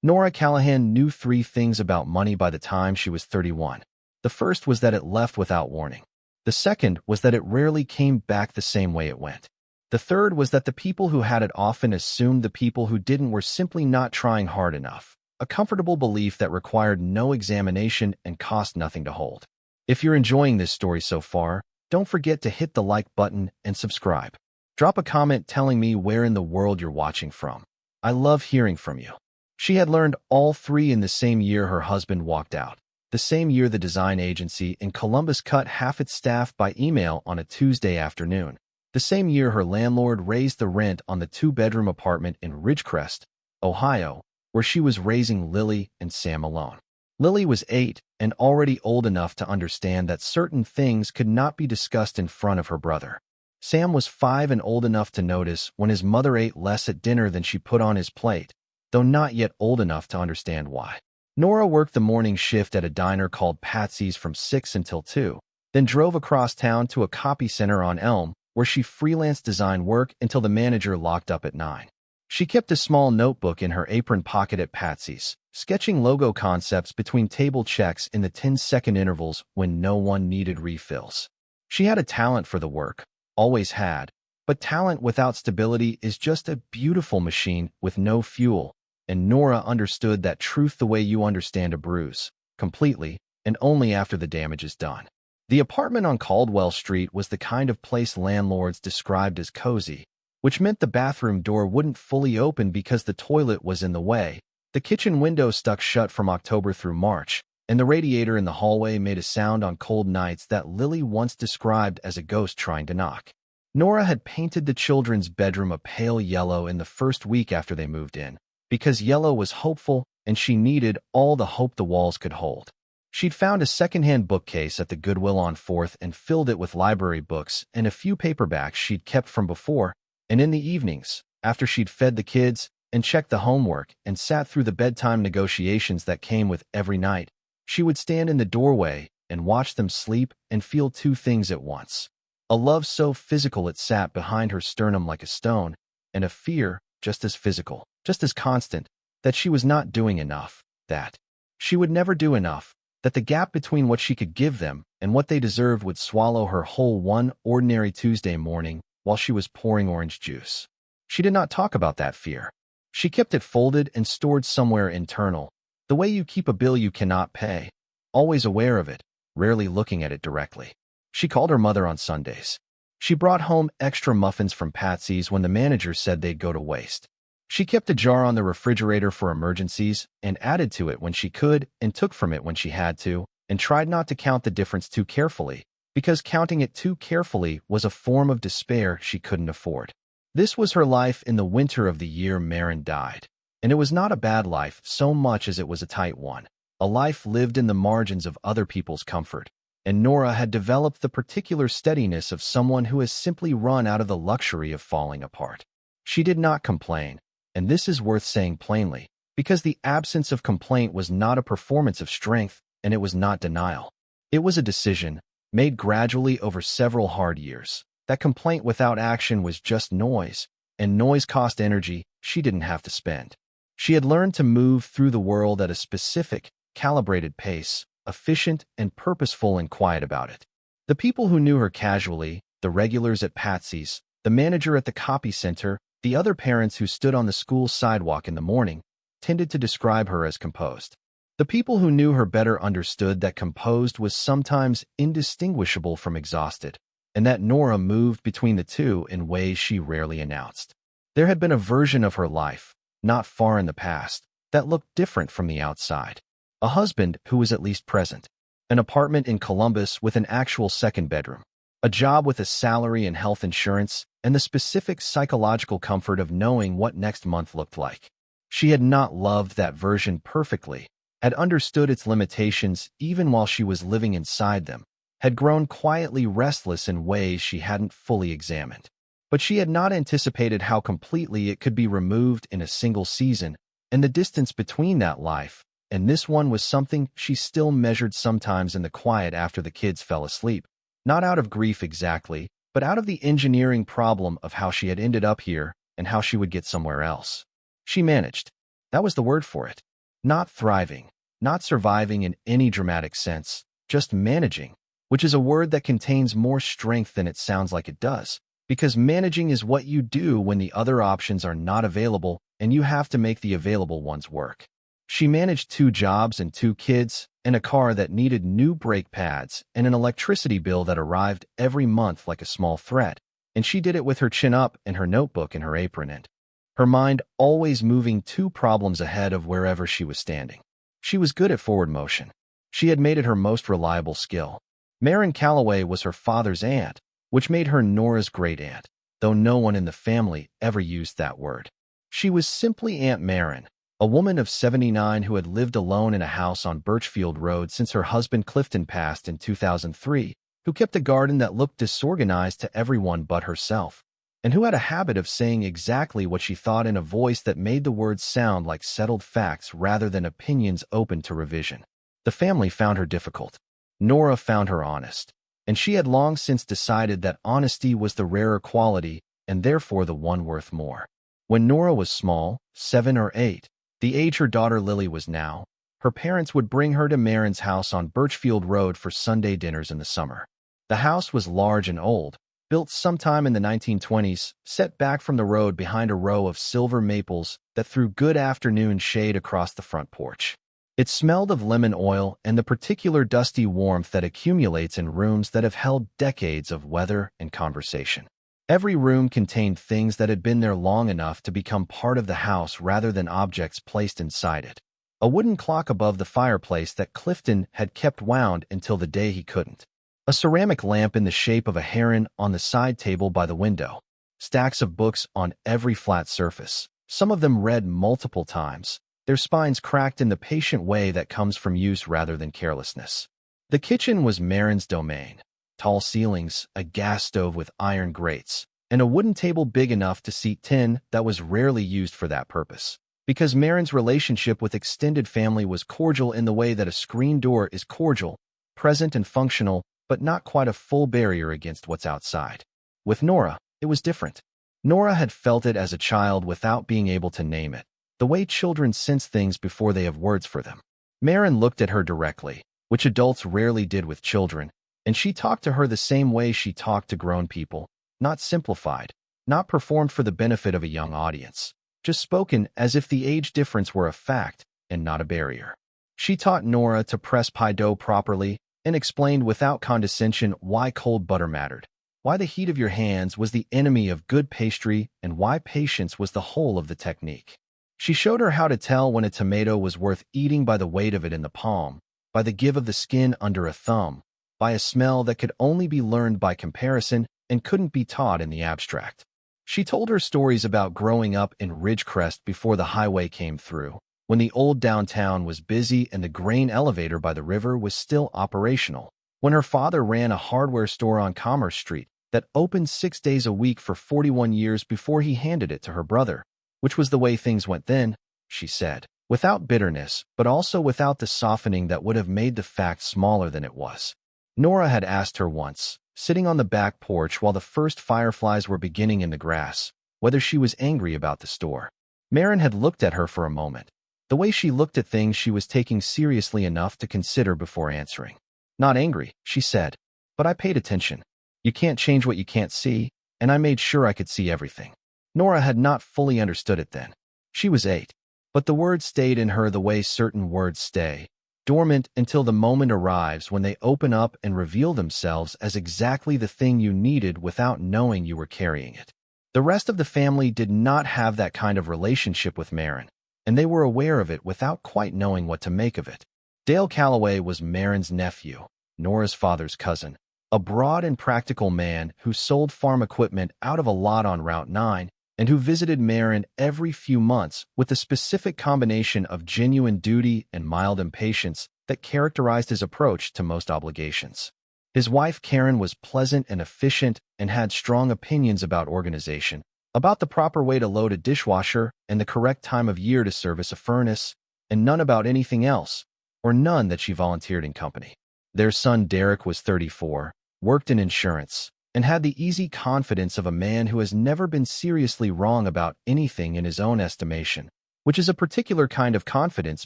Nora Callahan knew 3 things about money by the time she was 31. The first was that it left without warning. The second was that it rarely came back the same way it went. The third was that the people who had it often assumed the people who didn't were simply not trying hard enough, a comfortable belief that required no examination and cost nothing to hold. If you're enjoying this story so far, don't forget to hit the like button and subscribe. Drop a comment telling me where in the world you're watching from. I love hearing from you. She had learned all 3 in the same year her husband walked out. The same year the design agency in Columbus cut half its staff by email on a Tuesday afternoon. The same year her landlord raised the rent on the 2-bedroom apartment in Ridgecrest, Ohio, where she was raising Lily and Sam alone. Lily was 8 and already old enough to understand that certain things could not be discussed in front of her brother. Sam was 5 and old enough to notice when his mother ate less at dinner than she put on his plate, though not yet old enough to understand why. Nora worked the morning shift at a diner called Patsy's from 6 until 2, then drove across town to a copy center on Elm, where she freelance design work until the manager locked up at 9. She kept a small notebook in her apron pocket at Patsy's, sketching logo concepts between table checks in the 10-second intervals when no one needed refills. She had a talent for the work, always had, but talent without stability is just a beautiful machine with no fuel, and Nora understood that truth the way you understand a bruise, completely, and only after the damage is done. The apartment on Caldwell Street was the kind of place landlords described as cozy, which meant the bathroom door wouldn't fully open because the toilet was in the way, the kitchen window stuck shut from October through March, and the radiator in the hallway made a sound on cold nights that Lily once described as a ghost trying to knock. Nora had painted the children's bedroom a pale yellow in the first week after they moved in, because yellow was hopeful and she needed all the hope the walls could hold. She'd found a second-hand bookcase at the Goodwill on 4th and filled it with library books and a few paperbacks she'd kept from before, and in the evenings, after she'd fed the kids and checked the homework and sat through the bedtime negotiations that came with every night, she would stand in the doorway and watch them sleep and feel 2 things at once. A love so physical it sat behind her sternum like a stone, and a fear just as physical, just as constant, that she was not doing enough, that she would never do enough, that the gap between what she could give them and what they deserved would swallow her whole one ordinary Tuesday morning while she was pouring orange juice. She did not talk about that fear. She kept it folded and stored somewhere internal, the way you keep a bill you cannot pay, always aware of it, rarely looking at it directly. She called her mother on Sundays. She brought home extra muffins from Patsy's when the manager said they'd go to waste. She kept a jar on the refrigerator for emergencies and added to it when she could and took from it when she had to, and tried not to count the difference too carefully, because counting it too carefully was a form of despair she couldn't afford. This was her life in the winter of the year Maren died, and it was not a bad life so much as it was a tight one, a life lived in the margins of other people's comfort, and Nora had developed the particular steadiness of someone who has simply run out of the luxury of falling apart. She did not complain. And this is worth saying plainly, because the absence of complaint was not a performance of strength, and it was not denial. It was a decision, made gradually over several hard years, that complaint without action was just noise, and noise cost energy she didn't have to spend. She had learned to move through the world at a specific, calibrated pace, efficient and purposeful and quiet about it. The people who knew her casually, the regulars at Patsy's, the manager at the copy center, the other parents who stood on the school sidewalk in the morning, tended to describe her as composed. The people who knew her better understood that composed was sometimes indistinguishable from exhausted, and that Nora moved between the two in ways she rarely announced. There had been a version of her life, not far in the past, that looked different from the outside. A husband who was at least present, an apartment in Columbus with an actual second bedroom, a job with a salary and health insurance, and the specific psychological comfort of knowing what next month looked like. She had not loved that version perfectly, had understood its limitations even while she was living inside them, had grown quietly restless in ways she hadn't fully examined. But she had not anticipated how completely it could be removed in a single season, and the distance between that life and this one was something she still measured sometimes in the quiet after the kids fell asleep, not out of grief exactly, but out of the engineering problem of how she had ended up here and how she would get somewhere else. She managed. That was the word for it. Not thriving, not surviving in any dramatic sense, just managing, which is a word that contains more strength than it sounds like it does, because managing is what you do when the other options are not available and you have to make the available ones work. She managed 2 jobs and 2 kids, and a car that needed new brake pads, and an electricity bill that arrived every month like a small threat, and she did it with her chin up and her notebook in her apron and her mind always moving 2 problems ahead of wherever she was standing. She was good at forward motion. She had made it her most reliable skill. Maren Calloway was her father's aunt, which made her Nora's great-aunt, though no one in the family ever used that word. She was simply Aunt Maren, a woman of 79 who had lived alone in a house on Birchfield Road since her husband Clifton passed in 2003, who kept a garden that looked disorganized to everyone but herself, and who had a habit of saying exactly what she thought in a voice that made the words sound like settled facts rather than opinions open to revision. The family found her difficult. Nora found her honest, and she had long since decided that honesty was the rarer quality and therefore the one worth more. When Nora was small, 7 or 8, the age her daughter Lily was now, her parents would bring her to Maren's house on Birchfield Road for Sunday dinners in the summer. The house was large and old, built sometime in the 1920s, set back from the road behind a row of silver maples that threw good afternoon shade across the front porch. It smelled of lemon oil and the particular dusty warmth that accumulates in rooms that have held decades of weather and conversation. Every room contained things that had been there long enough to become part of the house rather than objects placed inside it. A wooden clock above the fireplace that Clifton had kept wound until the day he couldn't. A ceramic lamp in the shape of a heron on the side table by the window. Stacks of books on every flat surface, some of them read multiple times, their spines cracked in the patient way that comes from use rather than carelessness. The kitchen was Maren's domain. Tall ceilings, a gas stove with iron grates, and a wooden table big enough to seat 10 that was rarely used for that purpose. Because Maren's relationship with extended family was cordial in the way that a screen door is cordial, present and functional, but not quite a full barrier against what's outside. With Nora, it was different. Nora had felt it as a child without being able to name it, the way children sense things before they have words for them. Maren looked at her directly, which adults rarely did with children, and she talked to her the same way she talked to grown people, not simplified, not performed for the benefit of a young audience, just spoken as if the age difference were a fact and not a barrier. She taught Nora to press pie dough properly and explained without condescension why cold butter mattered, why the heat of your hands was the enemy of good pastry, and why patience was the whole of the technique. She showed her how to tell when a tomato was worth eating by the weight of it in the palm, by the give of the skin under a thumb, by a smell that could only be learned by comparison and couldn't be taught in the abstract. She told her stories about growing up in Ridgecrest before the highway came through, when the old downtown was busy and the grain elevator by the river was still operational, when her father ran a hardware store on Commerce Street that opened 6 days a week for 41 years before he handed it to her brother, which was the way things went then, she said, without bitterness, but also without the softening that would have made the fact smaller than it was. Nora had asked her once, sitting on the back porch while the first fireflies were beginning in the grass, whether she was angry about the store. Maren had looked at her for a moment, the way she looked at things she was taking seriously enough to consider before answering. Not angry, she said, but I paid attention. You can't change what you can't see, and I made sure I could see everything. Nora had not fully understood it then. She was 8, but the words stayed in her the way certain words stay, dormant until the moment arrives when they open up and reveal themselves as exactly the thing you needed without knowing you were carrying it. The rest of the family did not have that kind of relationship with Maren, and they were aware of it without quite knowing what to make of it. Dale Calloway was Maren's nephew, Nora's father's cousin, a broad and practical man who sold farm equipment out of a lot on Route 9 and who visited Maren every few months with the specific combination of genuine duty and mild impatience that characterized his approach to most obligations. His wife Karen was pleasant and efficient and had strong opinions about organization, about the proper way to load a dishwasher and the correct time of year to service a furnace, and none about anything else, or none that she volunteered in company. Their son Derek was 34, worked in insurance, and had the easy confidence of a man who has never been seriously wrong about anything in his own estimation, which is a particular kind of confidence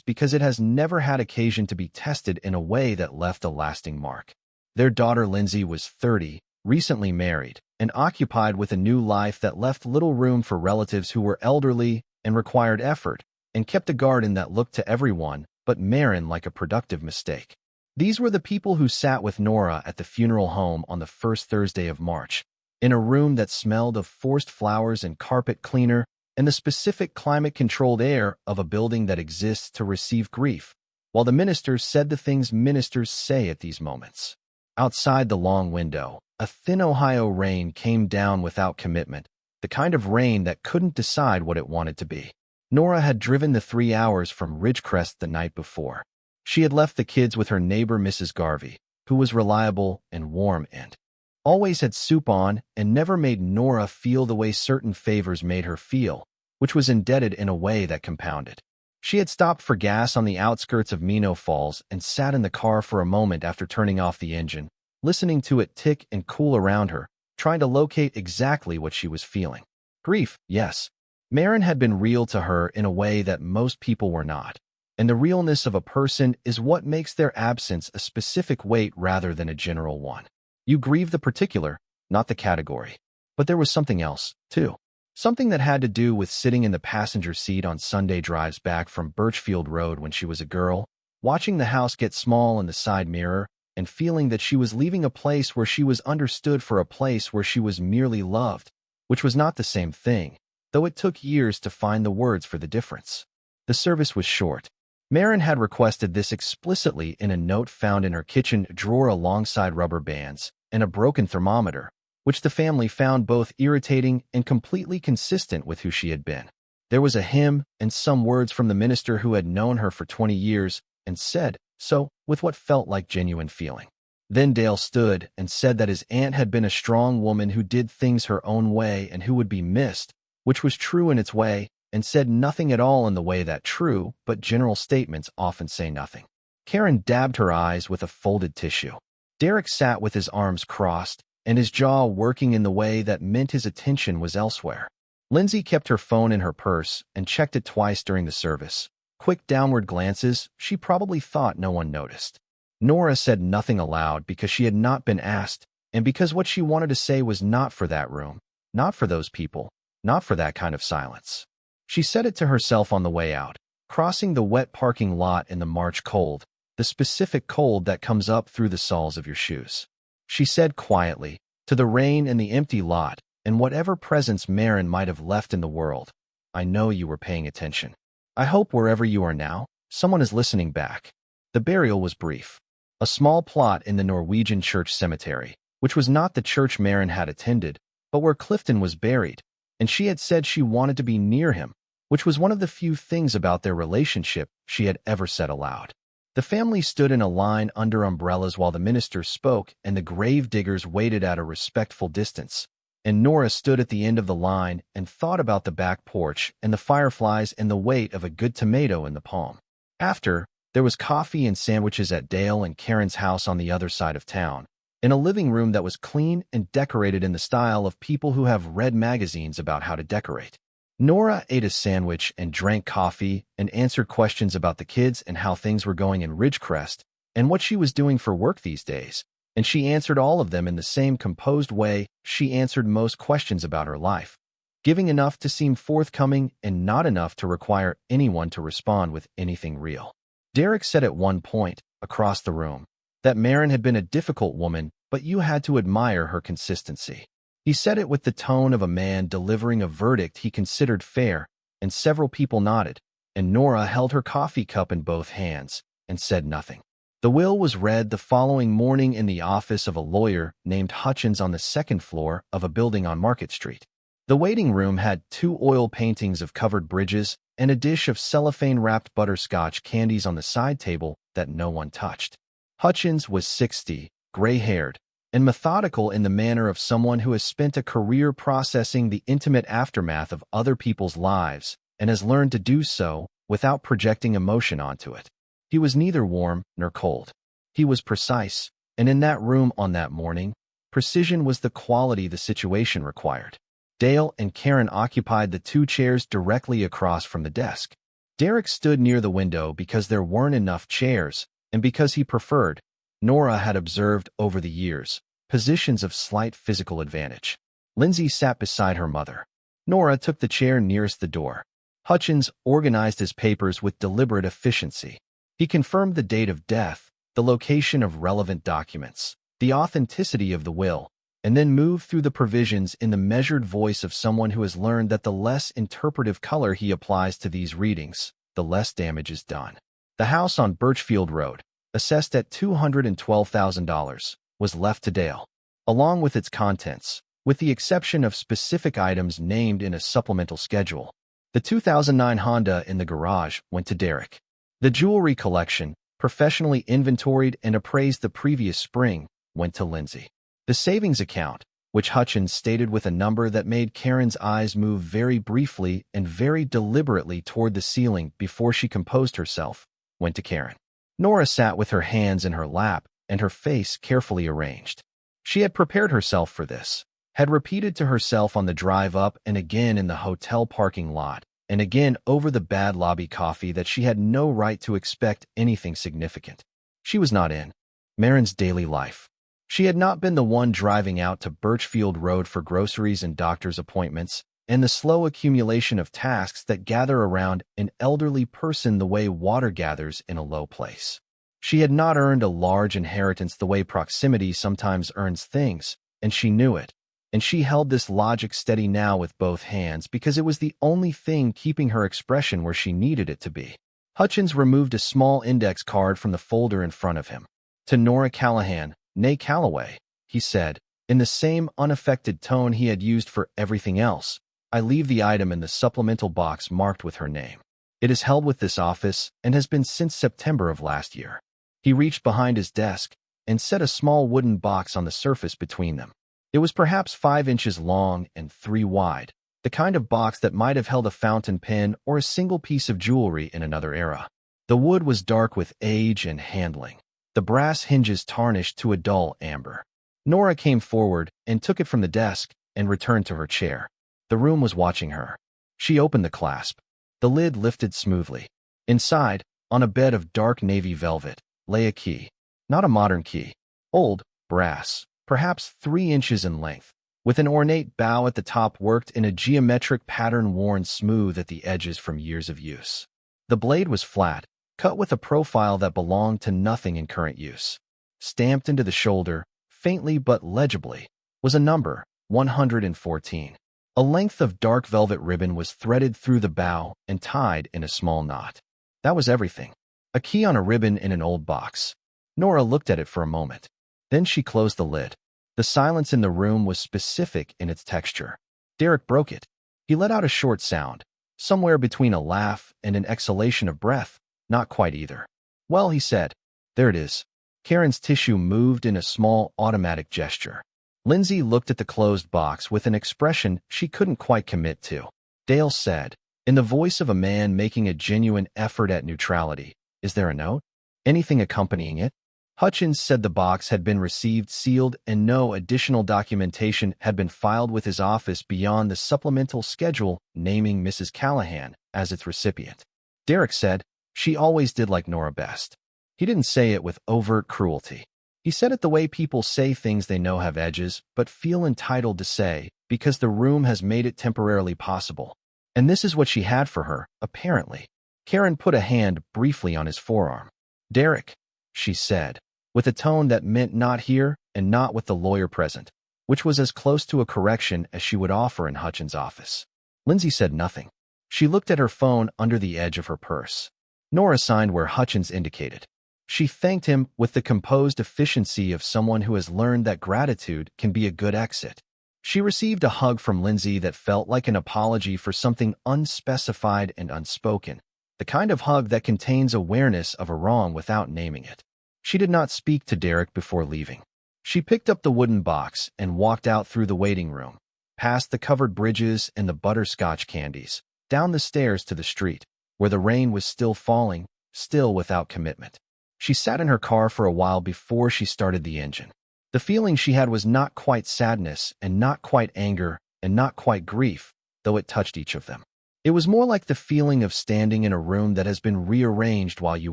because it has never had occasion to be tested in a way that left a lasting mark. Their daughter Lindsay was 30, recently married, and occupied with a new life that left little room for relatives who were elderly and required effort, and kept a garden that looked to everyone but Maren like a productive mistake. These were the people who sat with Nora at the funeral home on the first Thursday of March, in a room that smelled of forced flowers and carpet cleaner and the specific climate-controlled air of a building that exists to receive grief, while the ministers said the things ministers say at these moments. Outside the long window, a thin Ohio rain came down without commitment, the kind of rain that couldn't decide what it wanted to be. Nora had driven the 3 hours from Ridgecrest the night before. She had left the kids with her neighbor Mrs. Garvey, who was reliable and warm and always had soup on and never made Nora feel the way certain favors made her feel, which was indebted in a way that compounded. She had stopped for gas on the outskirts of Minot Falls and sat in the car for a moment after turning off the engine, listening to it tick and cool around her, trying to locate exactly what she was feeling. Grief, yes. Maren had been real to her in a way that most people were not, and the realness of a person is what makes their absence a specific weight rather than a general one. You grieve the particular, not the category. But there was something else, too. Something that had to do with sitting in the passenger seat on Sunday drives back from Birchfield Road when she was a girl, watching the house get small in the side mirror, and feeling that she was leaving a place where she was understood for a place where she was merely loved, which was not the same thing, though it took years to find the words for the difference. The service was short. Maren had requested this explicitly in a note found in her kitchen drawer alongside rubber bands and a broken thermometer, which the family found both irritating and completely consistent with who she had been. There was a hymn and some words from the minister who had known her for 20 years and said so with what felt like genuine feeling. Then Dale stood and said that his aunt had been a strong woman who did things her own way and who would be missed, which was true in its way, and said nothing at all in the way that true, but general statements often say nothing. Karen dabbed her eyes with a folded tissue. Derek sat with his arms crossed and his jaw working in the way that meant his attention was elsewhere. Lindsay kept her phone in her purse and checked it twice during the service. Quick downward glances, she probably thought no one noticed. Nora said nothing aloud because she had not been asked, and because what she wanted to say was not for that room, not for those people, not for that kind of silence. She said it to herself on the way out, crossing the wet parking lot in the March cold, the specific cold that comes up through the soles of your shoes. She said quietly, to the rain and the empty lot, and whatever presence Maren might have left in the world, I know you were paying attention. I hope wherever you are now, someone is listening back. The burial was brief. A small plot in the Norwegian church cemetery, which was not the church Maren had attended, but where Clifton was buried, and she had said she wanted to be near him, which was one of the few things about their relationship she had ever said aloud. The family stood in a line under umbrellas while the minister spoke and the grave diggers waited at a respectful distance, and Nora stood at the end of the line and thought about the back porch and the fireflies and the weight of a good tomato in the palm. After, there was coffee and sandwiches at Dale and Karen's house on the other side of town, in a living room that was clean and decorated in the style of people who have read magazines about how to decorate. Nora ate a sandwich and drank coffee and answered questions about the kids and how things were going in Ridgecrest and what she was doing for work these days, and she answered all of them in the same composed way she answered most questions about her life, giving enough to seem forthcoming and not enough to require anyone to respond with anything real. Derek said at one point, across the room, that Maren had been a difficult woman, but you had to admire her consistency. He said it with the tone of a man delivering a verdict he considered fair, and several people nodded, and Nora held her coffee cup in both hands and said nothing. The will was read the following morning in the office of a lawyer named Hutchins on the second floor of a building on Market Street. The waiting room had 2 oil paintings of covered bridges and a dish of cellophane-wrapped butterscotch candies on the side table that no one touched. Hutchins was 60, gray-haired, and methodical in the manner of someone who has spent a career processing the intimate aftermath of other people's lives and has learned to do so without projecting emotion onto it. He was neither warm nor cold. He was precise, and in that room on that morning, precision was the quality the situation required. Dale and Karen occupied the 2 chairs directly across from the desk. Derek stood near the window because there weren't enough chairs, and because he preferred, Nora had observed over the years, positions of slight physical advantage. Lindsay sat beside her mother. Nora took the chair nearest the door. Hutchins organized his papers with deliberate efficiency. He confirmed the date of death, the location of relevant documents, the authenticity of the will, and then moved through the provisions in the measured voice of someone who has learned that the less interpretive color he applies to these readings, the less damage is done. The house on Birchfield Road, assessed at $212,000, was left to Dale, along with its contents, with the exception of specific items named in a supplemental schedule. The 2009 Honda in the garage went to Derek. The jewelry collection, professionally inventoried and appraised the previous spring, went to Lindsay. The savings account, which Hutchins stated with a number that made Karen's eyes move very briefly and very deliberately toward the ceiling before she composed herself, went to Karen. Nora sat with her hands in her lap and her face carefully arranged. She had prepared herself for this, had repeated to herself on the drive up and again in the hotel parking lot, and again over the bad lobby coffee that she had no right to expect anything significant. She was not in Maren's daily life. She had not been the one driving out to Birchfield Road for groceries and doctor's appointments, and the slow accumulation of tasks that gather around an elderly person the way water gathers in a low place. She had not earned a large inheritance the way proximity sometimes earns things, and she knew it. And she held this logic steady now with both hands because it was the only thing keeping her expression where she needed it to be. Hutchins removed a small index card from the folder in front of him. To Nora Callahan, née Calloway, he said, in the same unaffected tone he had used for everything else, I leave the item in the supplemental box marked with her name. It is held with this office and has been since September of last year. He reached behind his desk and set a small wooden box on the surface between them. It was perhaps 5 inches long and 3 wide, the kind of box that might have held a fountain pen or a single piece of jewelry in another era. The wood was dark with age and handling, the brass hinges tarnished to a dull amber. Nora came forward and took it from the desk and returned to her chair. The room was watching her. She opened the clasp. The lid lifted smoothly. Inside, on a bed of dark navy velvet, lay a key. Not a modern key. Old, brass, perhaps 3 inches in length, with an ornate bow at the top worked in a geometric pattern worn smooth at the edges from years of use. The blade was flat, cut with a profile that belonged to nothing in current use. Stamped into the shoulder, faintly but legibly, was a number, 114. A length of dark velvet ribbon was threaded through the bow and tied in a small knot. That was everything. A key on a ribbon in an old box. Nora looked at it for a moment. Then she closed the lid. The silence in the room was specific in its texture. Derek broke it. He let out a short sound, somewhere between a laugh and an exhalation of breath, not quite either. Well, he said, there it is. Karen's tissue moved in a small automatic gesture. Lindsay looked at the closed box with an expression she couldn't quite commit to. Dale said, in the voice of a man making a genuine effort at neutrality, is there a note? Anything accompanying it? Hutchins said the box had been received sealed and no additional documentation had been filed with his office beyond the supplemental schedule naming Mrs. Callahan as its recipient. Derek said, she always did like Nora best. He didn't say it with overt cruelty. He said it the way people say things they know have edges but feel entitled to say because the room has made it temporarily possible. And this is what she had for her, apparently. Karen put a hand briefly on his forearm. Derek, she said, with a tone that meant not here and not with the lawyer present, which was as close to a correction as she would offer in Hutchins' office. Lindsay said nothing. She looked at her phone under the edge of her purse. Nora signed where Hutchins indicated. She thanked him with the composed efficiency of someone who has learned that gratitude can be a good exit. She received a hug from Lindsay that felt like an apology for something unspecified and unspoken, the kind of hug that contains awareness of a wrong without naming it. She did not speak to Derek before leaving. She picked up the wooden box and walked out through the waiting room, past the covered bridges and the butterscotch candies, down the stairs to the street, where the rain was still falling, still without commitment. She sat in her car for a while before she started the engine. The feeling she had was not quite sadness and not quite anger and not quite grief, though it touched each of them. It was more like the feeling of standing in a room that has been rearranged while you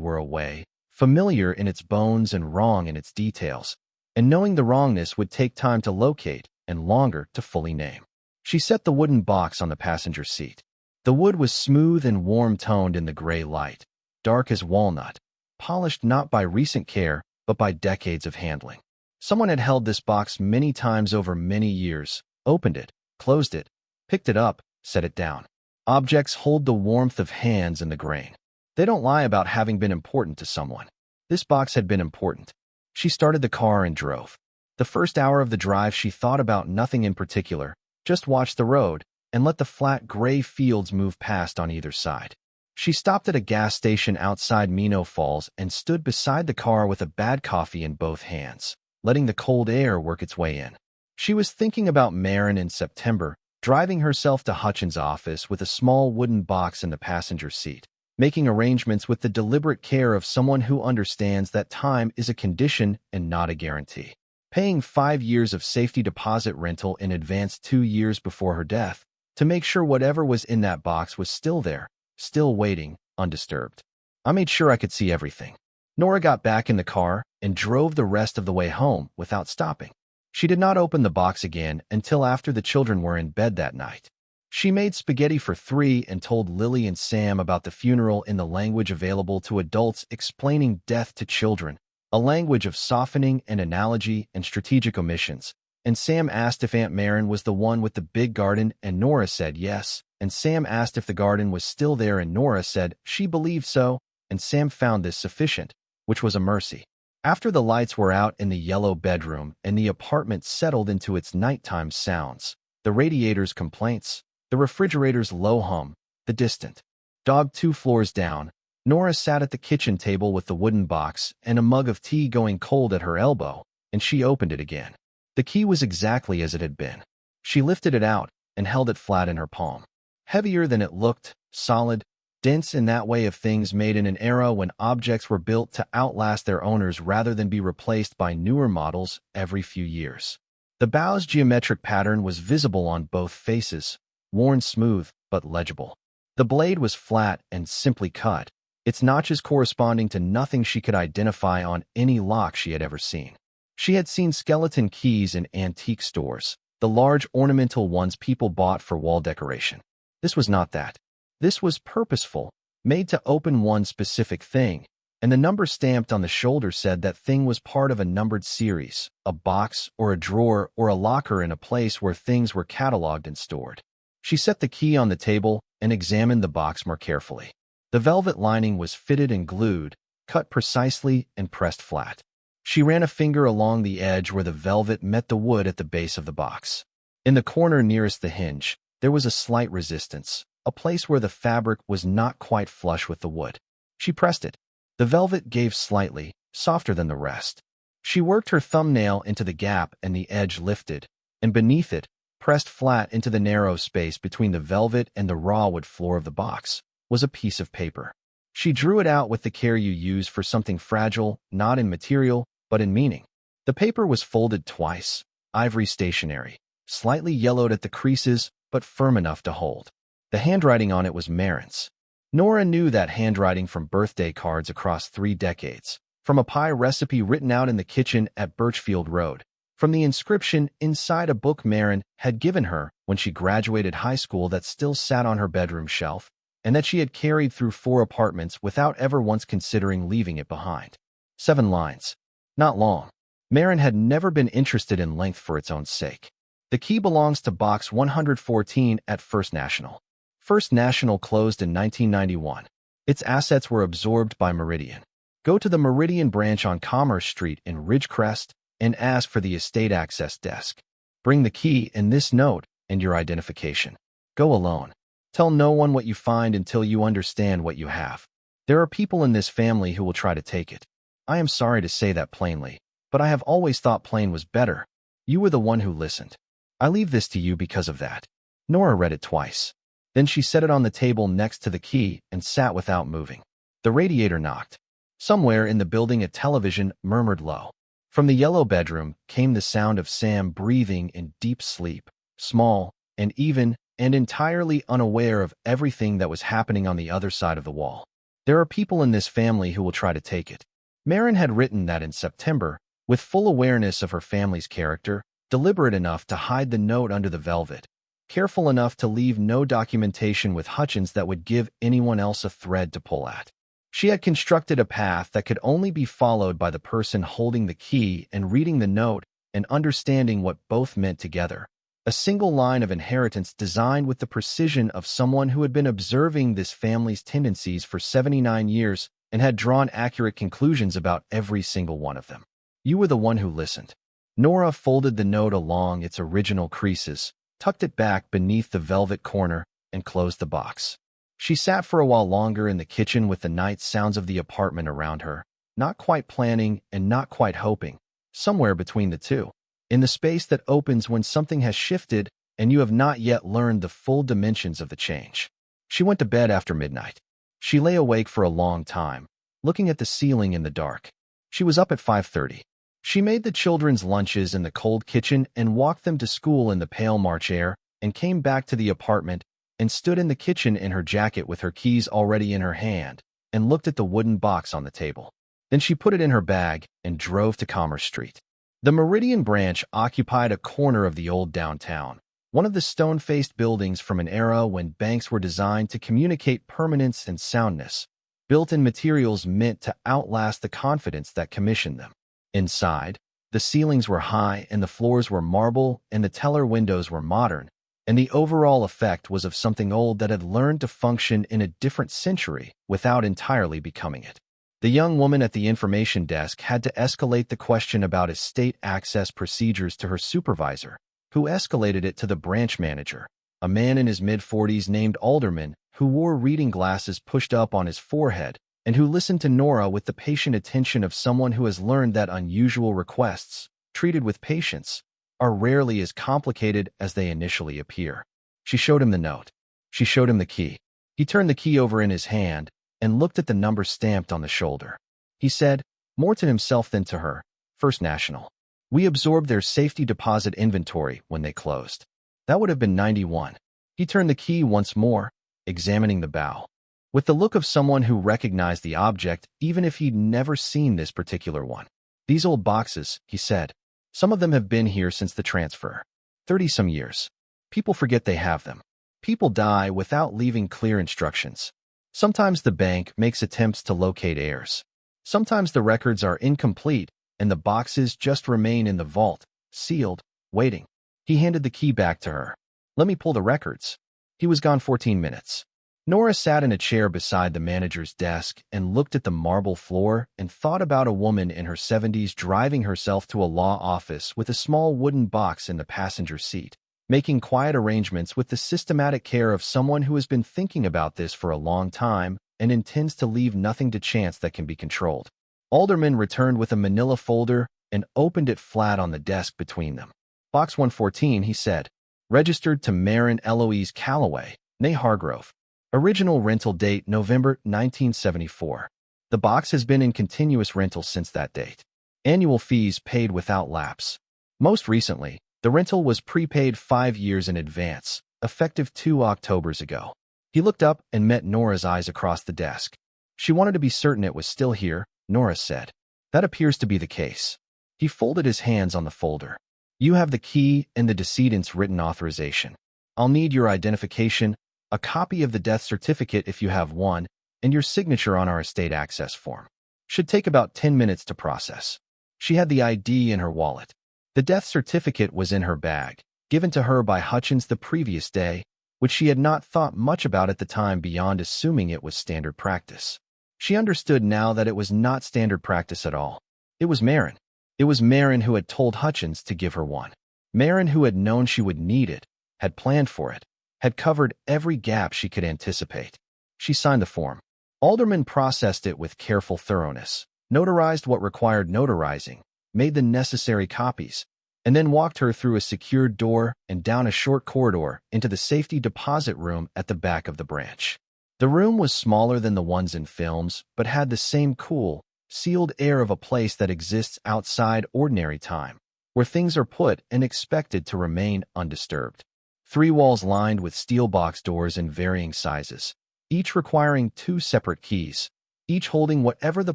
were away, familiar in its bones and wrong in its details, and knowing the wrongness would take time to locate and longer to fully name. She set the wooden box on the passenger seat. The wood was smooth and warm-toned in the gray light, dark as walnut, polished not by recent care but by decades of handling. Someone had held this box many times over many years, opened it, closed it, picked it up, set it down. Objects hold the warmth of hands and the grain. They don't lie about having been important to someone. This box had been important. She started the car and drove. The first hour of the drive she thought about nothing in particular, just watched the road and let the flat gray fields move past on either side. She stopped at a gas station outside Minot Falls and stood beside the car with a bad coffee in both hands, letting the cold air work its way in. She was thinking about Maren in September, driving herself to Hutchins' office with a small wooden box in the passenger seat, making arrangements with the deliberate care of someone who understands that time is a condition and not a guarantee. Paying 5 years of safety deposit rental in advance 2 years before her death, to make sure whatever was in that box was still there, still waiting, undisturbed. I made sure I could see everything. Nora got back in the car and drove the rest of the way home without stopping. She did not open the box again until after the children were in bed that night. She made spaghetti for 3 and told Lily and Sam about the funeral in the language available to adults explaining death to children, a language of softening and analogy and strategic omissions. And Sam asked if Aunt Maren was the one with the big garden, and Nora said yes. And Sam asked if the garden was still there, and Nora said she believed so, and Sam found this sufficient, which was a mercy. After the lights were out in the yellow bedroom and the apartment settled into its nighttime sounds, the radiator's complaints, the refrigerator's low hum, the distant dog 2 floors down, Nora sat at the kitchen table with the wooden box and a mug of tea going cold at her elbow, and she opened it again. The key was exactly as it had been. She lifted it out and held it flat in her palm. Heavier than it looked, solid, dense in that way of things made in an era when objects were built to outlast their owners rather than be replaced by newer models every few years. The bow's geometric pattern was visible on both faces, worn smooth but legible. The blade was flat and simply cut, its notches corresponding to nothing she could identify on any lock she had ever seen. She had seen skeleton keys in antique stores, the large ornamental ones people bought for wall decoration. This was not that. This was purposeful, made to open one specific thing, and the number stamped on the shoulder said that thing was part of a numbered series, a box or a drawer or a locker in a place where things were cataloged and stored. She set the key on the table and examined the box more carefully. The velvet lining was fitted and glued, cut precisely and pressed flat. She ran a finger along the edge where the velvet met the wood at the base of the box. In the corner nearest the hinge, there was a slight resistance, a place where the fabric was not quite flush with the wood. She pressed it. The velvet gave slightly, softer than the rest. She worked her thumbnail into the gap and the edge lifted, and beneath it, pressed flat into the narrow space between the velvet and the raw wood floor of the box, was a piece of paper. She drew it out with the care you use for something fragile, not in material, but in meaning. The paper was folded twice, ivory stationery, slightly yellowed at the creases, but firm enough to hold. The handwriting on it was Maren's. Nora knew that handwriting from birthday cards across 3 decades, from a pie recipe written out in the kitchen at Birchfield Road, from the inscription inside a book Maren had given her when she graduated high school that still sat on her bedroom shelf, and that she had carried through 4 apartments without ever once considering leaving it behind. 7 lines. Not long. Maren had never been interested in length for its own sake. The key belongs to Box 114 at First National. First National closed in 1991. Its assets were absorbed by Meridian. Go to the Meridian branch on Commerce Street in Ridgecrest and ask for the estate access desk. Bring the key and this note and your identification. Go alone. Tell no one what you find until you understand what you have. There are people in this family who will try to take it. I am sorry to say that plainly, but I have always thought plain was better. You were the one who listened. I leave this to you because of that. Nora read it twice. Then she set it on the table next to the key and sat without moving. The radiator knocked. Somewhere in the building a television murmured low. From the yellow bedroom came the sound of Sam breathing in deep sleep, small and even and entirely unaware of everything that was happening on the other side of the wall. There are people in this family who will try to take it. Maren had written that in September, with full awareness of her family's character, deliberate enough to hide the note under the velvet, careful enough to leave no documentation with Hutchins that would give anyone else a thread to pull at. She had constructed a path that could only be followed by the person holding the key and reading the note and understanding what both meant together. A single line of inheritance designed with the precision of someone who had been observing this family's tendencies for 79 years and had drawn accurate conclusions about every single one of them. You were the one who listened. Nora folded the note along its original creases, tucked it back beneath the velvet corner, and closed the box. She sat for a while longer in the kitchen with the night sounds of the apartment around her, not quite planning and not quite hoping, somewhere between the two, in the space that opens when something has shifted and you have not yet learned the full dimensions of the change. She went to bed after midnight. She lay awake for a long time, looking at the ceiling in the dark. She was up at 5:30. She made the children's lunches in the cold kitchen and walked them to school in the pale March air, and came back to the apartment and stood in the kitchen in her jacket with her keys already in her hand, and looked at the wooden box on the table. Then she put it in her bag and drove to Commerce Street. The Meridian branch occupied a corner of the old downtown, one of the stone-faced buildings from an era when banks were designed to communicate permanence and soundness, built in materials meant to outlast the confidence that commissioned them. Inside, the ceilings were high and the floors were marble and the teller windows were modern, and the overall effect was of something old that had learned to function in a different century without entirely becoming it. The young woman at the information desk had to escalate the question about estate access procedures to her supervisor, who escalated it to the branch manager, a man in his mid-40s named Alderman, who wore reading glasses pushed up on his forehead, and who listened to Nora with the patient attention of someone who has learned that unusual requests, treated with patience, are rarely as complicated as they initially appear. She showed him the note. She showed him the key. He turned the key over in his hand and looked at the number stamped on the shoulder. He said, more to himself than to her, First National. We absorbed their safety deposit inventory when they closed. That would have been 91. He turned the key once more, examining the bow, with the look of someone who recognized the object even if he'd never seen this particular one. These old boxes, he said. Some of them have been here since the transfer. 30-some years. People forget they have them. People die without leaving clear instructions. Sometimes the bank makes attempts to locate heirs. Sometimes the records are incomplete and the boxes just remain in the vault, sealed, waiting. He handed the key back to her. Let me pull the records. He was gone 14 minutes. Nora sat in a chair beside the manager's desk and looked at the marble floor and thought about a woman in her 70s driving herself to a law office with a small wooden box in the passenger seat, making quiet arrangements with the systematic care of someone who has been thinking about this for a long time and intends to leave nothing to chance that can be controlled. Alderman returned with a manila folder and opened it flat on the desk between them. Box 114, he said. Registered to Maren Eloise Calloway, née Hargrove. Original rental date November 1974. The box has been in continuous rental since that date. Annual fees paid without lapse. Most recently, the rental was prepaid 5 years in advance, effective 2 Octobers ago. He looked up and met Nora's eyes across the desk. She wanted to be certain it was still here, Nora said. That appears to be the case. He folded his hands on the folder. You have the key and the decedent's written authorization. I'll need your identification, a copy of the death certificate if you have one, and your signature on our estate access form. Should take about 10 minutes to process. She had the ID in her wallet. The death certificate was in her bag, given to her by Hutchins the previous day, which she had not thought much about at the time beyond assuming it was standard practice. She understood now that it was not standard practice at all. It was Maren. It was Maren who had told Hutchins to give her one. Maren who had known she would need it, had planned for it, had covered every gap she could anticipate. She signed the form. Alderman processed it with careful thoroughness, notarized what required notarizing, made the necessary copies, and then walked her through a secured door and down a short corridor into the safety deposit room at the back of the branch. The room was smaller than the ones in films, but had the same cool, sealed air of a place that exists outside ordinary time, where things are put and expected to remain undisturbed. 3 walls lined with steel box doors in varying sizes, each requiring 2 separate keys, each holding whatever the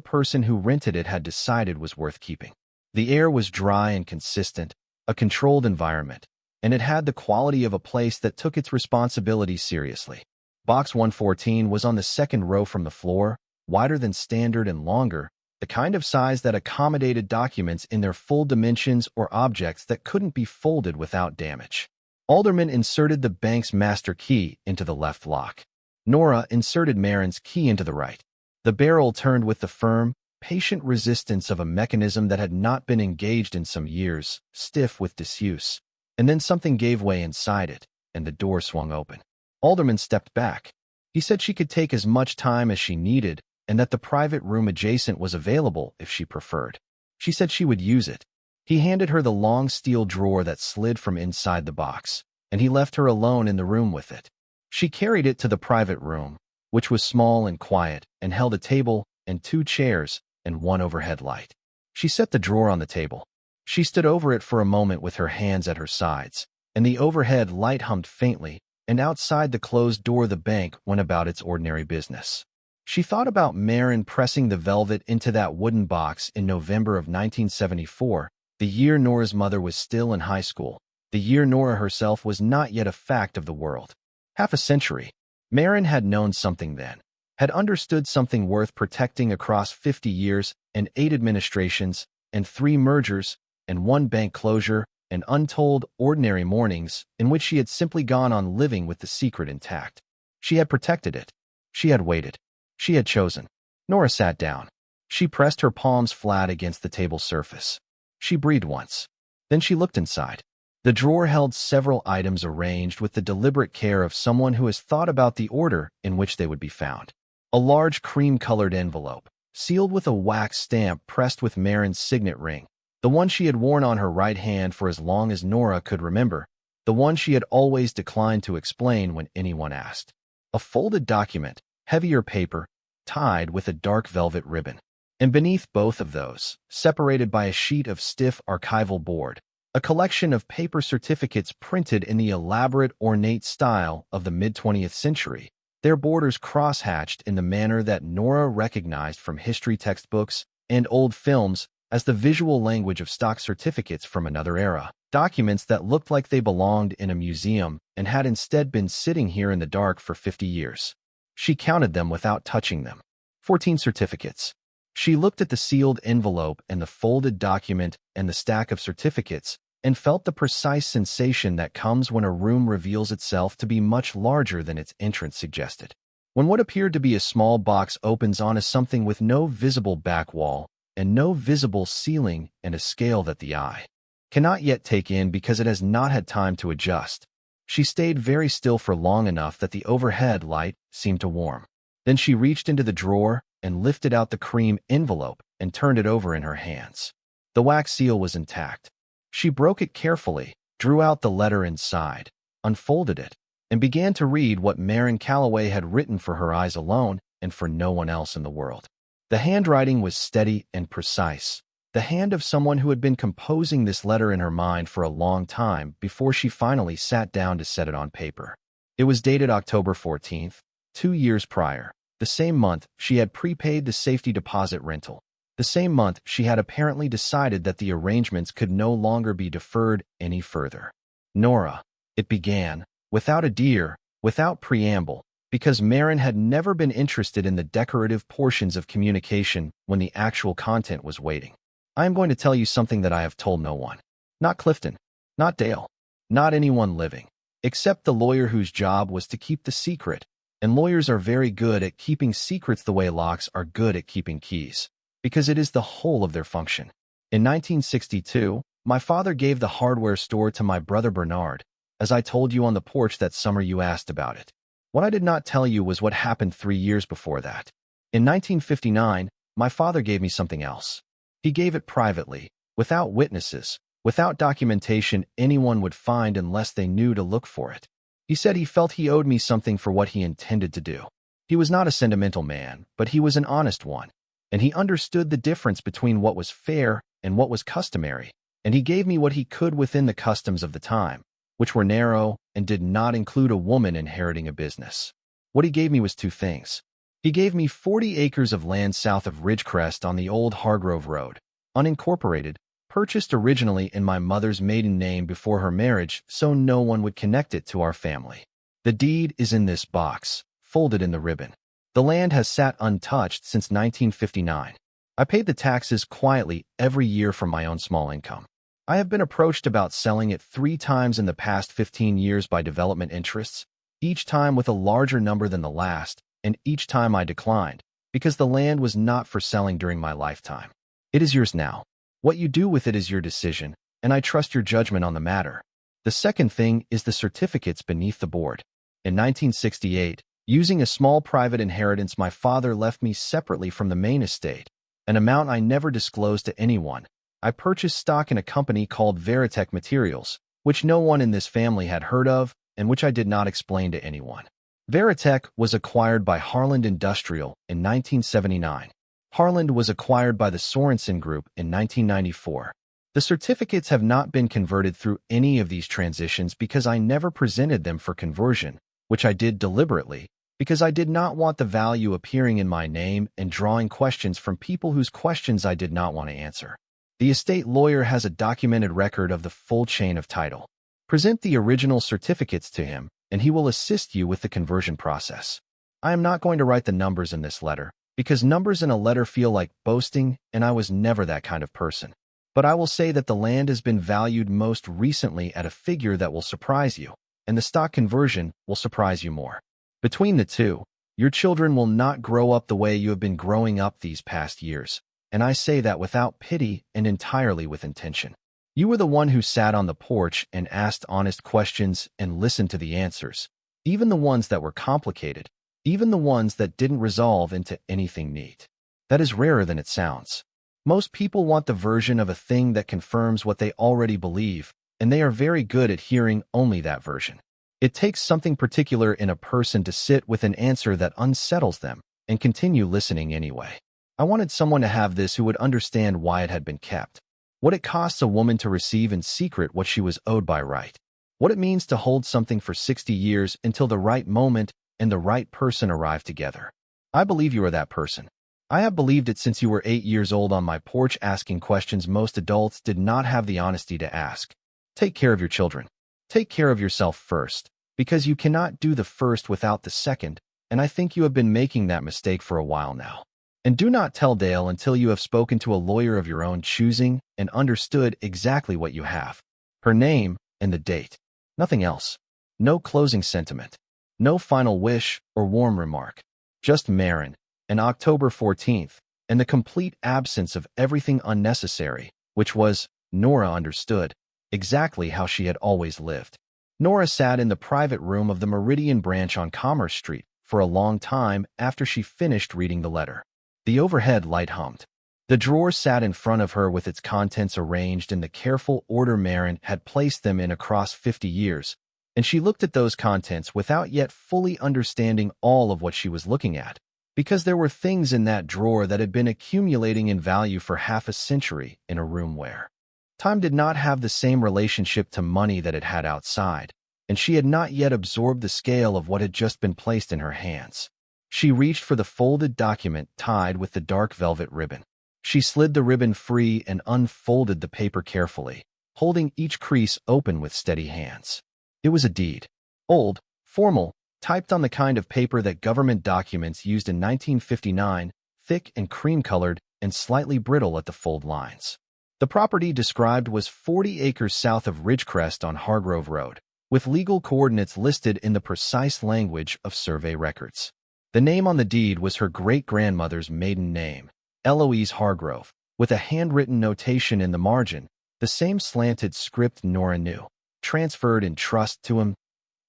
person who rented it had decided was worth keeping. The air was dry and consistent, a controlled environment, and it had the quality of a place that took its responsibilities seriously. Box 114 was on the second row from the floor, wider than standard and longer, the kind of size that accommodated documents in their full dimensions or objects that couldn't be folded without damage. Alderman inserted the bank's master key into the left lock. Nora inserted Maren's key into the right. The barrel turned with the firm, patient resistance of a mechanism that had not been engaged in some years, stiff with disuse. And then something gave way inside it, and the door swung open. Alderman stepped back. He said she could take as much time as she needed, and that the private room adjacent was available if she preferred. She said she would use it. He handed her the long steel drawer that slid from inside the box, and he left her alone in the room with it. She carried it to the private room, which was small and quiet, and held a table and 2 chairs and 1 overhead light. She set the drawer on the table. She stood over it for a moment with her hands at her sides, and the overhead light hummed faintly, and outside the closed door the bank went about its ordinary business. She thought about Maren pressing the velvet into that wooden box in November of 1974, the year Nora's mother was still in high school, the year Nora herself was not yet a fact of the world. Half a century. Maren had known something then, had understood something worth protecting across 50 years and 8 administrations and 3 mergers and 1 bank closure and untold, ordinary mornings in which she had simply gone on living with the secret intact. She had protected it. She had waited. She had chosen. Nora sat down. She pressed her palms flat against the table surface. She breathed once. Then she looked inside. The drawer held several items arranged with the deliberate care of someone who has thought about the order in which they would be found. A large cream-colored envelope, sealed with a wax stamp pressed with Maren's signet ring, the one she had worn on her right hand for as long as Nora could remember, the one she had always declined to explain when anyone asked. A folded document, heavier paper, tied with a dark velvet ribbon. And beneath both of those, separated by a sheet of stiff archival board, a collection of paper certificates printed in the elaborate, ornate style of the mid-20th century, their borders cross-hatched in the manner that Nora recognized from history textbooks and old films as the visual language of stock certificates from another era, documents that looked like they belonged in a museum and had instead been sitting here in the dark for 50 years. She counted them without touching them. 14 certificates. She looked at the sealed envelope and the folded document and the stack of certificates and felt the precise sensation that comes when a room reveals itself to be much larger than its entrance suggested. When what appeared to be a small box opens onto something with no visible back wall and no visible ceiling and a scale that the eye cannot yet take in because it has not had time to adjust. She stayed very still for long enough that the overhead light seemed to warm. Then she reached into the drawer and lifted out the cream envelope and turned it over in her hands. The wax seal was intact. She broke it carefully, drew out the letter inside, unfolded it, and began to read what Maren Calloway had written for her eyes alone and for no one else in the world. The handwriting was steady and precise, the hand of someone who had been composing this letter in her mind for a long time before she finally sat down to set it on paper. It was dated October 14th, 2 years prior. The same month, she had prepaid the safety deposit rental. The same month, she had apparently decided that the arrangements could no longer be deferred any further. Nora, it began, without a dear, without preamble, because Maren had never been interested in the decorative portions of communication when the actual content was waiting. I am going to tell you something that I have told no one. Not Clifton, not Dale, not anyone living, except the lawyer whose job was to keep the secret. And lawyers are very good at keeping secrets the way locks are good at keeping keys, because it is the whole of their function. In 1962, my father gave the hardware store to my brother Bernard, as I told you on the porch that summer you asked about it. What I did not tell you was what happened 3 years before that. In 1959, my father gave me something else. He gave it privately, without witnesses, without documentation anyone would find unless they knew to look for it. He said he felt he owed me something for what he intended to do. He was not a sentimental man, but he was an honest one, and he understood the difference between what was fair and what was customary, and he gave me what he could within the customs of the time, which were narrow and did not include a woman inheriting a business. What he gave me was two things. He gave me 40 acres of land south of Ridgecrest on the old Hargrove Road, unincorporated, purchased originally in my mother's maiden name before her marriage so no one would connect it to our family. The deed is in this box, folded in the ribbon. The land has sat untouched since 1959. I paid the taxes quietly every year from my own small income. I have been approached about selling it 3 times in the past 15 years by development interests, each time with a larger number than the last, and each time I declined, because the land was not for selling during my lifetime. It is yours now. What you do with it is your decision, and I trust your judgment on the matter. The second thing is the certificates beneath the board. In 1968, using a small private inheritance my father left me separately from the main estate, an amount I never disclosed to anyone, I purchased stock in a company called Veritech Materials, which no one in this family had heard of and which I did not explain to anyone. Veritech was acquired by Harland Industrial in 1979. Harland was acquired by the Sorensen Group in 1994. The certificates have not been converted through any of these transitions because I never presented them for conversion, which I did deliberately, because I did not want the value appearing in my name and drawing questions from people whose questions I did not want to answer. The estate lawyer has a documented record of the full chain of title. Present the original certificates to him, and he will assist you with the conversion process. I am not going to write the numbers in this letter, because numbers in a letter feel like boasting, and I was never that kind of person. But I will say that the land has been valued most recently at a figure that will surprise you, and the stock conversion will surprise you more. Between the two, your children will not grow up the way you have been growing up these past years, and I say that without pity and entirely with intention. You were the one who sat on the porch and asked honest questions and listened to the answers, even the ones that were complicated, even the ones that didn't resolve into anything neat. That is rarer than it sounds. Most people want the version of a thing that confirms what they already believe, and they are very good at hearing only that version. It takes something particular in a person to sit with an answer that unsettles them and continue listening anyway. I wanted someone to have this who would understand why it had been kept, what it costs a woman to receive in secret what she was owed by right, what it means to hold something for 60 years until the right moment and the right person arrive together. I believe you are that person. I have believed it since you were 8 years old on my porch asking questions most adults did not have the honesty to ask. Take care of your children. Take care of yourself first, because you cannot do the first without the second, and I think you have been making that mistake for a while now. And do not tell Dale until you have spoken to a lawyer of your own choosing and understood exactly what you have. Her name and the date. Nothing else. No closing sentiment. No final wish or warm remark. Just Maren, and October 14th, and the complete absence of everything unnecessary, which was, Nora understood, exactly how she had always lived. Nora sat in the private room of the Meridian branch on Commerce Street for a long time after she finished reading the letter. The overhead light hummed. The drawer sat in front of her with its contents arranged in the careful order Maren had placed them in across 50 years, and she looked at those contents without yet fully understanding all of what she was looking at, because there were things in that drawer that had been accumulating in value for half a century in a room where time did not have the same relationship to money that it had outside, and she had not yet absorbed the scale of what had just been placed in her hands. She reached for the folded document tied with the dark velvet ribbon. She slid the ribbon free and unfolded the paper carefully, holding each crease open with steady hands. It was a deed. Old, formal, typed on the kind of paper that government documents used in 1959, thick and cream-colored and slightly brittle at the fold lines. The property described was 40 acres south of Ridgecrest on Hargrove Road, with legal coordinates listed in the precise language of survey records. The name on the deed was her great-grandmother's maiden name, Eloise Hargrove, with a handwritten notation in the margin, the same slanted script Nora knew, transferred in trust to him.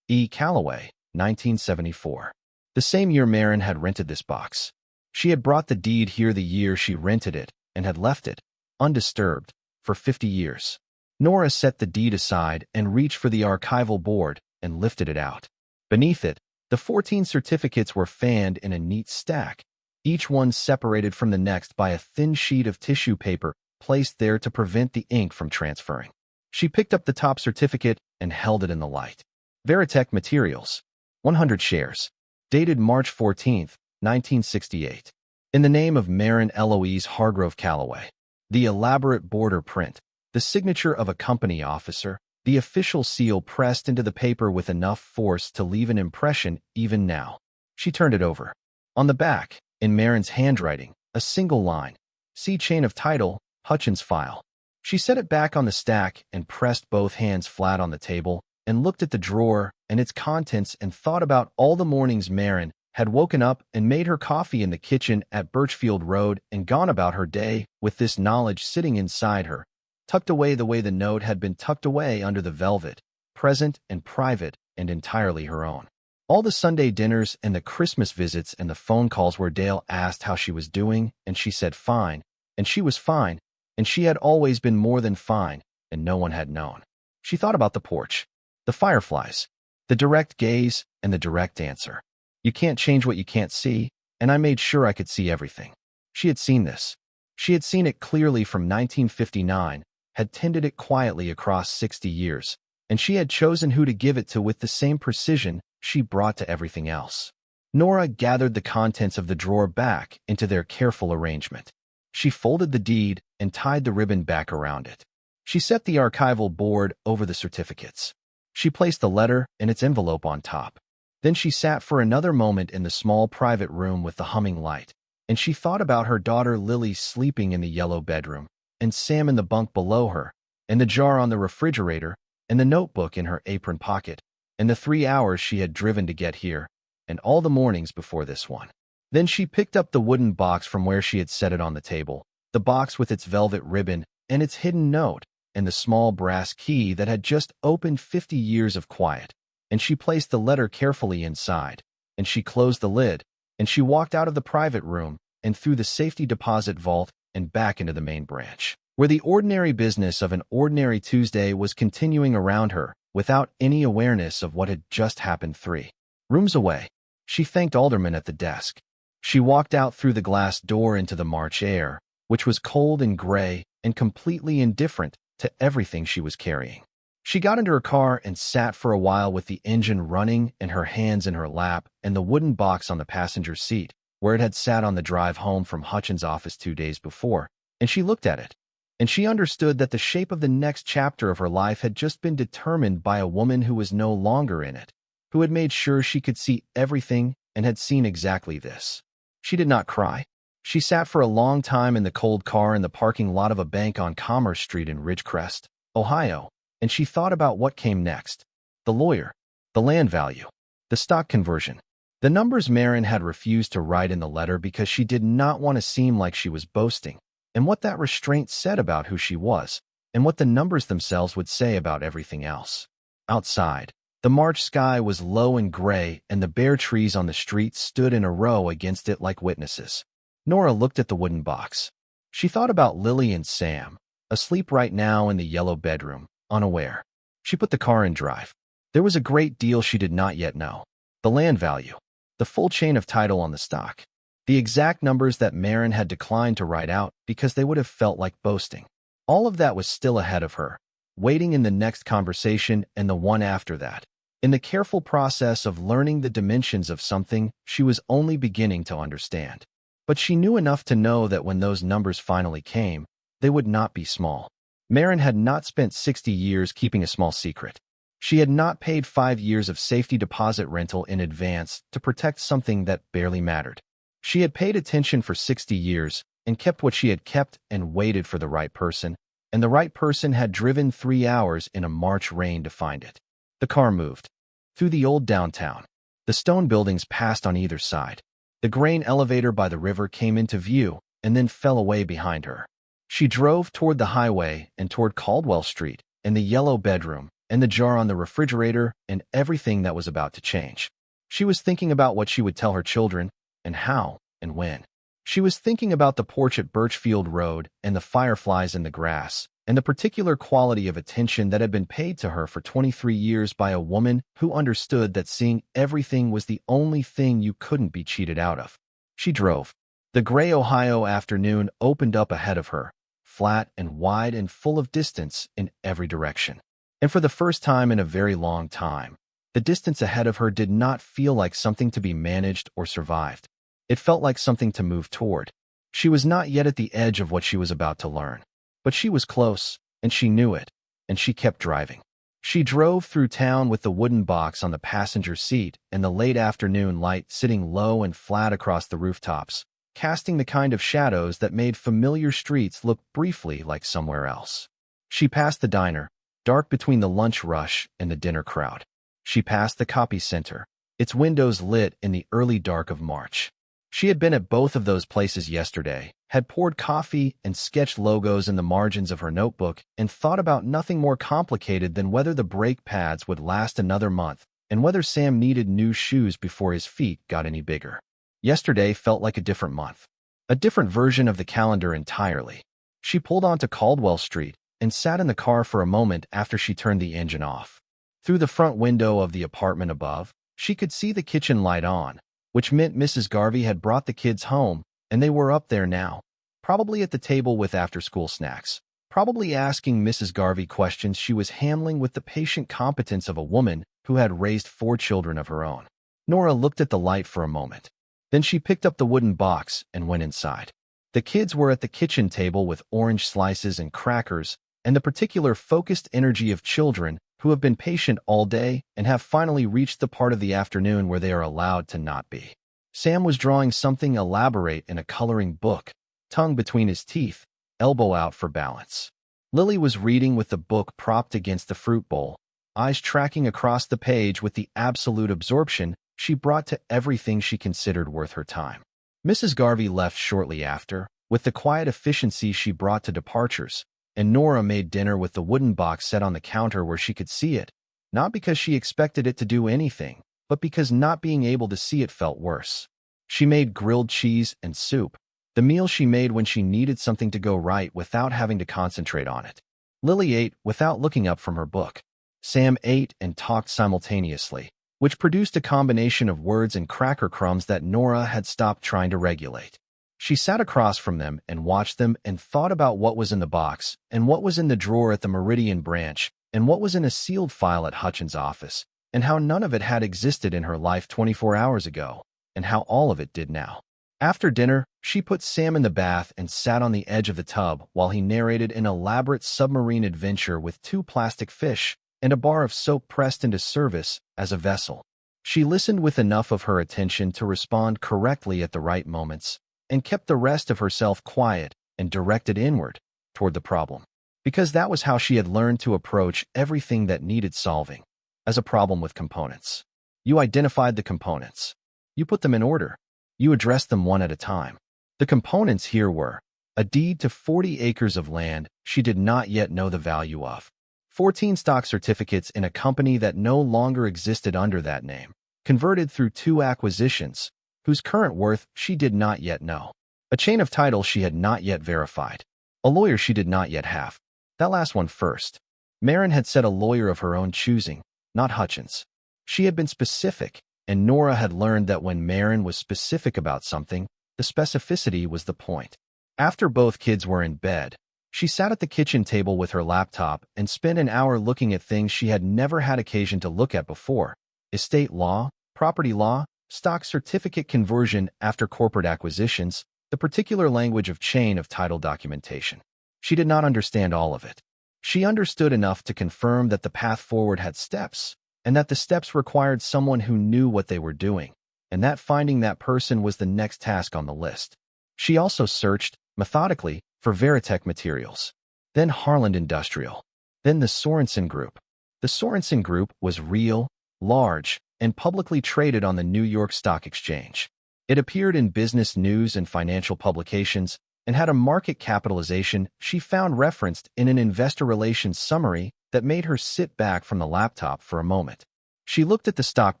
E. Calloway, 1974. The same year Maren had rented this box. She had brought the deed here the year she rented it and had left it, undisturbed, for 50 years. Nora set the deed aside and reached for the archival board and lifted it out. Beneath it, the 14 certificates were fanned in a neat stack, each one separated from the next by a thin sheet of tissue paper placed there to prevent the ink from transferring. She picked up the top certificate and held it in the light. Veritech Materials. 100 shares. Dated March 14, 1968. In the name of Maren Eloise Hargrove Calloway. The elaborate border print, the signature of a company officer, the official seal pressed into the paper with enough force to leave an impression even now. She turned it over. On the back, in Maren's handwriting, a single line. See chain of title, Hutchins file. She set it back on the stack and pressed both hands flat on the table and looked at the drawer and its contents and thought about all the mornings Maren had woken up and made her coffee in the kitchen at Birchfield Road and gone about her day with this knowledge sitting inside her, tucked away the way the note had been tucked away under the velvet, present and private and entirely her own. All the Sunday dinners and the Christmas visits and the phone calls where Dale asked how she was doing and she said fine, and she was fine, and she had always been more than fine, and no one had known. She thought about the porch, the fireflies, the direct gaze, and the direct answer. You can't change what you can't see, and I made sure I could see everything. She had seen this. She had seen it clearly from 1959, had tended it quietly across 60 years, and she had chosen who to give it to with the same precision she brought to everything else. Nora gathered the contents of the drawer back into their careful arrangement. She folded the deed and tied the ribbon back around it. She set the archival board over the certificates. She placed the letter and its envelope on top. Then she sat for another moment in the small private room with the humming light, and she thought about her daughter Lily sleeping in the yellow bedroom, and Sam in the bunk below her, and the jar on the refrigerator, and the notebook in her apron pocket, and the 3 hours she had driven to get here, and all the mornings before this one. Then she picked up the wooden box from where she had set it on the table, the box with its velvet ribbon and its hidden note, and the small brass key that had just opened 50 years of quiet, and she placed the letter carefully inside, and she closed the lid, and she walked out of the private room and through the safety deposit vault and back into the main branch, where the ordinary business of an ordinary Tuesday was continuing around her without any awareness of what had just happened 3 rooms away. She thanked Alderman at the desk. She walked out through the glass door into the March air, which was cold and gray and completely indifferent to everything she was carrying. She got into her car and sat for a while with the engine running and her hands in her lap and the wooden box on the passenger seat, where it had sat on the drive home from Hutchins' office 2 days before, and she looked at it. And she understood that the shape of the next chapter of her life had just been determined by a woman who was no longer in it, who had made sure she could see everything and had seen exactly this. She did not cry. She sat for a long time in the cold car in the parking lot of a bank on Commerce Street in Ridgecrest, Ohio, and she thought about what came next. The lawyer, the land value, the stock conversion. The numbers Maren had refused to write in the letter because she did not want to seem like she was boasting, and what that restraint said about who she was, and what the numbers themselves would say about everything else. Outside, the March sky was low and gray, and the bare trees on the street stood in a row against it like witnesses. Nora looked at the wooden box. She thought about Lily and Sam, asleep right now in the yellow bedroom, unaware. She put the car in drive. There was a great deal she did not yet know. The land value, the full chain of title on the stock, the exact numbers that Maren had declined to write out because they would have felt like boasting. All of that was still ahead of her, waiting in the next conversation and the one after that. In the careful process of learning the dimensions of something she was only beginning to understand. But she knew enough to know that when those numbers finally came, they would not be small. Maren had not spent 60 years keeping a small secret. She had not paid 5 years of safety deposit rental in advance to protect something that barely mattered. She had paid attention for 60 years and kept what she had kept and waited for the right person, and the right person had driven 3 hours in a March rain to find it. The car moved. Through the old downtown. The stone buildings passed on either side. The grain elevator by the river came into view and then fell away behind her. She drove toward the highway and toward Caldwell Street and the yellow bedroom and the jar on the refrigerator and everything that was about to change. She was thinking about what she would tell her children and how and when. She was thinking about the porch at Birchfield Road and the fireflies in the grass and the particular quality of attention that had been paid to her for 23 years by a woman who understood that seeing everything was the only thing you couldn't be cheated out of. She drove. The gray Ohio afternoon opened up ahead of her, flat and wide and full of distance in every direction. And for the first time in a very long time, the distance ahead of her did not feel like something to be managed or survived. It felt like something to move toward. She was not yet at the edge of what she was about to learn, but she was close, and she knew it, and she kept driving. She drove through town with the wooden box on the passenger seat and the late afternoon light sitting low and flat across the rooftops, casting the kind of shadows that made familiar streets look briefly like somewhere else. She passed the diner, dark between the lunch rush and the dinner crowd. She passed the copy center, its windows lit in the early dark of March. She had been at both of those places yesterday, had poured coffee and sketched logos in the margins of her notebook, and thought about nothing more complicated than whether the brake pads would last another month and whether Sam needed new shoes before his feet got any bigger. Yesterday felt like a different month, a different version of the calendar entirely. She pulled onto Caldwell Street and sat in the car for a moment after she turned the engine off. Through the front window of the apartment above, she could see the kitchen light on, which meant Mrs. Garvey had brought the kids home, and they were up there now, probably at the table with after-school snacks, probably asking Mrs. Garvey questions she was handling with the patient competence of a woman who had raised 4 children of her own. Nora looked at the light for a moment. Then she picked up the wooden box and went inside. The kids were at the kitchen table with orange slices and crackers, and the particular focused energy of children who have been patient all day and have finally reached the part of the afternoon where they are allowed to not be. Sam was drawing something elaborate in a coloring book, tongue between his teeth, elbow out for balance. Lily was reading with the book propped against the fruit bowl, eyes tracking across the page with the absolute absorption she brought to everything she considered worth her time. Mrs. Garvey left shortly after, with the quiet efficiency she brought to departures, and Nora made dinner with the wooden box set on the counter where she could see it, not because she expected it to do anything, but because not being able to see it felt worse. She made grilled cheese and soup, the meal she made when she needed something to go right without having to concentrate on it. Lily ate without looking up from her book. Sam ate and talked simultaneously, which produced a combination of words and cracker crumbs that Nora had stopped trying to regulate. She sat across from them and watched them and thought about what was in the box and what was in the drawer at the Meridian branch and what was in a sealed file at Hutchins' office and how none of it had existed in her life 24 hours ago and how all of it did now. After dinner, she put Sam in the bath and sat on the edge of the tub while he narrated an elaborate submarine adventure with 2 plastic fish and a bar of soap pressed into service as a vessel. She listened with enough of her attention to respond correctly at the right moments, and kept the rest of herself quiet and directed inward toward the problem, because that was how she had learned to approach everything that needed solving, as a problem with components. You identified the components. You put them in order. You addressed them one at a time. The components here were a deed to 40 acres of land she did not yet know the value of, 14 stock certificates in a company that no longer existed under that name, converted through 2 acquisitions, whose current worth she did not yet know, a chain of title she had not yet verified, a lawyer she did not yet have. That last one first. Maren had said a lawyer of her own choosing, not Hutchins. She had been specific, and Nora had learned that when Maren was specific about something, the specificity was the point. After both kids were in bed, she sat at the kitchen table with her laptop and spent an hour looking at things she had never had occasion to look at before: estate law, property law, stock certificate conversion after corporate acquisitions, the particular language of chain of title documentation. She did not understand all of it. She understood enough to confirm that the path forward had steps, and that the steps required someone who knew what they were doing, and that finding that person was the next task on the list. She also searched, methodically, for Veritech materials, then Harland Industrial, then the Sorensen Group. The Sorensen Group was real, large, and publicly traded on the New York Stock Exchange. It appeared in business news and financial publications and had a market capitalization she found referenced in an investor relations summary that made her sit back from the laptop for a moment. She looked at the stock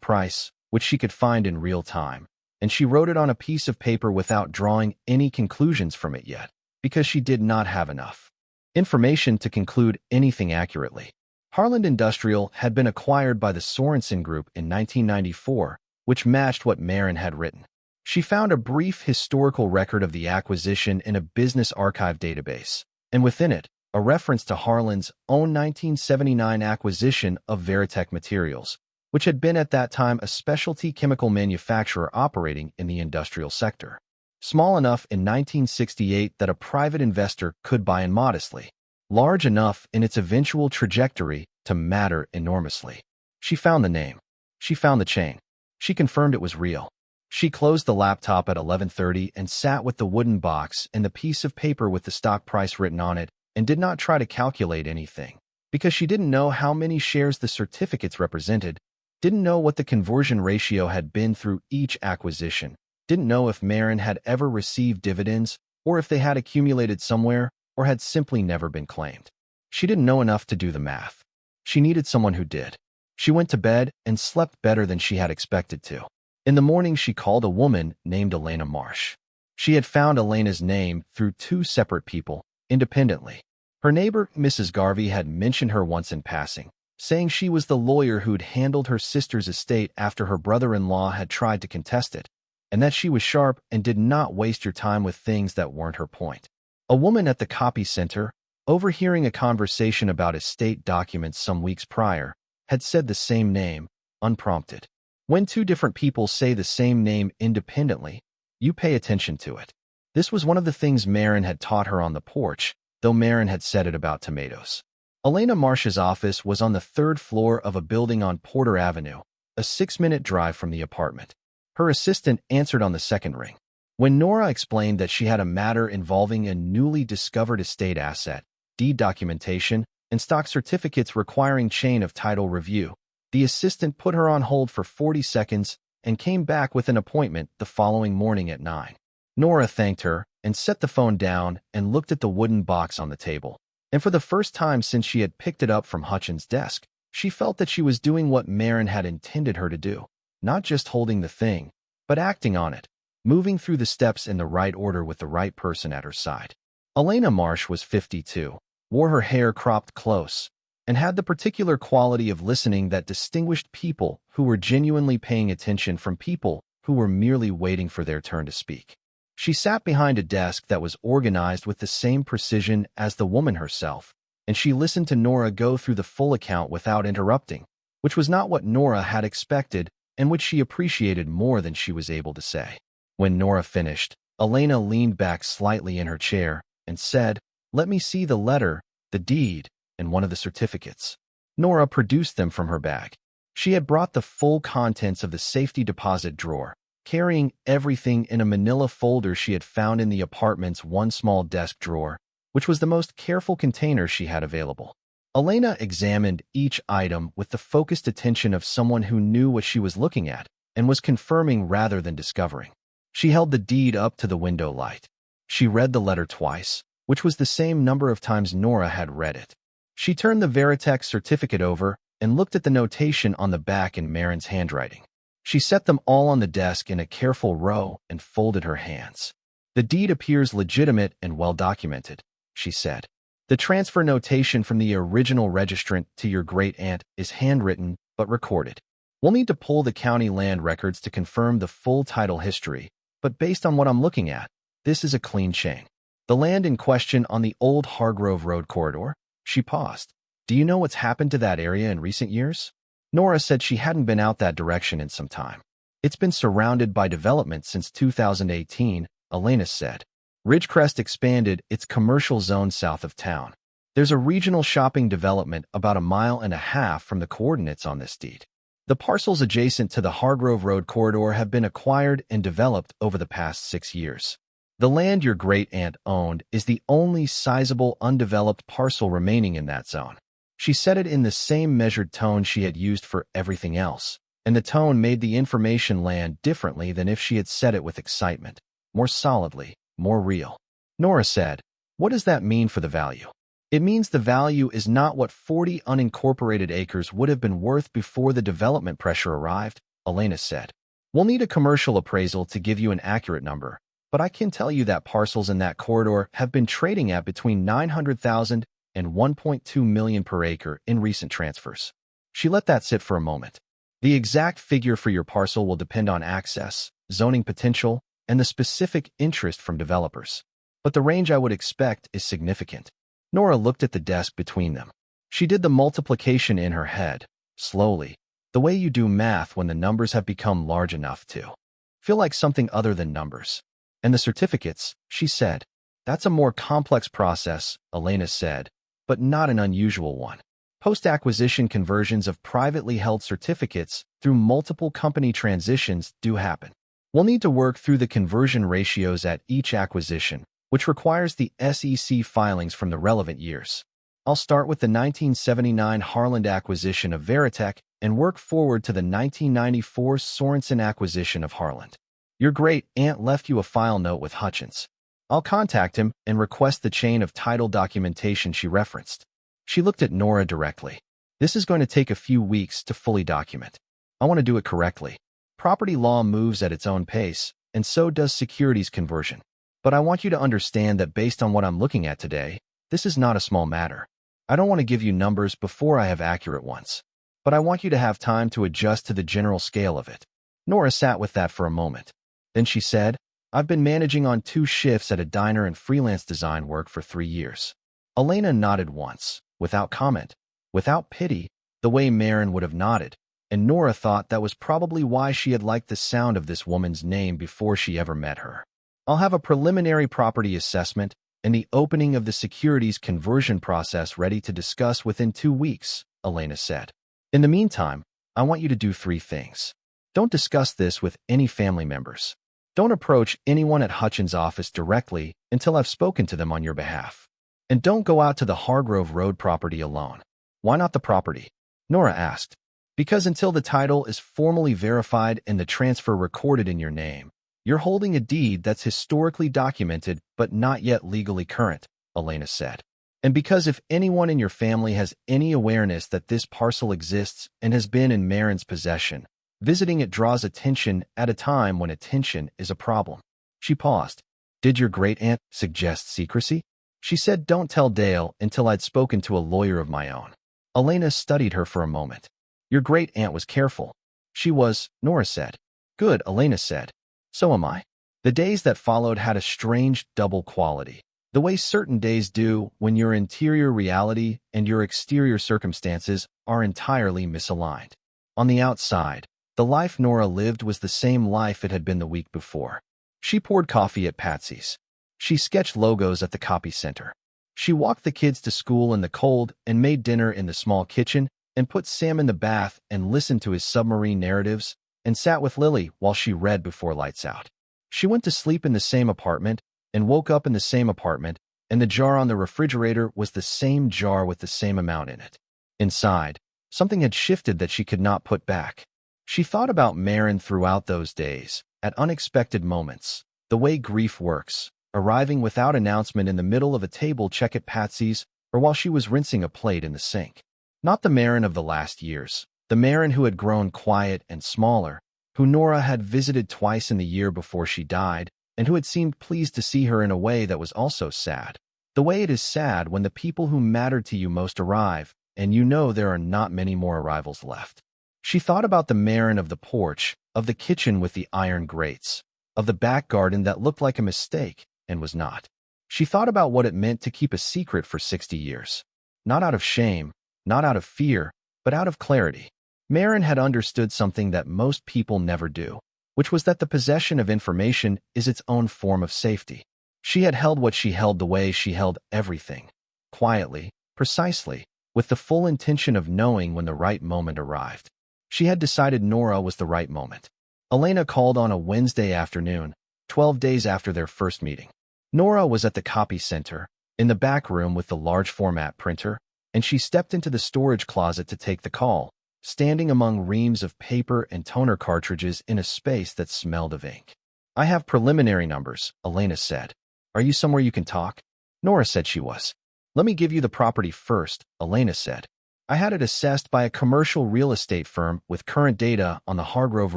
price, which she could find in real time, and she wrote it on a piece of paper without drawing any conclusions from it yet, because she did not have enough information to conclude anything accurately. Harland Industrial had been acquired by the Sorensen Group in 1994, which matched what Maren had written. She found a brief historical record of the acquisition in a business archive database, and within it, a reference to Harlan's own 1979 acquisition of Veritech Materials, which had been at that time a specialty chemical manufacturer operating in the industrial sector. Small enough in 1968 that a private investor could buy in modestly, large enough in its eventual trajectory to matter enormously. She found the name. She found the chain. She confirmed it was real. She closed the laptop at 11:30 and sat with the wooden box and the piece of paper with the stock price written on it and did not try to calculate anything, because she didn't know how many shares the certificates represented, didn't know what the conversion ratio had been through each acquisition, didn't know if Maren had ever received dividends or if they had accumulated somewhere or had simply never been claimed. She didn't know enough to do the math. She needed someone who did. She went to bed and slept better than she had expected to. In the morning, she called a woman named Elena Marsh. She had found Elena's name through two separate people, independently. Her neighbor, Mrs. Garvey, had mentioned her once in passing, saying she was the lawyer who'd handled her sister's estate after her brother-in-law had tried to contest it, and that she was sharp and did not waste your time with things that weren't her point. A woman at the copy center, overhearing a conversation about estate documents some weeks prior, had said the same name, unprompted. When two different people say the same name independently, you pay attention to it. This was one of the things Maren had taught her on the porch, though Maren had said it about tomatoes. Elena Marsh's office was on the third floor of a building on Porter Avenue, a 6-minute drive from the apartment. Her assistant answered on the second ring. When Nora explained that she had a matter involving a newly discovered estate asset, deed documentation, and stock certificates requiring chain of title review, the assistant put her on hold for 40 seconds and came back with an appointment the following morning at 9. Nora thanked her and set the phone down and looked at the wooden box on the table. And for the first time since she had picked it up from Hutchins' desk, she felt that she was doing what Maren had intended her to do, not just holding the thing, but acting on it, moving through the steps in the right order with the right person at her side. Elena Marsh was 52, wore her hair cropped close, and had the particular quality of listening that distinguished people who were genuinely paying attention from people who were merely waiting for their turn to speak. She sat behind a desk that was organized with the same precision as the woman herself, and she listened to Nora go through the full account without interrupting, which was not what Nora had expected and which she appreciated more than she was able to say. When Nora finished, Elena leaned back slightly in her chair and said, "Let me see the letter, the deed, and one of the certificates." Nora produced them from her bag. She had brought the full contents of the safety deposit drawer, carrying everything in a manila folder she had found in the apartment's one small desk drawer, which was the most careful container she had available. Elena examined each item with the focused attention of someone who knew what she was looking at and was confirming rather than discovering. She held the deed up to the window light. She read the letter twice, which was the same number of times Nora had read it. She turned the Veritech certificate over and looked at the notation on the back in Maren's handwriting. She set them all on the desk in a careful row and folded her hands. "The deed appears legitimate and well-documented," she said. "The transfer notation from the original registrant to your great-aunt is handwritten but recorded. We'll need to pull the county land records to confirm the full title history, but based on what I'm looking at, this is a clean chain. The land in question on the old Hargrove Road corridor?" She paused. "Do you know what's happened to that area in recent years?" Nora said she hadn't been out that direction in some time. "It's been surrounded by development since 2018, Elena said. Ridgecrest expanded its commercial zone south of town. There's a regional shopping development about 1.5 miles from the coordinates on this deed. The parcels adjacent to the Hargrove Road corridor have been acquired and developed over the past 6 years. The land your great-aunt owned is the only sizable undeveloped parcel remaining in that zone." She said it in the same measured tone she had used for everything else, and the tone made the information land differently than if she had said it with excitement, more solidly, more real. Nora said, "What does that mean for the value?" "It means the value is not what 40 unincorporated acres would have been worth before the development pressure arrived," Elena said. "We'll need a commercial appraisal to give you an accurate number, but I can tell you that parcels in that corridor have been trading at between $900,000 and $1.2 million per acre in recent transfers." She let that sit for a moment. "The exact figure for your parcel will depend on access, zoning potential, and the specific interest from developers. But the range I would expect is significant." Nora looked at the desk between them. She did the multiplication in her head, slowly, the way you do math when the numbers have become large enough to feel like something other than numbers. And the certificates, she said. That's a more complex process, Elena said, but not an unusual one. Post-acquisition conversions of privately held certificates through multiple company transitions do happen. We'll need to work through the conversion ratios at each acquisition, which requires the SEC filings from the relevant years. I'll start with the 1979 Harland acquisition of Veritech and work forward to the 1994 Sorensen acquisition of Harland. Your great-aunt left you a file note with Hutchins. I'll contact him and request the chain of title documentation she referenced. She looked at Nora directly. This is going to take a few weeks to fully document. I want to do it correctly. Property law moves at its own pace, and so does securities conversion. But I want you to understand that based on what I'm looking at today, this is not a small matter. I don't want to give you numbers before I have accurate ones. But I want you to have time to adjust to the general scale of it. Nora sat with that for a moment. Then she said, I've been managing on 2 shifts at a diner and freelance design work for 3 years. Elena nodded once, without comment, without pity, the way Maren would have nodded, and Nora thought that was probably why she had liked the sound of this woman's name before she ever met her. I'll have a preliminary property assessment and the opening of the securities conversion process ready to discuss within 2 weeks, Elena said. In the meantime, I want you to do 3 things. Don't discuss this with any family members. Don't approach anyone at Hutchins' office directly until I've spoken to them on your behalf. And don't go out to the Hargrove Road property alone. Why not the property? Nora asked. Because until the title is formally verified and the transfer recorded in your name, you're holding a deed that's historically documented but not yet legally current, Elena said. And because if anyone in your family has any awareness that this parcel exists and has been in Maren's possession, visiting it draws attention at a time when attention is a problem. She paused. Did your great-aunt suggest secrecy? She said don't tell Dale until I'd spoken to a lawyer of my own. Elena studied her for a moment. Your great-aunt was careful. She was, Nora said. Good, Elena said. So am I. The days that followed had a strange double quality, the way certain days do when your interior reality and your exterior circumstances are entirely misaligned. On the outside, the life Nora lived was the same life it had been the week before. She poured coffee at Patsy's. She sketched logos at the copy center. She walked the kids to school in the cold and made dinner in the small kitchen and put Sam in the bath and listened to his submarine narratives and sat with Lily while she read before lights out. She went to sleep in the same apartment and woke up in the same apartment, and the jar on the refrigerator was the same jar with the same amount in it. Inside, something had shifted that she could not put back. She thought about Maren throughout those days, at unexpected moments, the way grief works, arriving without announcement in the middle of a table check at Patsy's or while she was rinsing a plate in the sink. Not the Maren of the last years, the Maren who had grown quiet and smaller, who Nora had visited twice in the year before she died, and who had seemed pleased to see her in a way that was also sad. The way it is sad when the people who mattered to you most arrive, and you know there are not many more arrivals left. She thought about the Maren of the porch, of the kitchen with the iron grates, of the back garden that looked like a mistake and was not. She thought about what it meant to keep a secret for 60 years. Not out of shame, not out of fear, but out of clarity. Maren had understood something that most people never do, which was that the possession of information is its own form of safety. She had held what she held the way she held everything, quietly, precisely, with the full intention of knowing when the right moment arrived. She had decided Nora was the right moment. Elena called on a Wednesday afternoon, 12 days after their first meeting. Nora was at the copy center, in the back room with the large format printer, and she stepped into the storage closet to take the call, standing among reams of paper and toner cartridges in a space that smelled of ink. I have preliminary numbers, Elena said. Are you somewhere you can talk? Nora said she was. Let me give you the property first, Elena said. I had it assessed by a commercial real estate firm with current data on the Hargrove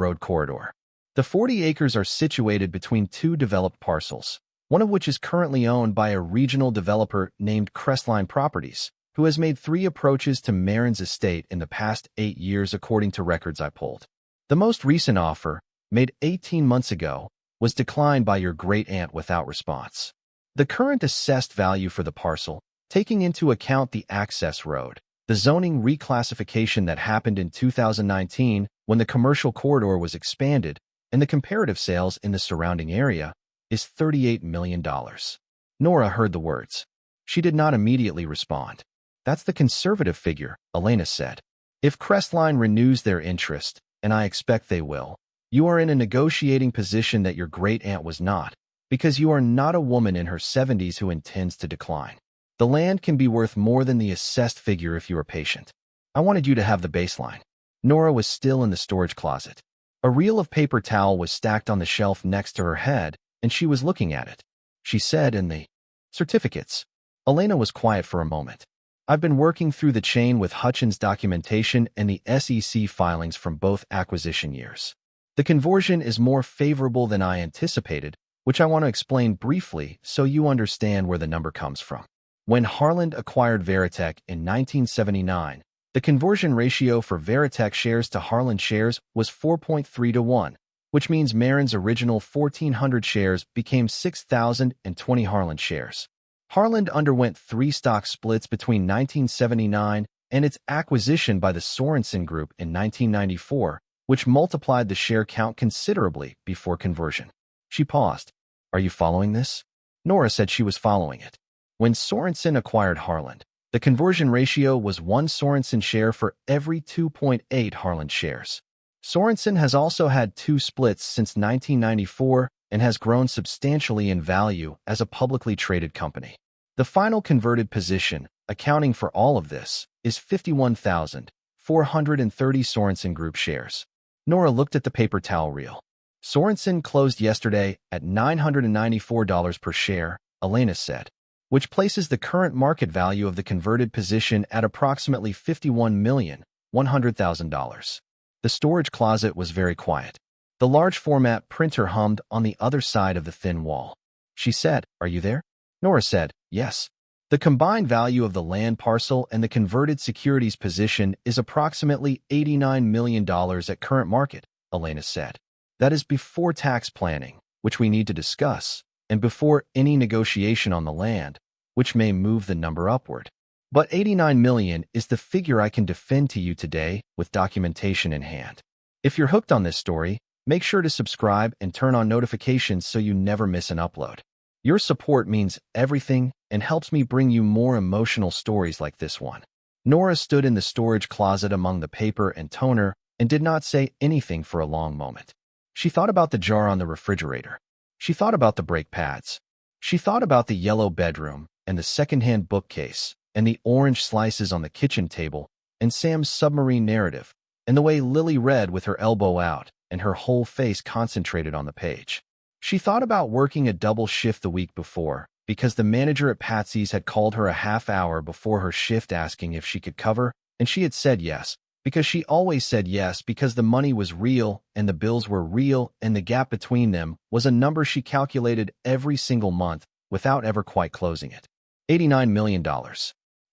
Road corridor. The 40 acres are situated between 2 developed parcels, one of which is currently owned by a regional developer named Crestline Properties, who has made 3 approaches to Maren's estate in the past 8 years according to records I pulled. The most recent offer, made 18 months ago, was declined by your great-aunt without response. The current assessed value for the parcel, Taking into account the access road, the zoning reclassification that happened in 2019 when the commercial corridor was expanded, and the comparative sales in the surrounding area, is $38 million. Nora heard the words. She did not immediately respond. That's the conservative figure, Elena said. If Crestline renews their interest, and I expect they will, you are in a negotiating position that your great-aunt was not, because you are not a woman in her 70s who intends to decline. The land can be worth more than the assessed figure if you are patient. I wanted you to have the baseline. Nora was still in the storage closet. A reel of paper towel was stacked on the shelf next to her head, and she was looking at it. She said in the certificates. Elena was quiet for a moment. I've been working through the chain with Hutchins' documentation and the SEC filings from both acquisition years. The conversion is more favorable than I anticipated, which I want to explain briefly so you understand where the number comes from. When Harland acquired Veritech in 1979, the conversion ratio for Veritech shares to Harland shares was 4.3 to 1, which means Maren's original 1,400 shares became 6,020 Harland shares. Harland underwent 3 stock splits between 1979 and its acquisition by the Sorensen Group in 1994, which multiplied the share count considerably before conversion. She paused. Are you following this? Nora said she was following it. When Sorensen acquired Harland, the conversion ratio was 1 Sorensen share for every 2.8 Harland shares. Sorensen has also had 2 splits since 1994 and has grown substantially in value as a publicly traded company. The final converted position, accounting for all of this, is 51,430 Sorensen Group shares. Nora looked at the paper towel reel. Sorensen closed yesterday at $994 per share, Elena said, which places the current market value of the converted position at approximately $51,100,000. The storage closet was very quiet. The large format printer hummed on the other side of the thin wall. She said, "Are you there?" Nora said, "Yes." The combined value of the land parcel and the converted securities position is approximately $89 million at current market, Elena said. That is before tax planning, which we need to discuss, and before any negotiation on the land, which may move the number upward. But $89 million is the figure I can defend to you today with documentation in hand. If you're hooked on this story, make sure to subscribe and turn on notifications so you never miss an upload. Your support means everything and helps me bring you more emotional stories like this one. Nora stood in the storage closet among the paper and toner and did not say anything for a long moment. She thought about the jar on the refrigerator. She thought about the brake pads. She thought about the yellow bedroom and the secondhand bookcase and the orange slices on the kitchen table and Sam's submarine narrative and the way Lily read with her elbow out and her whole face concentrated on the page. She thought about working a double shift the week before because the manager at Patsy's had called her a half hour before her shift asking if she could cover, and she had said yes, because she always said yes because the money was real and the bills were real and the gap between them was a number she calculated every single month without ever quite closing it. $89 million.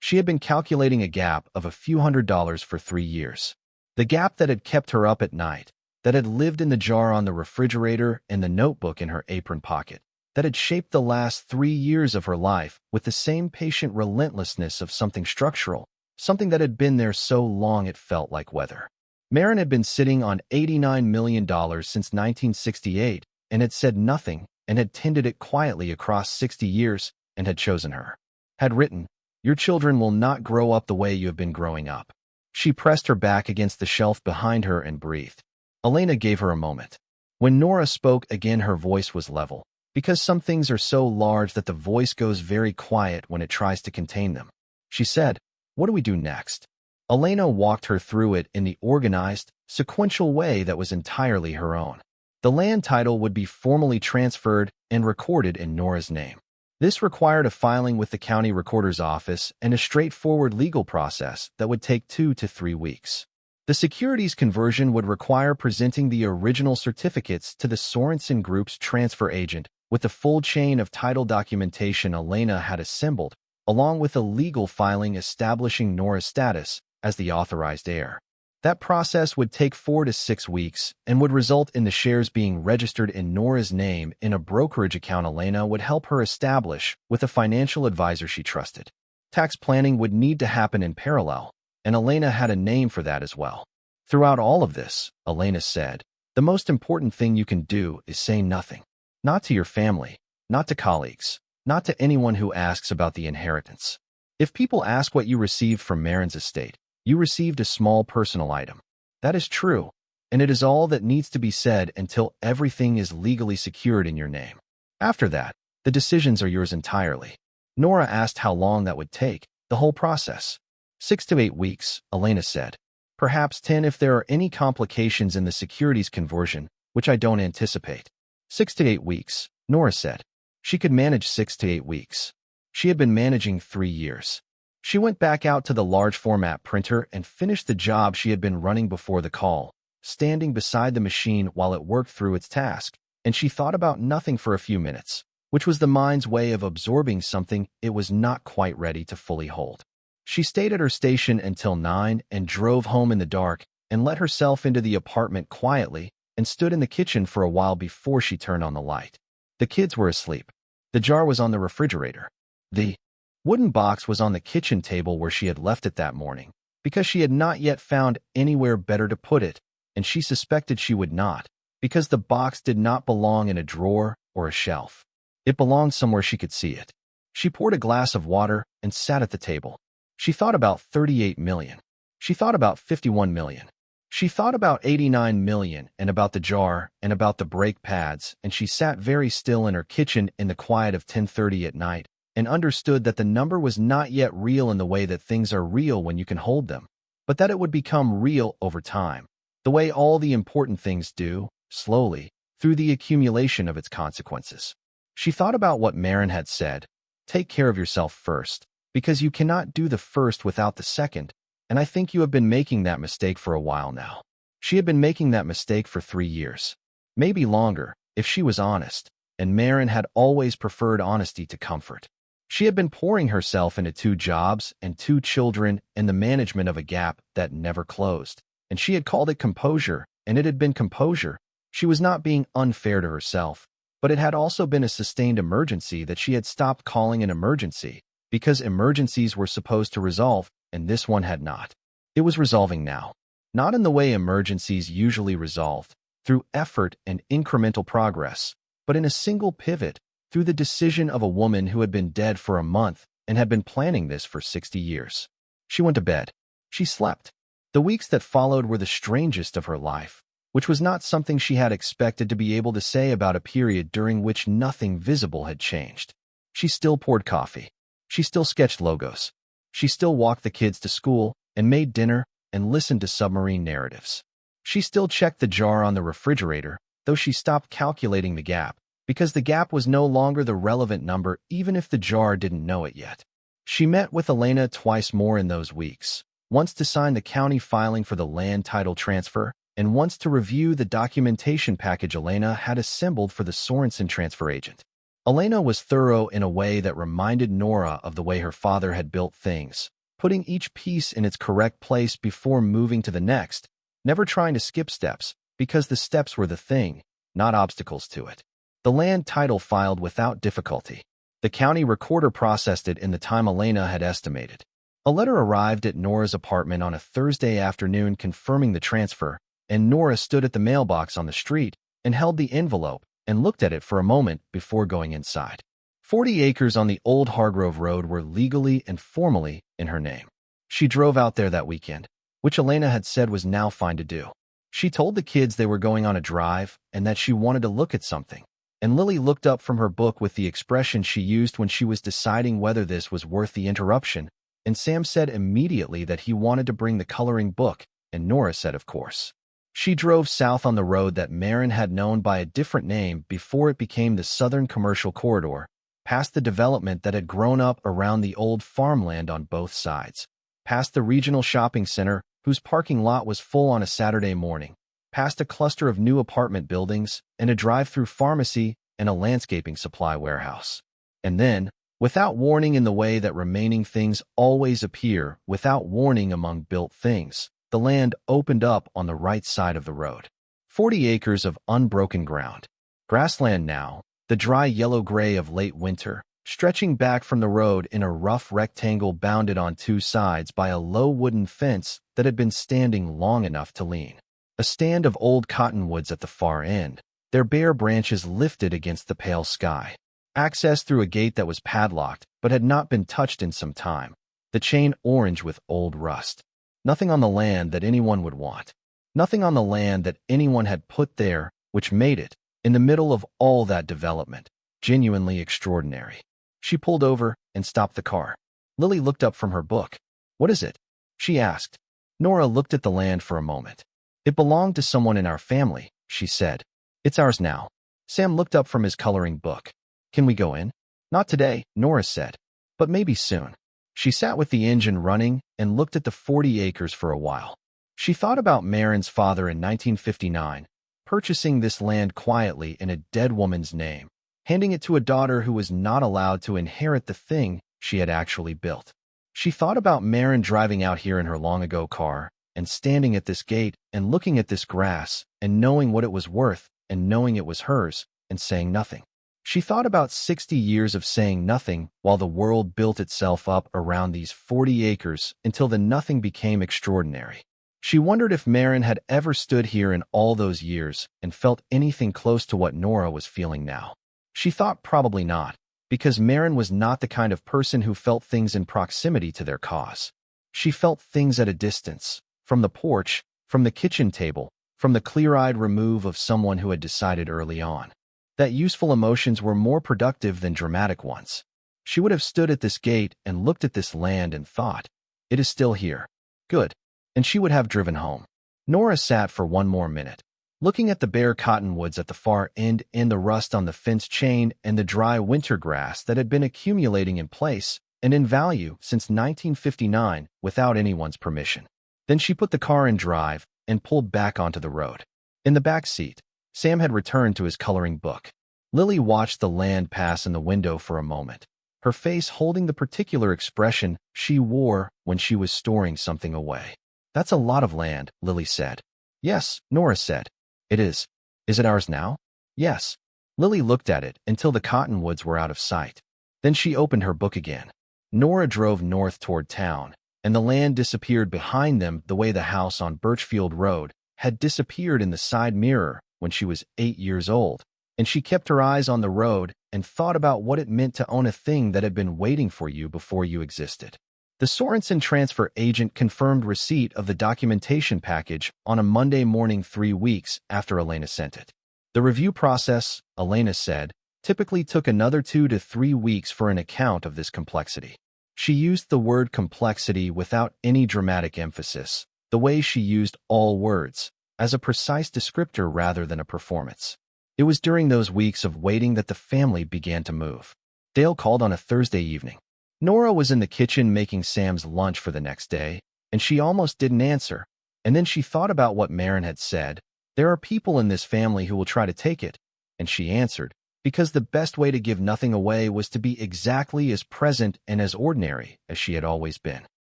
She had been calculating a gap of a few $100s for 3 years. The gap that had kept her up at night, that had lived in the jar on the refrigerator and the notebook in her apron pocket, that had shaped the last 3 years of her life with the same patient relentlessness of something structural, something that had been there so long it felt like weather. Maren had been sitting on $89 million since 1968 and had said nothing and had tended it quietly across 60 years and had chosen her. Had written, "Your children will not grow up the way you have been growing up." She pressed her back against the shelf behind her and breathed. Elena gave her a moment. When Nora spoke again, her voice was level, because some things are so large that the voice goes very quiet when it tries to contain them. She said, "What do we do next?" Elena walked her through it in the organized, sequential way that was entirely her own. The land title would be formally transferred and recorded in Nora's name. This required a filing with the county recorder's office and a straightforward legal process that would take 2 to 3 weeks. The securities conversion would require presenting the original certificates to the Sorensen Group's transfer agent with the full chain of title documentation Elena had assembled, along with a legal filing establishing Nora's status as the authorized heir. That process would take 4 to 6 weeks and would result in the shares being registered in Nora's name in a brokerage account Elena would help her establish with a financial advisor she trusted. Tax planning would need to happen in parallel, and Elena had a name for that as well. Throughout all of this, Elena said, the most important thing you can do is say nothing. Not to your family, not to colleagues, not to anyone who asks about the inheritance. If people ask what you received from Maren's estate, you received a small personal item. That is true, and it is all that needs to be said until everything is legally secured in your name. After that, the decisions are yours entirely. Nora asked how long that would take, the whole process. 6 to 8 weeks, Elena said. Perhaps 10 if there are any complications in the securities conversion, which I don't anticipate. 6 to 8 weeks, Nora said. She could manage 6 to 8 weeks. She had been managing 3 years. She went back out to the large format printer and finished the job she had been running before the call, standing beside the machine while it worked through its task, and she thought about nothing for a few minutes, which was the mind's way of absorbing something it was not quite ready to fully hold. She stayed at her station until 9 and drove home in the dark and let herself into the apartment quietly and stood in the kitchen for a while before she turned on the light. The kids were asleep. The jar was on the refrigerator. The wooden box was on the kitchen table where she had left it that morning, because she had not yet found anywhere better to put it, and she suspected she would not, because the box did not belong in a drawer or a shelf. It belonged somewhere she could see it. She poured a glass of water and sat at the table. She thought about 38 million. She thought about 51 million. She thought about 89 million and about the jar and about the brake pads, and she sat very still in her kitchen in the quiet of 10:30 at night and understood that the number was not yet real in the way that things are real when you can hold them, but that it would become real over time, the way all the important things do, slowly, through the accumulation of its consequences. She thought about what Maren had said, take care of yourself first, because you cannot do the first without the second, and I think you have been making that mistake for a while now. She had been making that mistake for 3 years, maybe longer, if she was honest, and Maren had always preferred honesty to comfort. She had been pouring herself into 2 jobs and 2 children and the management of a gap that never closed, and she had called it composure, and it had been composure. She was not being unfair to herself, but it had also been a sustained emergency that she had stopped calling an emergency, because emergencies were supposed to resolve, and this one had not. It was resolving now, not in the way emergencies usually resolved, through effort and incremental progress, but in a single pivot, through the decision of a woman who had been dead for a month and had been planning this for 60 years. She went to bed. She slept. The weeks that followed were the strangest of her life, which was not something she had expected to be able to say about a period during which nothing visible had changed. She still poured coffee. She still sketched logos. She still walked the kids to school and made dinner and listened to submarine narratives. She still checked the jar on the refrigerator, though she stopped calculating the gap, because the gap was no longer the relevant number even if the jar didn't know it yet. She met with Elena twice more in those weeks, once to sign the county filing for the land title transfer, and once to review the documentation package Elena had assembled for the Sorensen transfer agent. Elena was thorough in a way that reminded Nora of the way her father had built things, putting each piece in its correct place before moving to the next, never trying to skip steps, because the steps were the thing, not obstacles to it. The land title filed without difficulty. The county recorder processed it in the time Elena had estimated. A letter arrived at Nora's apartment on a Thursday afternoon confirming the transfer, and Nora stood at the mailbox on the street and held the envelope and looked at it for a moment before going inside. 40 acres on the old Hargrove Road were legally and formally in her name. She drove out there that weekend, which Elena had said was now fine to do. She told the kids they were going on a drive and that she wanted to look at something, and Lily looked up from her book with the expression she used when she was deciding whether this was worth the interruption, and Sam said immediately that he wanted to bring the coloring book, and Nora said of course. She drove south on the road that Maren had known by a different name before it became the Southern Commercial Corridor, past the development that had grown up around the old farmland on both sides, past the regional shopping center whose parking lot was full on a Saturday morning, past a cluster of new apartment buildings and a drive-through pharmacy and a landscaping supply warehouse. And then, without warning in the way that remaining things always appear without warning among built things, the land opened up on the right side of the road. 40 acres of unbroken ground. Grassland now, the dry yellow-gray of late winter, stretching back from the road in a rough rectangle bounded on two sides by a low wooden fence that had been standing long enough to lean. A stand of old cottonwoods at the far end, their bare branches lifted against the pale sky. Access through a gate that was padlocked but had not been touched in some time, the chain orange with old rust. Nothing on the land that anyone would want. Nothing on the land that anyone had put there, which made it, in the middle of all that development, genuinely extraordinary. She pulled over and stopped the car. Lily looked up from her book. "What is it?" she asked. Nora looked at the land for a moment. "It belonged to someone in our family," she said. "It's ours now." Sam looked up from his coloring book. "Can we go in?" "Not today," Nora said. "But maybe soon." She sat with the engine running and looked at the 40 acres for a while. She thought about Maren's father in 1959, purchasing this land quietly in a dead woman's name, handing it to a daughter who was not allowed to inherit the thing she had actually built. She thought about Maren driving out here in her long-ago car, and standing at this gate and looking at this grass and knowing what it was worth and knowing it was hers and saying nothing. She thought about 60 years of saying nothing while the world built itself up around these 40 acres until the nothing became extraordinary. She wondered if Maren had ever stood here in all those years and felt anything close to what Nora was feeling now. She thought probably not, because Maren was not the kind of person who felt things in proximity to their cause. She felt things at a distance, from the porch, from the kitchen table, from the clear-eyed remove of someone who had decided early on that useful emotions were more productive than dramatic ones. She would have stood at this gate and looked at this land and thought, "It is still here. Good." And she would have driven home. Nora sat for one more minute, looking at the bare cottonwoods at the far end and the rust on the fence chain and the dry winter grass that had been accumulating in place and in value since 1959 without anyone's permission. Then she put the car in drive and pulled back onto the road. In the back seat, Sam had returned to his coloring book. Lily watched the land pass in the window for a moment, her face holding the particular expression she wore when she was storing something away. "That's a lot of land," Lily said. "Yes," Nora said. "It is. Is it ours now?" "Yes." Lily looked at it until the cottonwoods were out of sight. Then she opened her book again. Nora drove north toward town, and the land disappeared behind them the way the house on Birchfield Road had disappeared in the side mirror when she was 8 years old, and she kept her eyes on the road and thought about what it meant to own a thing that had been waiting for you before you existed. The Sorensen transfer agent confirmed receipt of the documentation package on a Monday morning 3 weeks after Elena sent it. The review process, Elena said, typically took another 2 to 3 weeks for an account of this complexity. She used the word complexity without any dramatic emphasis, the way she used all words, as a precise descriptor rather than a performance. It was during those weeks of waiting that the family began to move. Dale called on a Thursday evening. Nora was in the kitchen making Sam's lunch for the next day, and she almost didn't answer. And then she thought about what Maren had said. "There are people in this family who will try to take it." And she answered, because the best way to give nothing away was to be exactly as present and as ordinary as she had always been.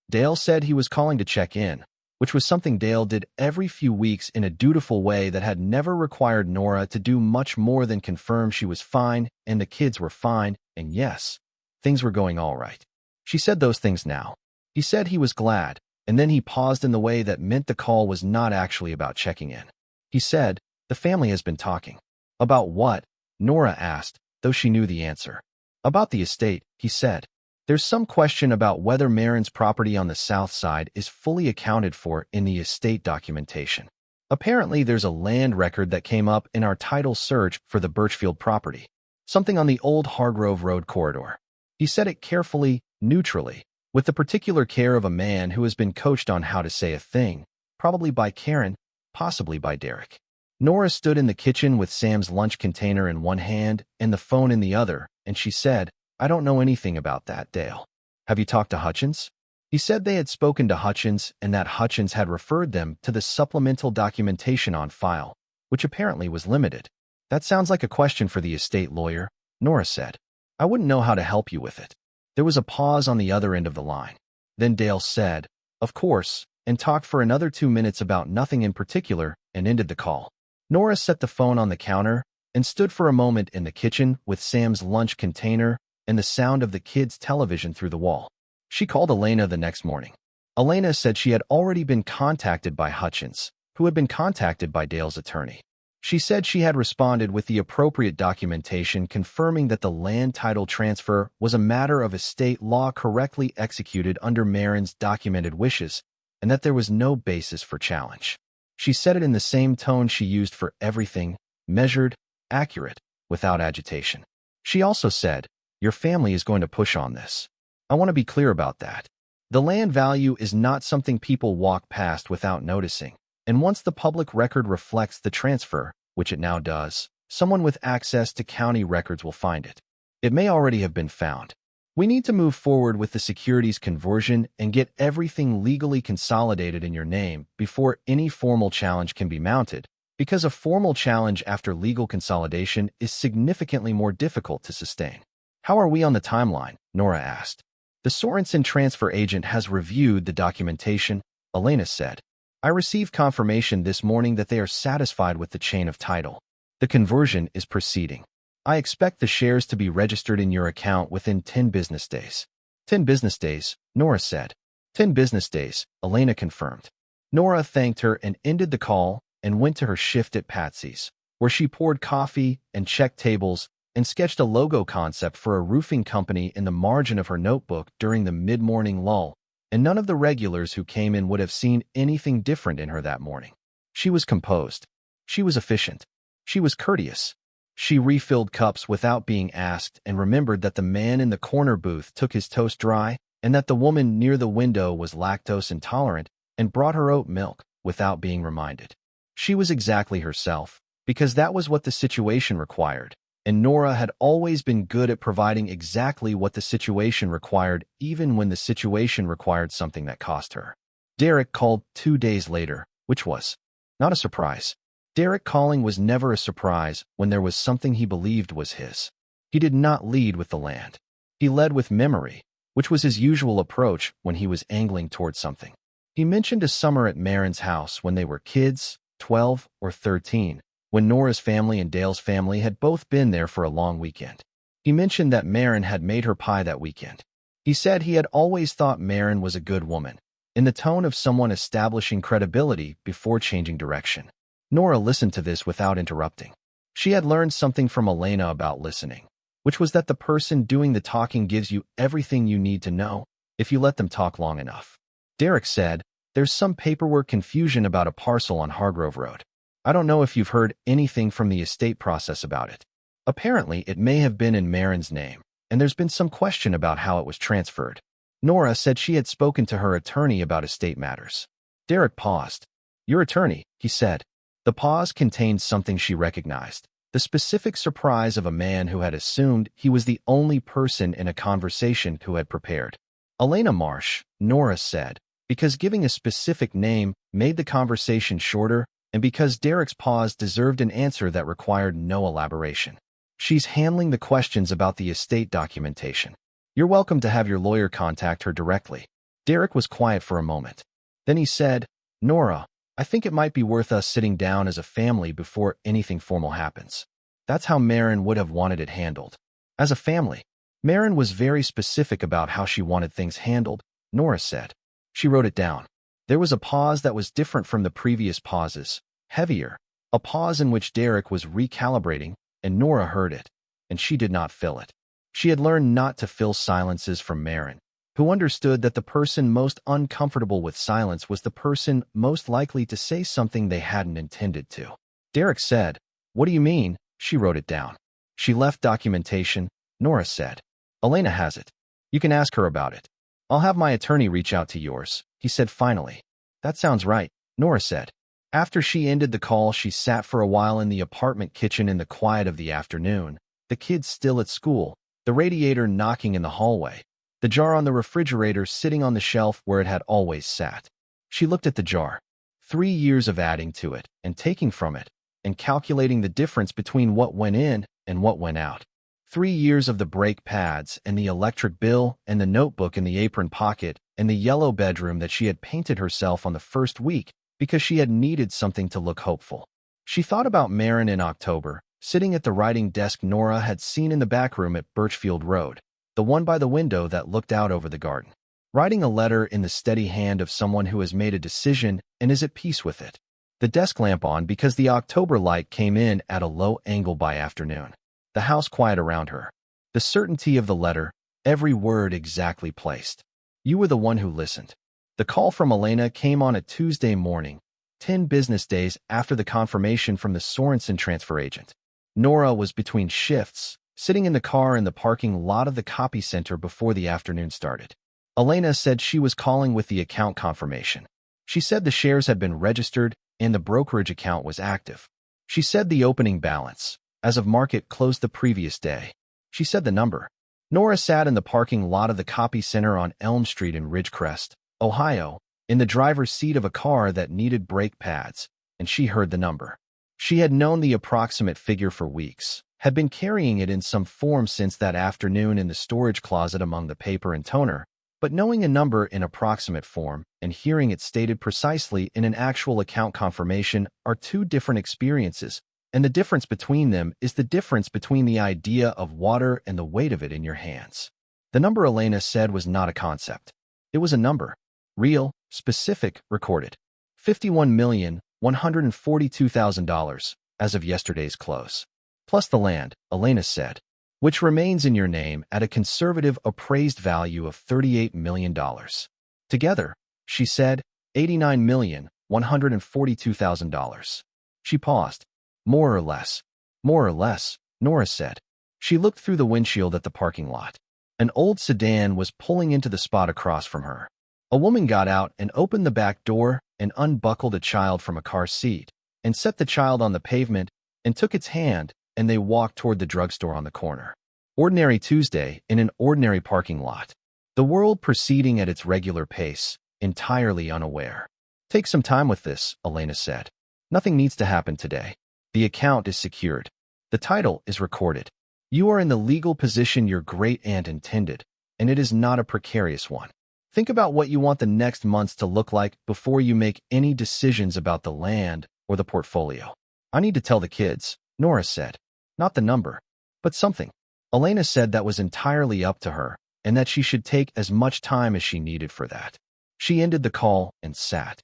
Dale said he was calling to check in, which was something Dale did every few weeks in a dutiful way that had never required Nora to do much more than confirm she was fine and the kids were fine, and yes, things were going all right. She said those things now. He said he was glad, and then he paused in the way that meant the call was not actually about checking in. He said, "The family has been talking." "About what?" Nora asked, though she knew the answer. "About the estate," he said. "There's some question about whether Maren's property on the south side is fully accounted for in the estate documentation. Apparently there's a land record that came up in our title search for the Birchfield property, something on the old Hargrove Road corridor." He said it carefully, neutrally, with the particular care of a man who has been coached on how to say a thing, probably by Karen, possibly by Derek. Nora stood in the kitchen with Sam's lunch container in one hand and the phone in the other, and she said, "I don't know anything about that, Dale. Have you talked to Hutchins?" He said they had spoken to Hutchins and that Hutchins had referred them to the supplemental documentation on file, which apparently was limited. "That sounds like a question for the estate lawyer," Nora said. "I wouldn't know how to help you with it." There was a pause on the other end of the line. Then Dale said, "Of course," and talked for another 2 minutes about nothing in particular and ended the call. Nora set the phone on the counter and stood for a moment in the kitchen with Sam's lunch container and the sound of the kids' television through the wall. She called Elena the next morning. Elena said she had already been contacted by Hutchins, who had been contacted by Dale's attorney. She said she had responded with the appropriate documentation confirming that the land title transfer was a matter of estate law correctly executed under Maren's documented wishes, and that there was no basis for challenge. She said it in the same tone she used for everything, measured, accurate, without agitation. She also said, "Your family is going to push on this. I want to be clear about that. The land value is not something people walk past without noticing, and once the public record reflects the transfer, which it now does, someone with access to county records will find it. It may already have been found. We need to move forward with the securities conversion and get everything legally consolidated in your name before any formal challenge can be mounted, because a formal challenge after legal consolidation is significantly more difficult to sustain." "How are we on the timeline?" Nora asked. "The Sorensen transfer agent has reviewed the documentation," Elena said. "I received confirmation this morning that they are satisfied with the chain of title. The conversion is proceeding. I expect the shares to be registered in your account within 10 business days." 10 business days, Nora said. 10 business days, Elena confirmed. Nora thanked her and ended the call and went to her shift at Patsy's, where she poured coffee and checked tables and sketched a logo concept for a roofing company in the margin of her notebook during the mid-morning lull, and none of the regulars who came in would have seen anything different in her that morning. She was composed. She was efficient. She was courteous. She refilled cups without being asked and remembered that the man in the corner booth took his toast dry and that the woman near the window was lactose intolerant and brought her oat milk without being reminded. She was exactly herself, because that was what the situation required, and Nora had always been good at providing exactly what the situation required, even when the situation required something that cost her. Derek called 2 days later, which was not a surprise. Derek calling was never a surprise when there was something he believed was his. He did not lead with the land. He led with memory, which was his usual approach when he was angling towards something. He mentioned a summer at Maren's house when they were kids, 12 or 13, when Nora's family and Dale's family had both been there for a long weekend. He mentioned that Maren had made her pie that weekend. He said he had always thought Maren was a good woman, in the tone of someone establishing credibility before changing direction. Nora listened to this without interrupting. She had learned something from Elena about listening, which was that the person doing the talking gives you everything you need to know if you let them talk long enough. Derek said, "There's some paperwork confusion about a parcel on Hargrove Road. I don't know if you've heard anything from the estate process about it. Apparently, it may have been in Maren's name, and there's been some question about how it was transferred." Nora said she had spoken to her attorney about estate matters. Derek paused. "Your attorney," he said. The pause contained something she recognized, the specific surprise of a man who had assumed he was the only person in a conversation who had prepared. "Elena Marsh," Nora said, because giving a specific name made the conversation shorter, and because Derek's pause deserved an answer that required no elaboration. "She's handling the questions about the estate documentation. You're welcome to have your lawyer contact her directly." Derek was quiet for a moment. Then he said, "Nora, I think it might be worth us sitting down as a family before anything formal happens." That's how Maren would have wanted it handled. As a family. Maren was very specific about how she wanted things handled, Nora said. She wrote it down. There was a pause that was different from the previous pauses, heavier, a pause in which Derek was recalibrating, and Nora heard it, and she did not fill it. She had learned not to fill silences from Maren, who understood that the person most uncomfortable with silence was the person most likely to say something they hadn't intended to. Derek said, "What do you mean?" She wrote it down. "She left documentation," Nora said. "Elena has it. You can ask her about it. I'll have my attorney reach out to yours," he said finally. "That sounds right," Nora said. After she ended the call, she sat for a while in the apartment kitchen in the quiet of the afternoon, the kids still at school, the radiator knocking in the hallway, the jar on the refrigerator sitting on the shelf where it had always sat. She looked at the jar. 3 years of adding to it and taking from it and calculating the difference between what went in and what went out. 3 years of the brake pads and the electric bill and the notebook in the apron pocket and the yellow bedroom that she had painted herself on the first week because she had needed something to look hopeful. She thought about Maren in October, sitting at the writing desk Nora had seen in the back room at Birchfield Road, the one by the window that looked out over the garden. Writing a letter in the steady hand of someone who has made a decision and is at peace with it. The desk lamp on because the October light came in at a low angle by afternoon. The house quiet around her. The certainty of the letter, every word exactly placed. You were the one who listened. The call from Elena came on a Tuesday morning, 10 business days after the confirmation from the Sorensen transfer agent. Nora was between shifts, sitting in the car in the parking lot of the copy center before the afternoon started. Elena said she was calling with the account confirmation. She said the shares had been registered and the brokerage account was active. She said the opening balance, as of market closed the previous day. She said the number. Nora sat in the parking lot of the copy center on Elm Street in Ridgecrest, Ohio, in the driver's seat of a car that needed brake pads, and she heard the number. She had known the approximate figure for weeks, had been carrying it in some form since that afternoon in the storage closet among the paper and toner, but knowing a number in approximate form and hearing it stated precisely in an actual account confirmation are two different experiences, and the difference between them is the difference between the idea of water and the weight of it in your hands. The number Elena said was not a concept. It was a number. Real, specific, recorded. $51,142,000 as of yesterday's close. Plus the land, Elena said, which remains in your name at a conservative appraised value of $38 million. Together, she said, $89,142,000. She paused. More or less, Nora said. She looked through the windshield at the parking lot. An old sedan was pulling into the spot across from her. A woman got out and opened the back door and unbuckled a child from a car seat and set the child on the pavement and took its hand, and they walked toward the drugstore on the corner. Ordinary Tuesday in an ordinary parking lot. The world proceeding at its regular pace, entirely unaware. Take some time with this, Elena said. Nothing needs to happen today. The account is secured. The title is recorded. You are in the legal position your great-aunt intended, and it is not a precarious one. Think about what you want the next months to look like before you make any decisions about the land or the portfolio. I need to tell the kids, Nora said. Not the number, but something. Elena said that was entirely up to her, and that she should take as much time as she needed for that. She ended the call and sat.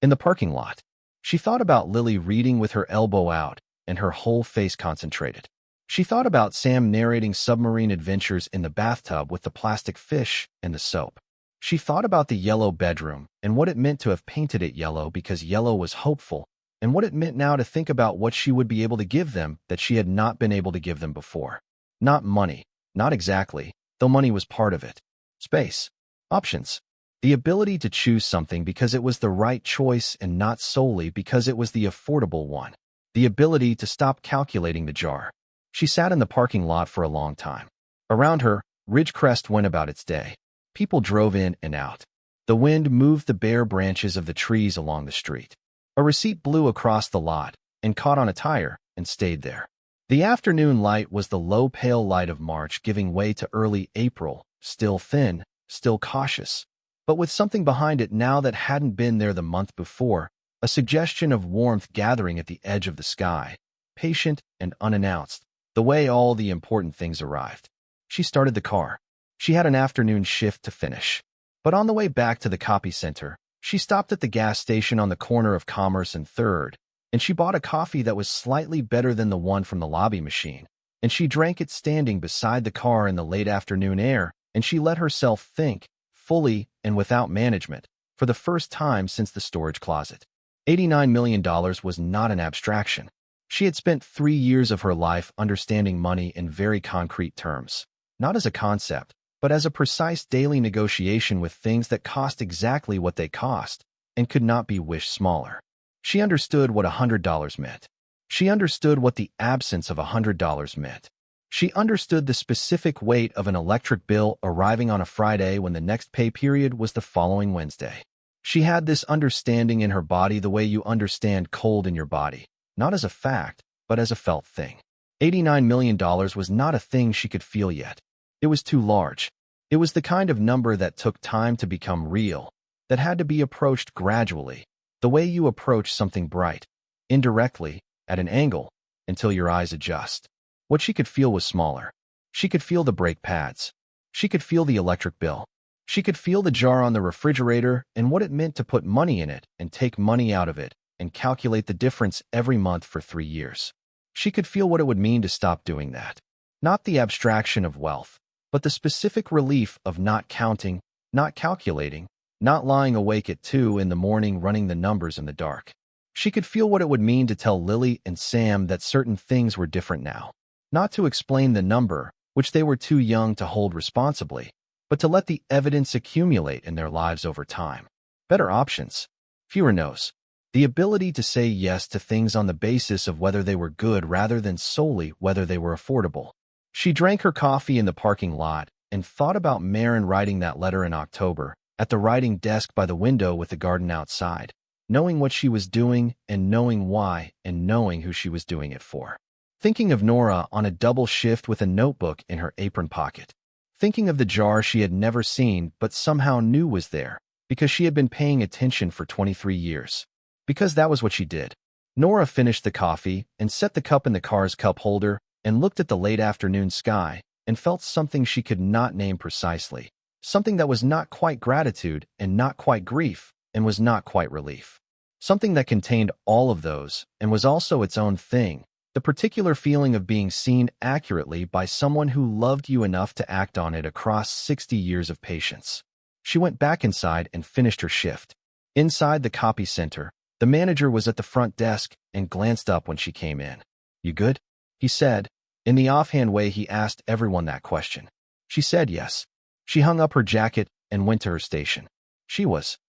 In the parking lot, she thought about Lily reading with her elbow out and her whole face concentrated. She thought about Sam narrating submarine adventures in the bathtub with the plastic fish and the soap. She thought about the yellow bedroom and what it meant to have painted it yellow because yellow was hopeful, and what it meant now to think about what she would be able to give them that she had not been able to give them before. Not money, not exactly, though money was part of it. Space. Options. The ability to choose something because it was the right choice and not solely because it was the affordable one. The ability to stop calculating the jar. She sat in the parking lot for a long time. Around her, Ridgecrest went about its day. People drove in and out. The wind moved the bare branches of the trees along the street. A receipt blew across the lot and caught on a tire and stayed there. The afternoon light was the low pale light of March giving way to early April, still thin, still cautious, but with something behind it now that hadn't been there the month before, a suggestion of warmth gathering at the edge of the sky, patient and unannounced, the way all the important things arrived. She started the car. She had an afternoon shift to finish. But on the way back to the copy center, she stopped at the gas station on the corner of Commerce and 3rd, and she bought a coffee that was slightly better than the one from the lobby machine, and she drank it standing beside the car in the late afternoon air, and she let herself think, fully and without management, for the first time since the storage closet. $89 million was not an abstraction. She had spent 3 years of her life understanding money in very concrete terms, not as a concept, but as a precise daily negotiation with things that cost exactly what they cost and could not be wished smaller. She understood what $100 meant. She understood what the absence of $100 meant. She understood the specific weight of an electric bill arriving on a Friday when the next pay period was the following Wednesday. She had this understanding in her body the way you understand cold in your body, not as a fact, but as a felt thing. $89 million was not a thing she could feel yet. It was too large. It was the kind of number that took time to become real, that had to be approached gradually, the way you approach something bright, indirectly, at an angle, until your eyes adjust. What she could feel was smaller. She could feel the brake pads. She could feel the electric bill. She could feel the jar on the refrigerator and what it meant to put money in it and take money out of it and calculate the difference every month for 3 years. She could feel what it would mean to stop doing that. Not the abstraction of wealth, but the specific relief of not counting, not calculating, not lying awake at 2 in the morning running the numbers in the dark. She could feel what it would mean to tell Lily and Sam that certain things were different now. Not to explain the number, which they were too young to hold responsibly, but to let the evidence accumulate in their lives over time. Better options. Fewer no's. The ability to say yes to things on the basis of whether they were good rather than solely whether they were affordable. She drank her coffee in the parking lot and thought about Maren writing that letter in October, at the writing desk by the window with the garden outside, knowing what she was doing and knowing why and knowing who she was doing it for. Thinking of Nora on a double shift with a notebook in her apron pocket. Thinking of the jar she had never seen but somehow knew was there, because she had been paying attention for 23 years. Because that was what she did. Nora finished the coffee and set the cup in the car's cup holder and looked at the late afternoon sky and felt something she could not name precisely. Something that was not quite gratitude and not quite grief and was not quite relief. Something that contained all of those and was also its own thing. The particular feeling of being seen accurately by someone who loved you enough to act on it across 60 years of patience. She went back inside and finished her shift. Inside the copy center, the manager was at the front desk and glanced up when she came in. "You good?" he said. In the offhand way he asked everyone that question. She said yes. She hung up her jacket and went to her station. She was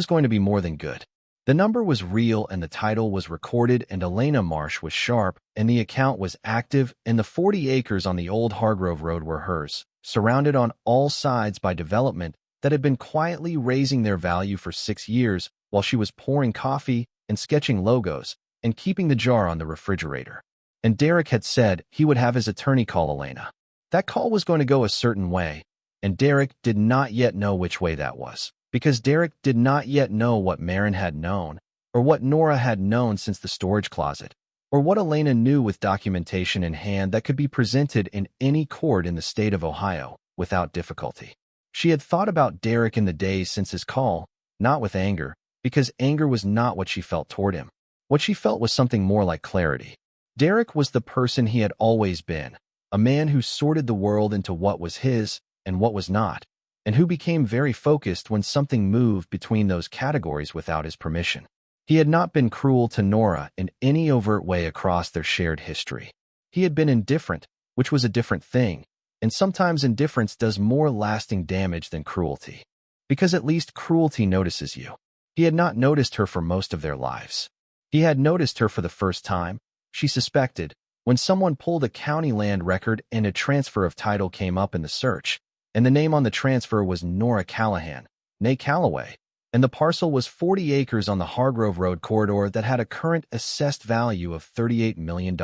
going to be more than good. The number was real and the title was recorded and Elena Marsh was sharp and the account was active and the 40 acres on the old Hargrove Road were hers, surrounded on all sides by development that had been quietly raising their value for 6 years while she was pouring coffee and sketching logos and keeping the jar on the refrigerator. And Derek had said he would have his attorney call Elena. That call was going to go a certain way, and Derek did not yet know which way that was. Because Derek did not yet know what Maren had known, or what Nora had known since the storage closet, or what Elena knew with documentation in hand that could be presented in any court in the state of Ohio without difficulty. She had thought about Derek in the days since his call, not with anger, because anger was not what she felt toward him. What she felt was something more like clarity. Derek was the person he had always been, a man who sorted the world into what was his and what was not, and who became very focused when something moved between those categories without his permission. He had not been cruel to Nora in any overt way across their shared history. He had been indifferent, which was a different thing, and sometimes indifference does more lasting damage than cruelty. Because at least cruelty notices you. He had not noticed her for most of their lives. He had noticed her for the first time, she suspected, when someone pulled a county land record and a transfer of title came up in the search, and the name on the transfer was Nora Callahan, née Calloway, and the parcel was 40 acres on the Hargrove Road corridor that had a current assessed value of $38 million.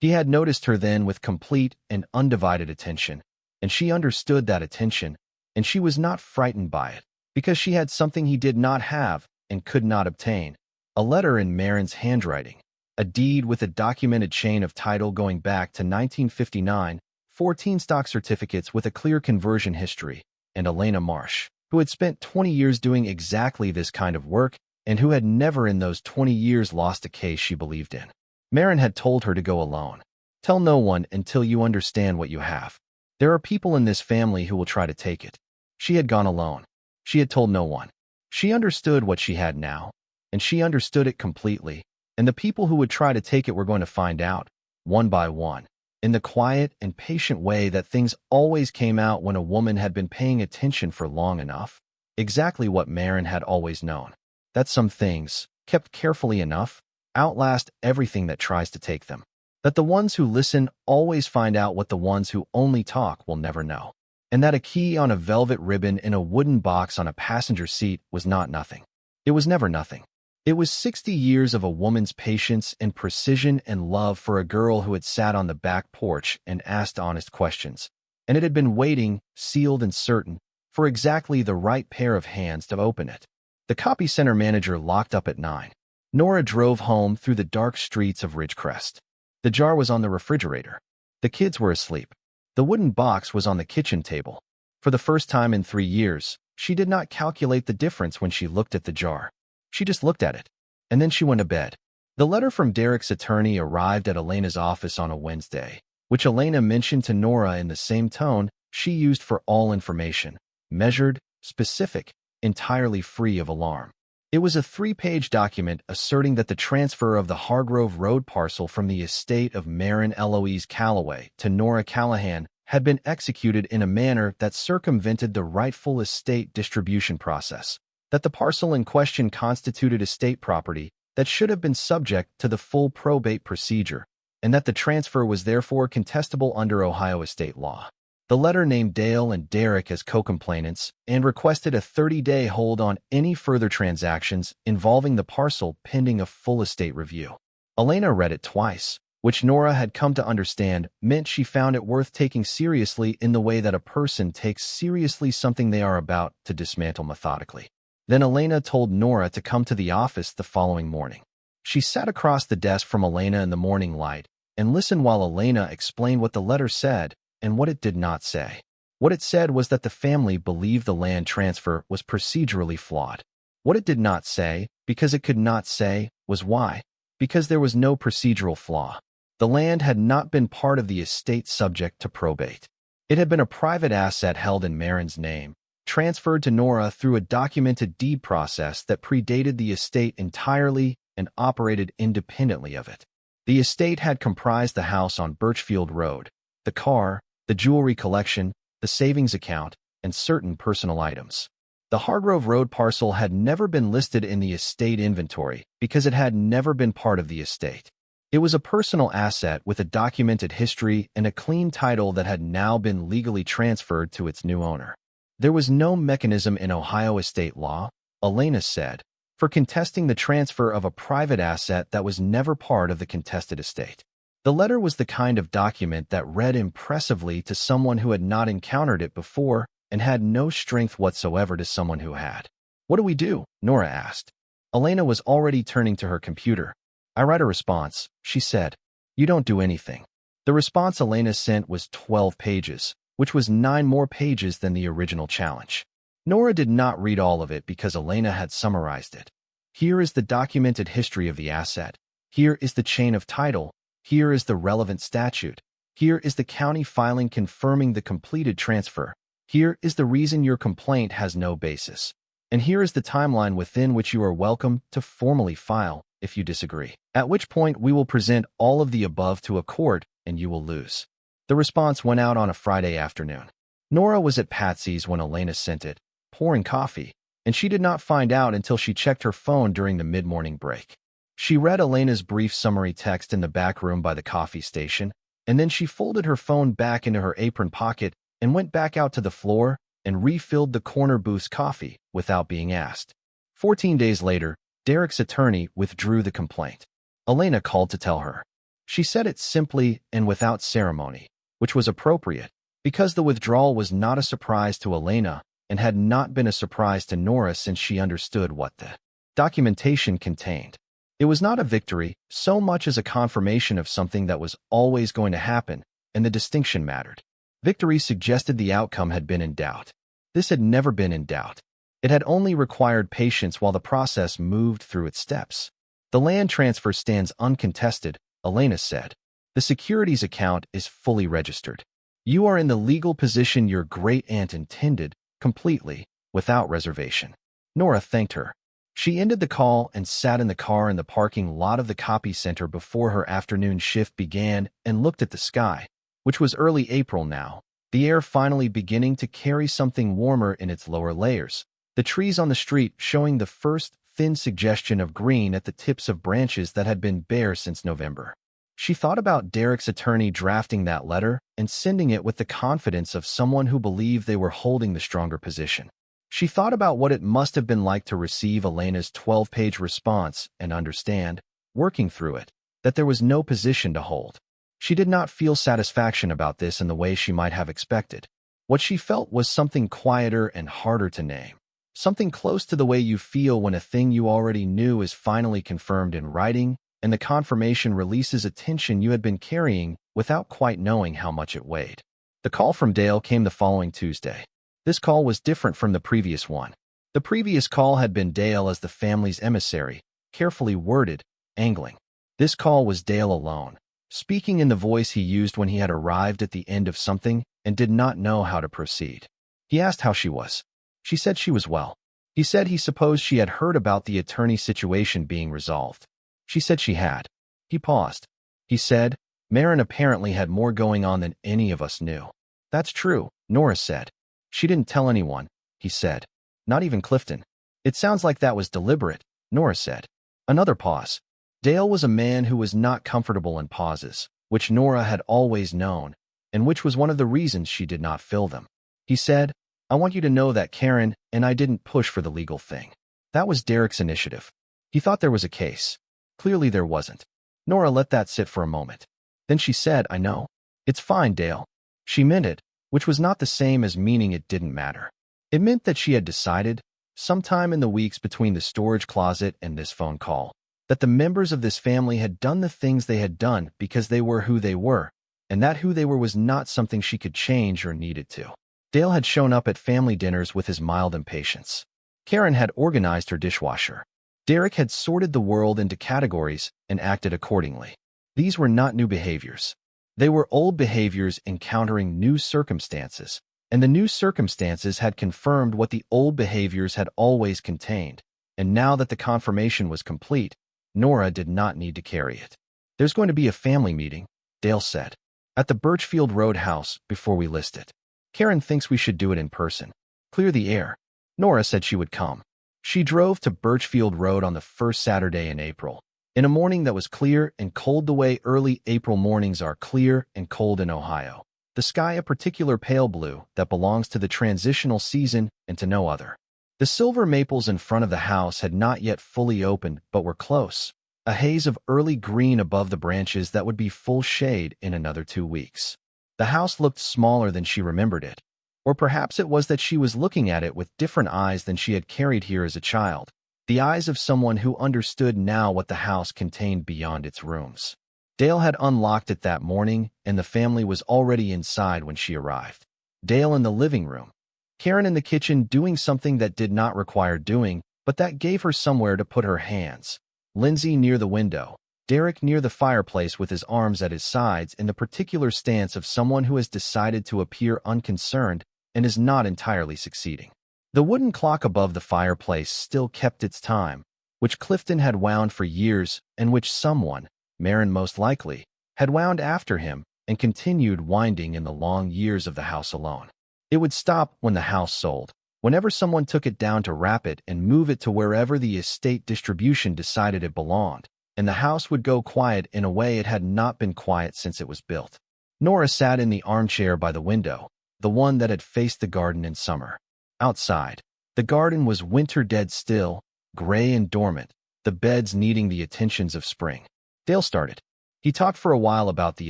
He had noticed her then with complete and undivided attention, and she understood that attention, and she was not frightened by it, because she had something he did not have and could not obtain, a letter in Maren's handwriting, a deed with a documented chain of title going back to 1959, 14 stock certificates with a clear conversion history, and Elena Marsh, who had spent 20 years doing exactly this kind of work and who had never in those 20 years lost a case she believed in. Maren had told her to go alone. Tell no one until you understand what you have. There are people in this family who will try to take it. She had gone alone. She had told no one. She understood what she had now, and she understood it completely, and the people who would try to take it were going to find out, one by one, in the quiet and patient way that things always came out when a woman had been paying attention for long enough, exactly what Maren had always known, that some things, kept carefully enough, outlast everything that tries to take them, that the ones who listen always find out what the ones who only talk will never know, and that a key on a velvet ribbon in a wooden box on a passenger seat was not nothing. It was never nothing. It was 60 years of a woman's patience and precision and love for a girl who had sat on the back porch and asked honest questions, and it had been waiting, sealed and certain, for exactly the right pair of hands to open it. The copy center manager locked up at 9. Nora drove home through the dark streets of Ridgecrest. The jar was on the refrigerator. The kids were asleep. The wooden box was on the kitchen table. For the first time in 3 years, she did not calculate the difference when she looked at the jar. She just looked at it. And then she went to bed. The letter from Derek's attorney arrived at Elena's office on a Wednesday, which Elena mentioned to Nora in the same tone she used for all information, measured, specific, entirely free of alarm. It was a 3-page document asserting that the transfer of the Hargrove Road parcel from the estate of Maren Eloise Calloway to Nora Callahan had been executed in a manner that circumvented the rightful estate distribution process, that the parcel in question constituted estate property that should have been subject to the full probate procedure, and that the transfer was therefore contestable under Ohio estate law. The letter named Dale and Derek as co-complainants and requested a 30-day hold on any further transactions involving the parcel pending a full estate review. Elena read it twice, which Nora had come to understand meant she found it worth taking seriously in the way that a person takes seriously something they are about to dismantle methodically. Then Elena told Nora to come to the office the following morning. She sat across the desk from Elena in the morning light and listened while Elena explained what the letter said and what it did not say. What it said was that the family believed the land transfer was procedurally flawed. What it did not say, because it could not say, was why. Because there was no procedural flaw. The land had not been part of the estate subject to probate. It had been a private asset held in Maren's name, transferred to Nora through a documented deed process that predated the estate entirely and operated independently of it. The estate had comprised the house on Birchfield Road, the car, the jewelry collection, the savings account, and certain personal items. The Hargrove Road parcel had never been listed in the estate inventory because it had never been part of the estate. It was a personal asset with a documented history and a clean title that had now been legally transferred to its new owner. There was no mechanism in Ohio estate law, Elena said, for contesting the transfer of a private asset that was never part of the contested estate. The letter was the kind of document that read impressively to someone who had not encountered it before and had no strength whatsoever to someone who had. "What do we do?" Nora asked. Elena was already turning to her computer. "I write a response," she said. "You don't do anything." The response Elena sent was 12 pages, which was 9 more pages than the original challenge. Nora did not read all of it because Elena had summarized it. Here is the documented history of the asset. Here is the chain of title. Here is the relevant statute. Here is the county filing confirming the completed transfer. Here is the reason your complaint has no basis. And here is the timeline within which you are welcome to formally file if you disagree. At which point we will present all of the above to a court and you will lose. The response went out on a Friday afternoon. Nora was at Patsy's when Elena sent it, pouring coffee, and she did not find out until she checked her phone during the mid-morning break. She read Elena's brief summary text in the back room by the coffee station, and then she folded her phone back into her apron pocket and went back out to the floor and refilled the corner booth's coffee without being asked. 14 days later, Derek's attorney withdrew the complaint. Elena called to tell her. She said it simply and without ceremony, which was appropriate, because the withdrawal was not a surprise to Elena and had not been a surprise to Nora since she understood what the documentation contained. It was not a victory so much as a confirmation of something that was always going to happen, and the distinction mattered. Victory suggested the outcome had been in doubt. This had never been in doubt. It had only required patience while the process moved through its steps. The land transfer stands uncontested, Elena said. The securities account is fully registered. You are in the legal position your great-aunt intended, completely, without reservation. Nora thanked her. She ended the call and sat in the car in the parking lot of the copy center before her afternoon shift began and looked at the sky, which was early April now, the air finally beginning to carry something warmer in its lower layers, the trees on the street showing the first thin suggestion of green at the tips of branches that had been bare since November. She thought about Derek's attorney drafting that letter and sending it with the confidence of someone who believed they were holding the stronger position. She thought about what it must have been like to receive Elena's 12-page response and understand, working through it, that there was no position to hold. She did not feel satisfaction about this in the way she might have expected. What she felt was something quieter and harder to name, something close to the way you feel when a thing you already knew is finally confirmed in writing and the confirmation releases a tension you had been carrying without quite knowing how much it weighed. The call from Dale came the following Tuesday. This call was different from the previous one. The previous call had been Dale as the family's emissary, carefully worded, angling. This call was Dale alone, speaking in the voice he used when he had arrived at the end of something and did not know how to proceed. He asked how she was. She said she was well. He said he supposed she had heard about the attorney situation being resolved. She said she had. He paused. He said, Maren apparently had more going on than any of us knew. That's true, Nora said. She didn't tell anyone, he said. Not even Clifton. It sounds like that was deliberate, Nora said. Another pause. Dale was a man who was not comfortable in pauses, which Nora had always known, and which was one of the reasons she did not fill them. He said, I want you to know that Karen and I didn't push for the legal thing. That was Derek's initiative. He thought there was a case. Clearly there wasn't. Nora let that sit for a moment. Then she said, I know. It's fine, Dale. She meant it, which was not the same as meaning it didn't matter. It meant that she had decided, sometime in the weeks between the storage closet and this phone call, that the members of this family had done the things they had done because they were who they were, and that who they were was not something she could change or needed to. Dale had shown up at family dinners with his mild impatience. Karen had organized her dishwasher. Derek had sorted the world into categories and acted accordingly. These were not new behaviors. They were old behaviors encountering new circumstances, and the new circumstances had confirmed what the old behaviors had always contained, and now that the confirmation was complete, Nora did not need to carry it. There's going to be a family meeting, Dale said, at the Birchfield Road house before we list it. Karen thinks we should do it in person. Clear the air. Nora said she would come. She drove to Birchfield Road on the first Saturday in April, in a morning that was clear and cold the way early April mornings are clear and cold in Ohio. The sky a particular pale blue that belongs to the transitional season and to no other. The silver maples in front of the house had not yet fully opened but were close, a haze of early green above the branches that would be full shade in another 2 weeks. The house looked smaller than she remembered it, or perhaps it was that she was looking at it with different eyes than she had carried here as a child, the eyes of someone who understood now what the house contained beyond its rooms. Dale had unlocked it that morning, and the family was already inside when she arrived. Dale in the living room, Karen in the kitchen doing something that did not require doing, but that gave her somewhere to put her hands, Lindsay near the window, Derek near the fireplace with his arms at his sides in the particular stance of someone who has decided to appear unconcerned and is not entirely succeeding. The wooden clock above the fireplace still kept its time, which Clifton had wound for years and which someone, Maren most likely, had wound after him and continued winding in the long years of the house alone. It would stop when the house sold, whenever someone took it down to wrap it and move it to wherever the estate distribution decided it belonged, and the house would go quiet in a way it had not been quiet since it was built. Nora sat in the armchair by the window, the one that had faced the garden in summer. Outside, the garden was winter dead still, gray and dormant, the beds needing the attentions of spring. Dale started. He talked for a while about the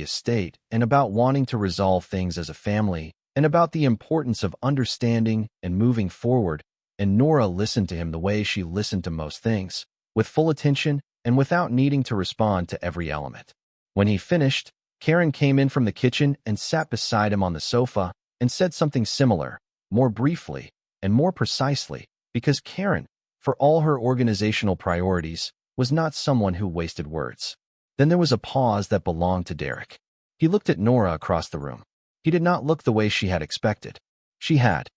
estate and about wanting to resolve things as a family and about the importance of understanding and moving forward, and Nora listened to him the way she listened to most things, with full attention and without needing to respond to every element. When he finished, Karen came in from the kitchen and sat beside him on the sofa and said something similar, more briefly and more precisely, because Karen, for all her organizational priorities, was not someone who wasted words. Then there was a pause that belonged to Derek. He looked at Nora across the room. He did not look the way she had expected. She had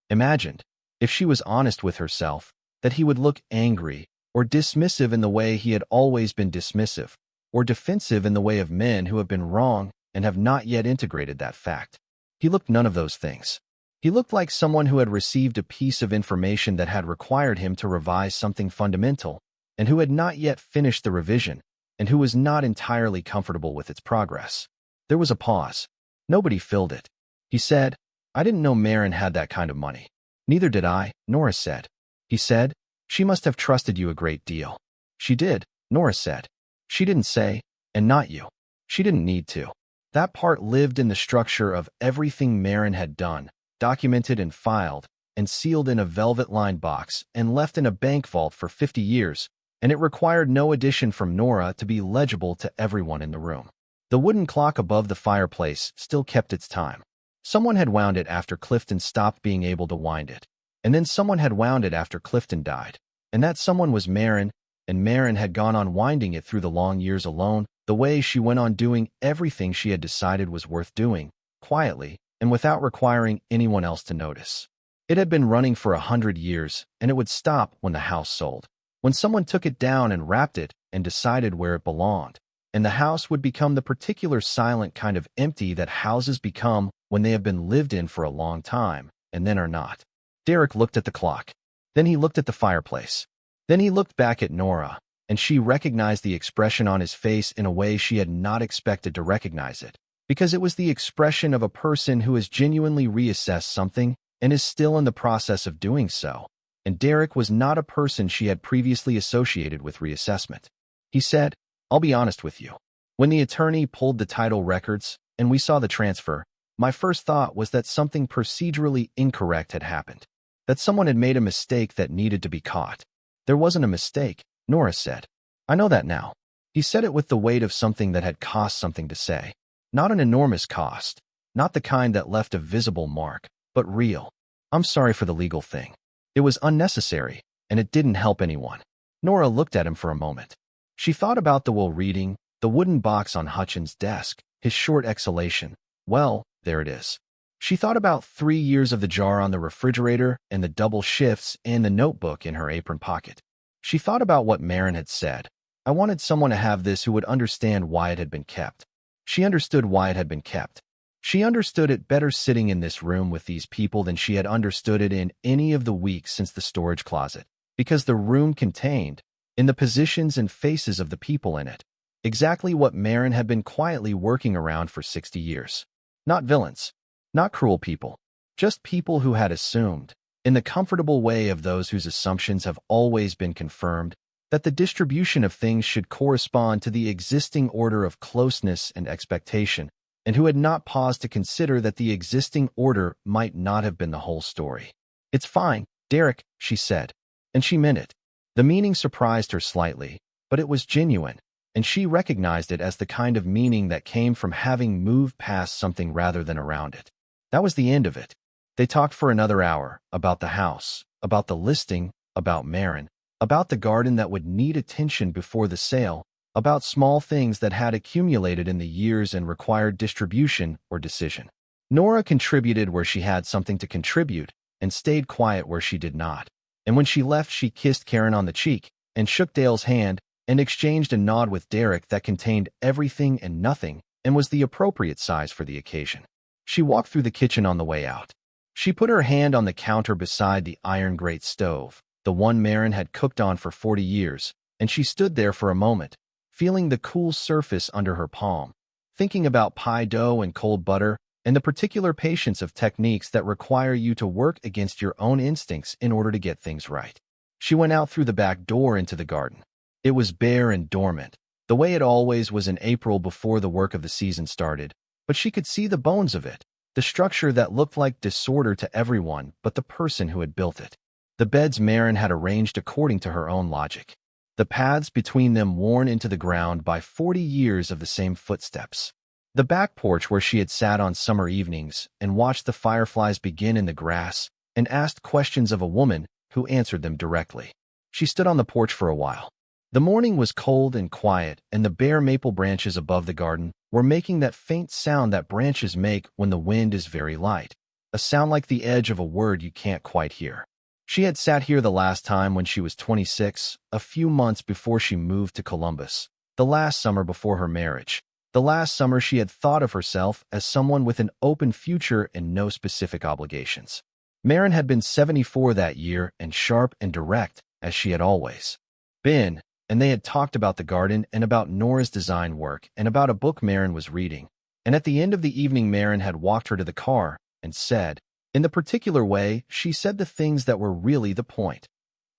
imagined, if she was honest with herself, that he would look angry or dismissive in the way he had always been dismissive, or defensive in the way of men who have been wrong and have not yet integrated that fact. He looked none of those things. He looked like someone who had received a piece of information that had required him to revise something fundamental, and who had not yet finished the revision, and who was not entirely comfortable with its progress. There was a pause. Nobody filled it. He said, I didn't know Maren had that kind of money. Neither did I, Nora said. He said, she must have trusted you a great deal. She did, Nora said. She didn't say, and not you. She didn't need to. That part lived in the structure of everything Maren had done, documented and filed, and sealed in a velvet-lined box and left in a bank vault for 50 years, and it required no addition from Nora to be legible to everyone in the room. The wooden clock above the fireplace still kept its time. Someone had wound it after Clifton stopped being able to wind it. And then someone had wound it after Clifton died. And that someone was Maren, and Maren had gone on winding it through the long years alone, the way she went on doing everything she had decided was worth doing, quietly, and without requiring anyone else to notice. It had been running for 100 years, and it would stop when the house sold. When someone took it down and wrapped it and decided where it belonged. And the house would become the particular silent kind of empty that houses become when they have been lived in for a long time, and then are not. Derek looked at the clock. Then he looked at the fireplace. Then he looked back at Nora, and she recognized the expression on his face in a way she had not expected to recognize it, because it was the expression of a person who has genuinely reassessed something and is still in the process of doing so. And Derek was not a person she had previously associated with reassessment. He said, "I'll be honest with you. When the attorney pulled the title records and we saw the transfer, my first thought was that something procedurally incorrect had happened, that someone had made a mistake that needed to be caught." "There wasn't a mistake," Nora said. "I know that now." He said it with the weight of something that had cost something to say. Not an enormous cost, not the kind that left a visible mark, but real. "I'm sorry for the legal thing. It was unnecessary, and it didn't help anyone." Nora looked at him for a moment. She thought about the will reading, the wooden box on Hutchins' desk, his short exhalation. Well, there it is. She thought about 3 years of the jar on the refrigerator and the double shifts and the notebook in her apron pocket. She thought about what Maren had said. "I wanted someone to have this who would understand why it had been kept." She understood why it had been kept. She understood it better sitting in this room with these people than she had understood it in any of the weeks since the storage closet, because the room contained, in the positions and faces of the people in it, exactly what Maren had been quietly working around for 60 years. Not villains, not cruel people, just people who had assumed, in the comfortable way of those whose assumptions have always been confirmed, that the distribution of things should correspond to the existing order of closeness and expectation, and who had not paused to consider that the existing order might not have been the whole story. "It's fine, Derek," she said, and she meant it. The meaning surprised her slightly, but it was genuine, and she recognized it as the kind of meaning that came from having moved past something rather than around it. That was the end of it. They talked for another hour, about the house, about the listing, about Maren, about the garden that would need attention before the sale, about small things that had accumulated in the years and required distribution or decision. Nora contributed where she had something to contribute and stayed quiet where she did not. And when she left, she kissed Karen on the cheek and shook Dale's hand and exchanged a nod with Derek that contained everything and nothing and was the appropriate size for the occasion. She walked through the kitchen on the way out. She put her hand on the counter beside the iron grate stove, the one Maren had cooked on for 40 years, and she stood there for a moment, feeling the cool surface under her palm, thinking about pie dough and cold butter and the particular patience of techniques that require you to work against your own instincts in order to get things right. She went out through the back door into the garden. It was bare and dormant, the way it always was in April before the work of the season started, but she could see the bones of it, the structure that looked like disorder to everyone but the person who had built it. The beds Maren had arranged according to her own logic. The paths between them worn into the ground by 40 years of the same footsteps. The back porch where she had sat on summer evenings and watched the fireflies begin in the grass and asked questions of a woman who answered them directly. She stood on the porch for a while. The morning was cold and quiet, and the bare maple branches above the garden were making that faint sound that branches make when the wind is very light, a sound like the edge of a word you can't quite hear. She had sat here the last time when she was 26, a few months before she moved to Columbus, the last summer before her marriage, the last summer she had thought of herself as someone with an open future and no specific obligations. Maren had been 74 that year and sharp and direct, as she had always been, and they had talked about the garden and about Nora's design work and about a book Maren was reading. And at the end of the evening, Maren had walked her to the car and said, in the particular way she said the things that were really the point,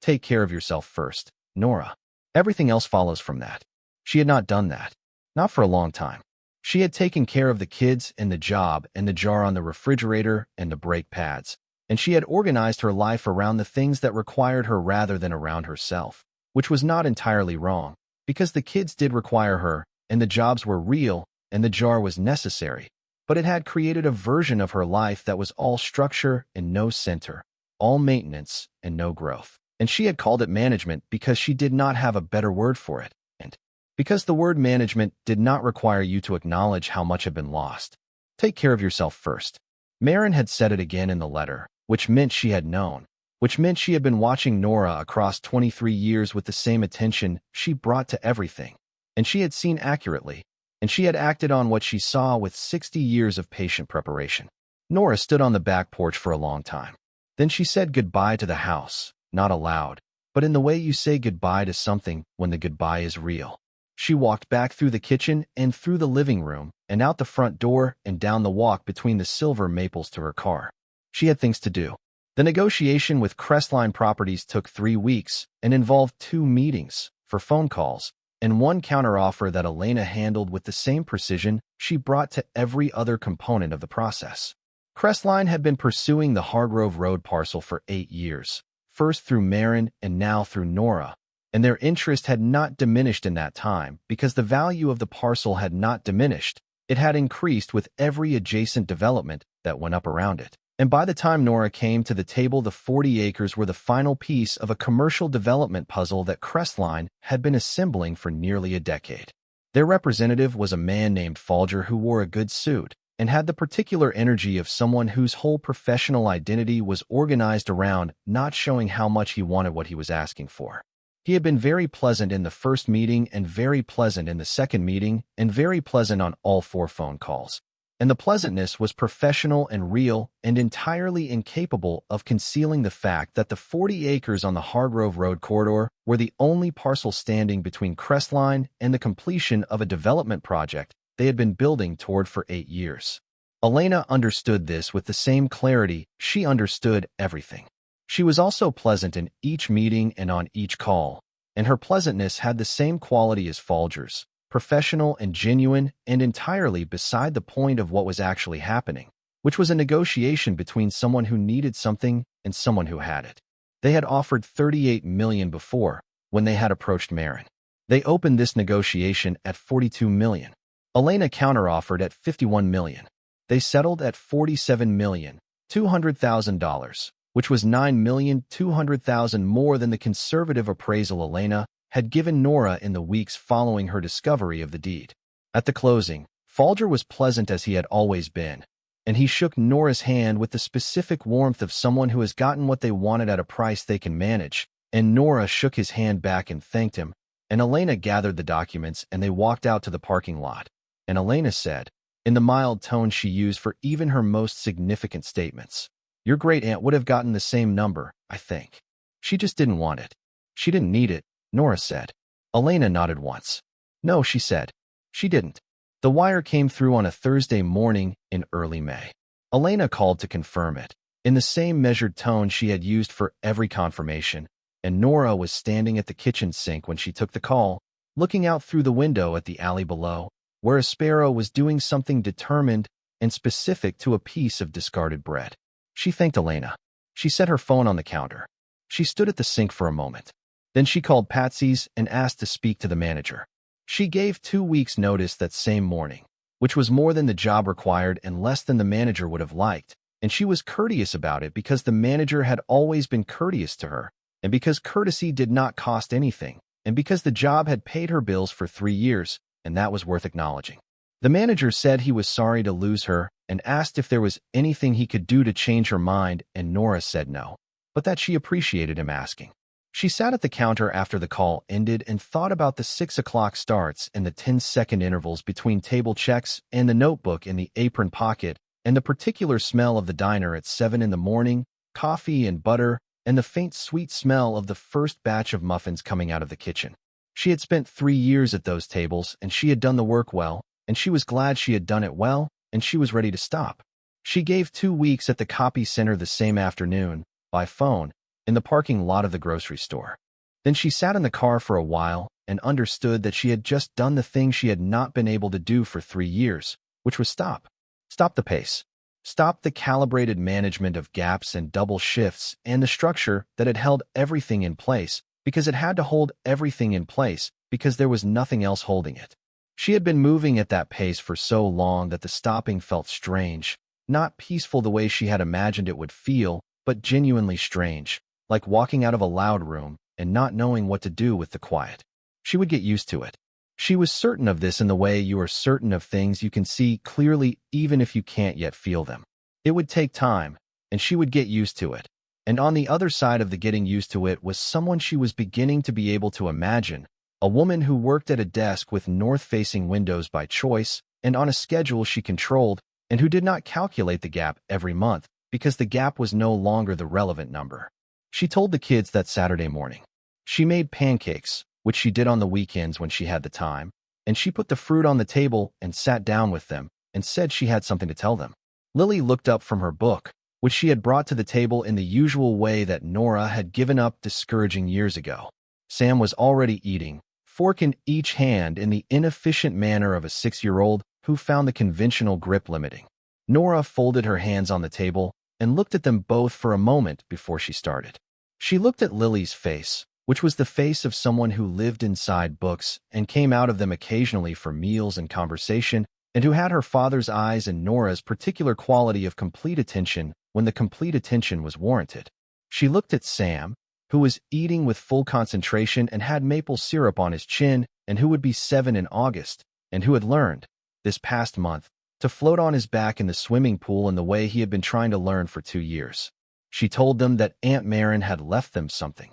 "Take care of yourself first, Nora. Everything else follows from that." She had not done that. Not for a long time. She had taken care of the kids and the job and the jar on the refrigerator and the brake pads, and she had organized her life around the things that required her rather than around herself, which was not entirely wrong, because the kids did require her, and the jobs were real, and the jar was necessary, but it had created a version of her life that was all structure and no center, all maintenance and no growth. And she had called it management because she did not have a better word for it, and because the word management did not require you to acknowledge how much had been lost. Take care of yourself first. Maren had said it again in the letter, which meant she had known, which meant she had been watching Nora across 23 years with the same attention she brought to everything, and she had seen accurately, and she had acted on what she saw with 60 years of patient preparation. Nora stood on the back porch for a long time. Then she said goodbye to the house, not aloud, but in the way you say goodbye to something when the goodbye is real. She walked back through the kitchen and through the living room and out the front door and down the walk between the silver maples to her car. She had things to do. The negotiation with Crestline Properties took 3 weeks and involved 2 meetings for phone calls and 1 counteroffer that Elena handled with the same precision she brought to every other component of the process. Crestline had been pursuing the Hargrove Road parcel for 8 years, first through Maren and now through Nora, and their interest had not diminished in that time because the value of the parcel had not diminished. It had increased with every adjacent development that went up around it. And by the time Nora came to the table, the 40 acres were the final piece of a commercial development puzzle that Crestline had been assembling for nearly a decade. Their representative was a man named Folger who wore a good suit and had the particular energy of someone whose whole professional identity was organized around not showing how much he wanted what he was asking for. He had been very pleasant in the first meeting and very pleasant in the second meeting and very pleasant on all 4 phone calls. And the pleasantness was professional and real and entirely incapable of concealing the fact that the 40 acres on the Hargrove Road corridor were the only parcel standing between Crestline and the completion of a development project they had been building toward for 8 years. Elena understood this with the same clarity she understood everything. She was also pleasant in each meeting and on each call, and her pleasantness had the same quality as Folger's. Professional and genuine and entirely beside the point of what was actually happening, which was a negotiation between someone who needed something and someone who had it. They had offered $38 million before when they had approached Maren. They opened this negotiation at $42 million. Elena counteroffered at $51 million. They settled at $47,200,000, which was $9,200,000 more than the conservative appraisal Elena had given Nora in the weeks following her discovery of the deed. At the closing, Folger was pleasant as he had always been, and he shook Nora's hand with the specific warmth of someone who has gotten what they wanted at a price they can manage, and Nora shook his hand back and thanked him, and Elena gathered the documents and they walked out to the parking lot. And Elena said, in the mild tone she used for even her most significant statements, "Your great-aunt would have gotten the same number, I think. She just didn't want it. She didn't need it," Nora said. Elena nodded once. "No," she said. "She didn't." The wire came through on a Thursday morning in early May. Elena called to confirm it, in the same measured tone she had used for every confirmation, and Nora was standing at the kitchen sink when she took the call, looking out through the window at the alley below, where a sparrow was doing something determined and specific to a piece of discarded bread. She thanked Elena. She set her phone on the counter. She stood at the sink for a moment. Then she called Patsy's and asked to speak to the manager. She gave 2 weeks' notice that same morning, which was more than the job required and less than the manager would have liked, and she was courteous about it because the manager had always been courteous to her, and because courtesy did not cost anything, and because the job had paid her bills for 3 years, and that was worth acknowledging. The manager said he was sorry to lose her and asked if there was anything he could do to change her mind, and Nora said no, but that she appreciated him asking. She sat at the counter after the call ended and thought about the 6 o'clock starts and the 10-second intervals between table checks and the notebook in the apron pocket and the particular smell of the diner at 7 in the morning, coffee and butter, and the faint sweet smell of the first batch of muffins coming out of the kitchen. She had spent 3 years at those tables and she had done the work well, and she was glad she had done it well, and she was ready to stop. She gave 2 weeks at the copy center the same afternoon, by phone, in the parking lot of the grocery store. Then she sat in the car for a while and understood that she had just done the thing she had not been able to do for 3 years, which was stop. Stop the pace. Stop the calibrated management of gaps and double shifts and the structure that had held everything in place because it had to hold everything in place because there was nothing else holding it. She had been moving at that pace for so long that the stopping felt strange, not peaceful the way she had imagined it would feel, but genuinely strange, like walking out of a loud room and not knowing what to do with the quiet. She would get used to it. She was certain of this in the way you are certain of things you can see clearly even if you can't yet feel them. It would take time, and she would get used to it. And on the other side of the getting used to it was someone she was beginning to be able to imagine, a woman who worked at a desk with north-facing windows by choice and on a schedule she controlled, and who did not calculate the gap every month because the gap was no longer the relevant number. She told the kids that Saturday morning. She made pancakes, which she did on the weekends when she had the time, and she put the fruit on the table and sat down with them and said she had something to tell them. Lily looked up from her book, which she had brought to the table in the usual way that Nora had given up discouraging years ago. Sam was already eating, fork in each hand in the inefficient manner of a 6-year-old who found the conventional grip limiting. Nora folded her hands on the table and looked at them both for a moment before she started. She looked at Lily's face, which was the face of someone who lived inside books and came out of them occasionally for meals and conversation, and who had her father's eyes and Nora's particular quality of complete attention when the complete attention was warranted. She looked at Sam, who was eating with full concentration and had maple syrup on his chin, and who would be 7 in August, and who had learned, this past month, to float on his back in the swimming pool in the way he had been trying to learn for 2 years. She told them that Aunt Maren had left them something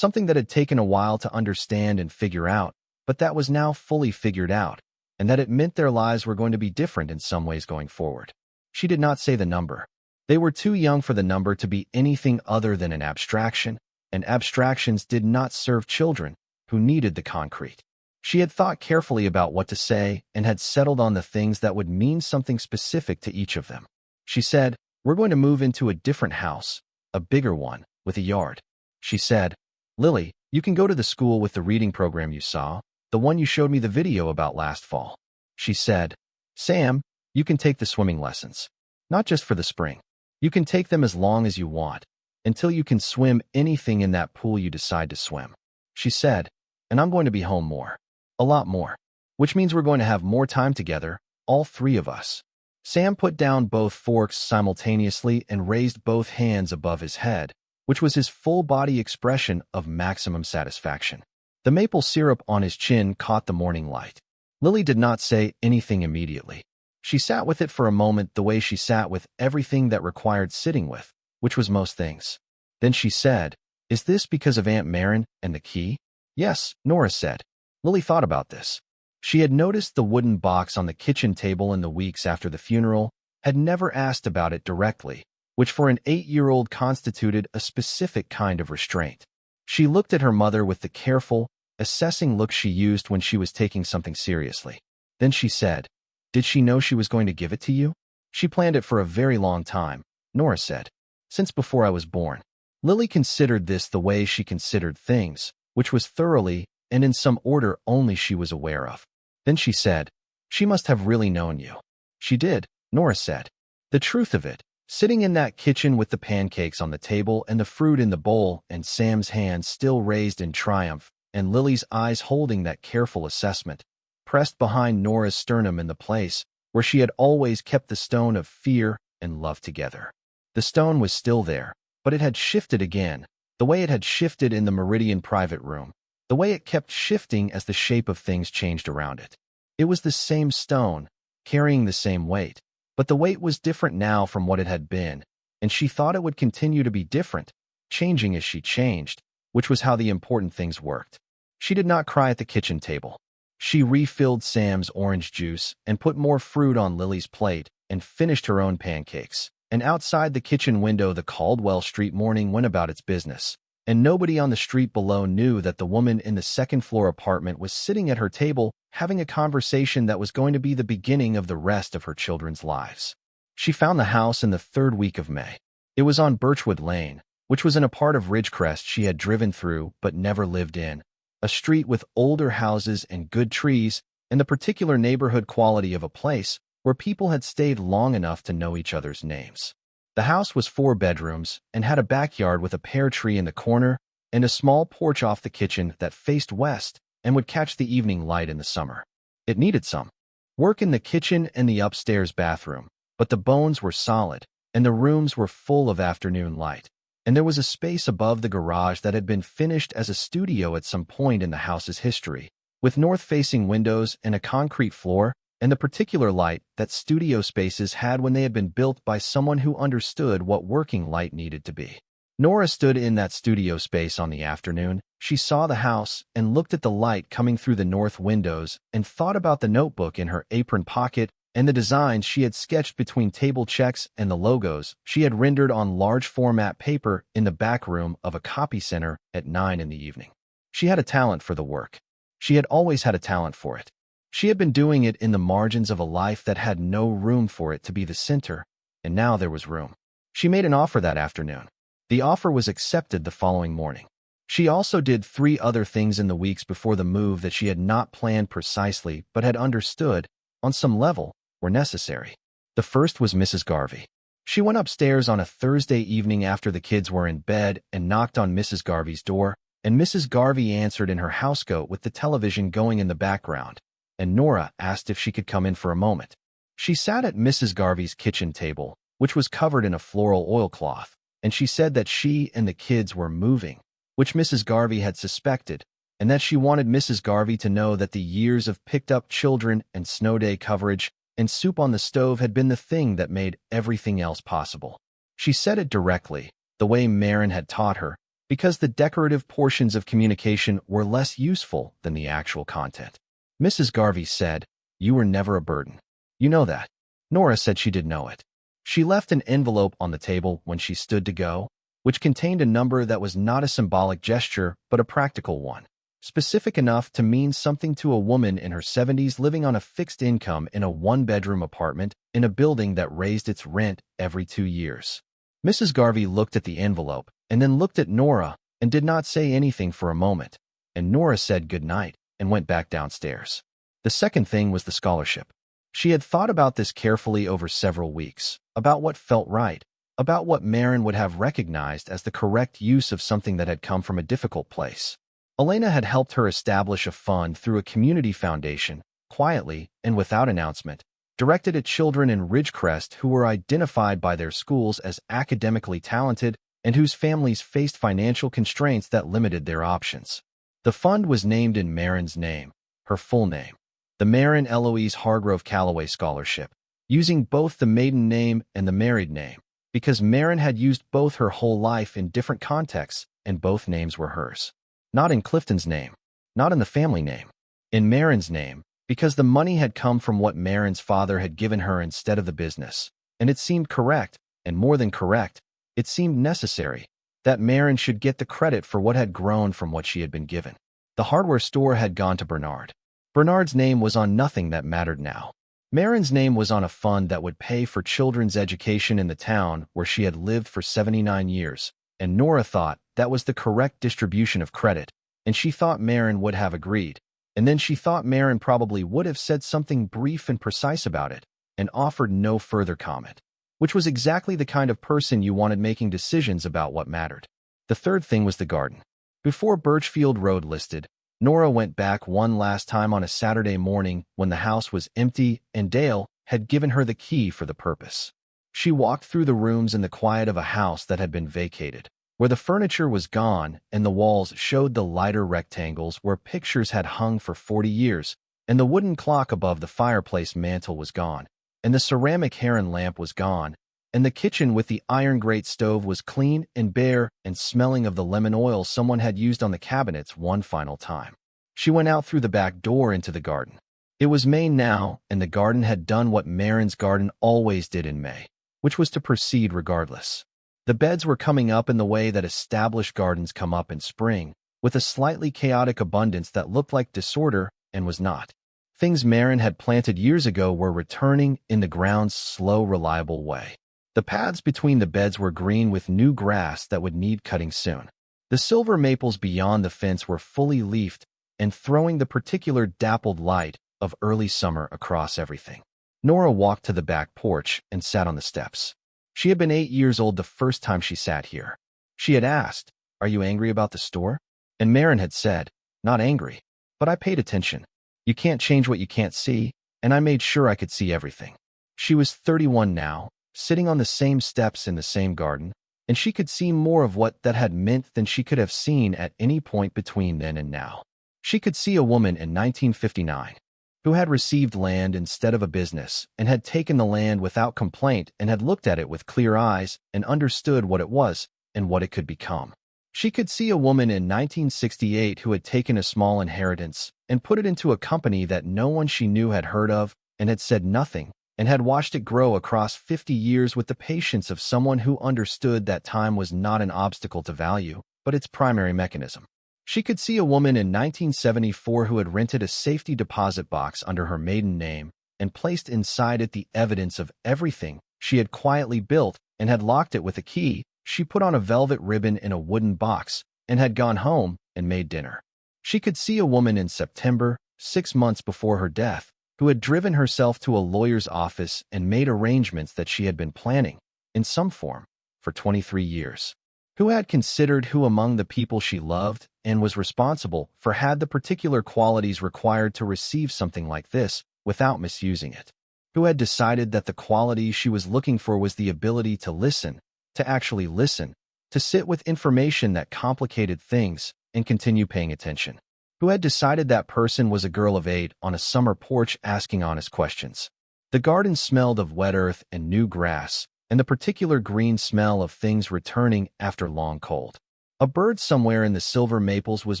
that had taken a while to understand and figure out, but that was now fully figured out, and that it meant their lives were going to be different in some ways going forward. She did not say the number. They were too young for the number to be anything other than an abstraction, and abstractions did not serve children who needed the concrete. She had thought carefully about what to say and had settled on the things that would mean something specific to each of them. She said, "We're going to move into a different house, a bigger one, with a yard." She said, "Lily, you can go to the school with the reading program you saw, the one you showed me the video about last fall." She said, "Sam, you can take the swimming lessons. Not just for the spring. You can take them as long as you want, until you can swim anything in that pool you decide to swim." She said, "And I'm going to be home more. A lot more. Which means we're going to have more time together, all 3 of us." Sam put down both forks simultaneously and raised both hands above his head, which was his full-body expression of maximum satisfaction. The maple syrup on his chin caught the morning light. Lily did not say anything immediately. She sat with it for a moment the way she sat with everything that required sitting with, which was most things. Then she said, "Is this because of Aunt Maren and the key?" "Yes," Nora said. Lily thought about this. She had noticed the wooden box on the kitchen table in the weeks after the funeral, had never asked about it directly, which for an 8-year-old constituted a specific kind of restraint. She looked at her mother with the careful, assessing look she used when she was taking something seriously. Then she said, "Did she know she was going to give it to you?" "She planned it for a very long time," Nora said. "Since before I was born." Lily considered this the way she considered things, which was thoroughly and in some order only she was aware of. Then she said, "She must have really known you." "She did," Nora said. The truth of it, sitting in that kitchen with the pancakes on the table and the fruit in the bowl and Sam's hands still raised in triumph, and Lily's eyes holding that careful assessment, pressed behind Nora's sternum in the place where she had always kept the stone of fear and love together. The stone was still there, but it had shifted again, the way it had shifted in the Meridian private room, the way it kept shifting as the shape of things changed around it. It was the same stone, carrying the same weight, but the weight was different now from what it had been, and she thought it would continue to be different, changing as she changed, which was how the important things worked. She did not cry at the kitchen table. She refilled Sam's orange juice and put more fruit on Lily's plate and finished her own pancakes. And outside the kitchen window the Caldwell Street morning went about its business, and nobody on the street below knew that the woman in the second-floor apartment was sitting at her table having a conversation that was going to be the beginning of the rest of her children's lives. She found the house in the 3rd week of May. It was on Birchwood Lane, which was in a part of Ridgecrest she had driven through but never lived in, a street with older houses and good trees and the particular neighborhood quality of a place where people had stayed long enough to know each other's names. The house was 4 bedrooms and had a backyard with a pear tree in the corner and a small porch off the kitchen that faced west and would catch the evening light in the summer. It needed some work in the kitchen and the upstairs bathroom, but the bones were solid, and the rooms were full of afternoon light. And there was a space above the garage that had been finished as a studio at some point in the house's history, with north-facing windows and a concrete floor, and the particular light that studio spaces had when they had been built by someone who understood what working light needed to be. Nora stood in that studio space on the afternoon. She saw the house and looked at the light coming through the north windows and thought about the notebook in her apron pocket and the designs she had sketched between table checks and the logos she had rendered on large format paper in the back room of a copy center at 9 in the evening. She had a talent for the work. She had always had a talent for it. She had been doing it in the margins of a life that had no room for it to be the center, and now there was room. She made an offer that afternoon. The offer was accepted the following morning. She also did 3 other things in the weeks before the move that she had not planned precisely but had understood, on some level, were necessary. The first was Mrs. Garvey. She went upstairs on a Thursday evening after the kids were in bed and knocked on Mrs. Garvey's door, and Mrs. Garvey answered in her housecoat with the television going in the background, and Nora asked if she could come in for a moment. She sat at Mrs. Garvey's kitchen table, which was covered in a floral oilcloth, and she said that she and the kids were moving, which Mrs. Garvey had suspected, and that she wanted Mrs. Garvey to know that the years of picked-up children and snow day coverage and soup on the stove had been the thing that made everything else possible. She said it directly, the way Maren had taught her, because the decorative portions of communication were less useful than the actual content. Mrs. Garvey said, "You were never a burden. You know that." Nora said she did know it. She left an envelope on the table when she stood to go, which contained a number that was not a symbolic gesture but a practical one, specific enough to mean something to a woman in her 70s living on a fixed income in a one-bedroom apartment in a building that raised its rent every 2 years. Mrs. Garvey looked at the envelope and then looked at Nora and did not say anything for a moment, and Nora said good night and went back downstairs. The second thing was the scholarship. She had thought about this carefully over several weeks, about what felt right, about what Maren would have recognized as the correct use of something that had come from a difficult place. Elena had helped her establish a fund through a community foundation, quietly and without announcement, directed at children in Ridgecrest who were identified by their schools as academically talented and whose families faced financial constraints that limited their options. The fund was named in Maren's name, her full name, the Maren Eloise Hargrove Calloway Scholarship, using both the maiden name and the married name, because Maren had used both her whole life in different contexts and both names were hers. Not in Clifton's name, not in the family name, in Maren's name, because the money had come from what Maren's father had given her instead of the business, and it seemed correct, and more than correct, it seemed necessary, that Maren should get the credit for what had grown from what she had been given. The hardware store had gone to Bernard. Bernard's name was on nothing that mattered now. Maren's name was on a fund that would pay for children's education in the town where she had lived for 79 years, and Nora thought that was the correct distribution of credit, and she thought Maren would have agreed, and then she thought Maren probably would have said something brief and precise about it, and offered no further comment, which was exactly the kind of person you wanted making decisions about what mattered. The third thing was the garden. Before Birchfield Road listed, Nora went back one last time on a Saturday morning when the house was empty and Dale had given her the key for the purpose. She walked through the rooms in the quiet of a house that had been vacated, where the furniture was gone and the walls showed the lighter rectangles where pictures had hung for 40 years, and the wooden clock above the fireplace mantel was gone, and the ceramic heron lamp was gone, and the kitchen with the iron grate stove was clean and bare and smelling of the lemon oil someone had used on the cabinets one final time. She went out through the back door into the garden. It was May now, and the garden had done what Maren's garden always did in May, which was to proceed regardless. The beds were coming up in the way that established gardens come up in spring, with a slightly chaotic abundance that looked like disorder and was not. Things Maren had planted years ago were returning in the ground's slow, reliable way. The paths between the beds were green with new grass that would need cutting soon. The silver maples beyond the fence were fully leafed and throwing the particular dappled light of early summer across everything. Nora walked to the back porch and sat on the steps. She had been 8 years old the first time she sat here. She had asked, "Are you angry about the store?" And Maren had said, "Not angry, but I paid attention." You can't change what you can't see, and I made sure I could see everything. She was 31 now, sitting on the same steps in the same garden, and she could see more of what that had meant than she could have seen at any point between then and now. She could see a woman in 1959 who had received land instead of a business and had taken the land without complaint and had looked at it with clear eyes and understood what it was and what it could become. She could see a woman in 1968 who had taken a small inheritance and put it into a company that no one she knew had heard of and had said nothing, and had watched it grow across 50 years with the patience of someone who understood that time was not an obstacle to value, but its primary mechanism. She could see a woman in 1974 who had rented a safety deposit box under her maiden name and placed inside it the evidence of everything she had quietly built and had locked it with a key. She put on a velvet ribbon in a wooden box and had gone home and made dinner. She could see a woman in September, 6 months before her death, who had driven herself to a lawyer's office and made arrangements that she had been planning, in some form, for 23 years. Who had considered who among the people she loved and was responsible for had the particular qualities required to receive something like this without misusing it. Who had decided that the quality she was looking for was the ability to listen, to actually listen, to sit with information that complicated things and continue paying attention. Who had decided that person was a girl of 8 on a summer porch asking honest questions. The garden smelled of wet earth and new grass, and the particular green smell of things returning after long cold. A bird somewhere in the silver maples was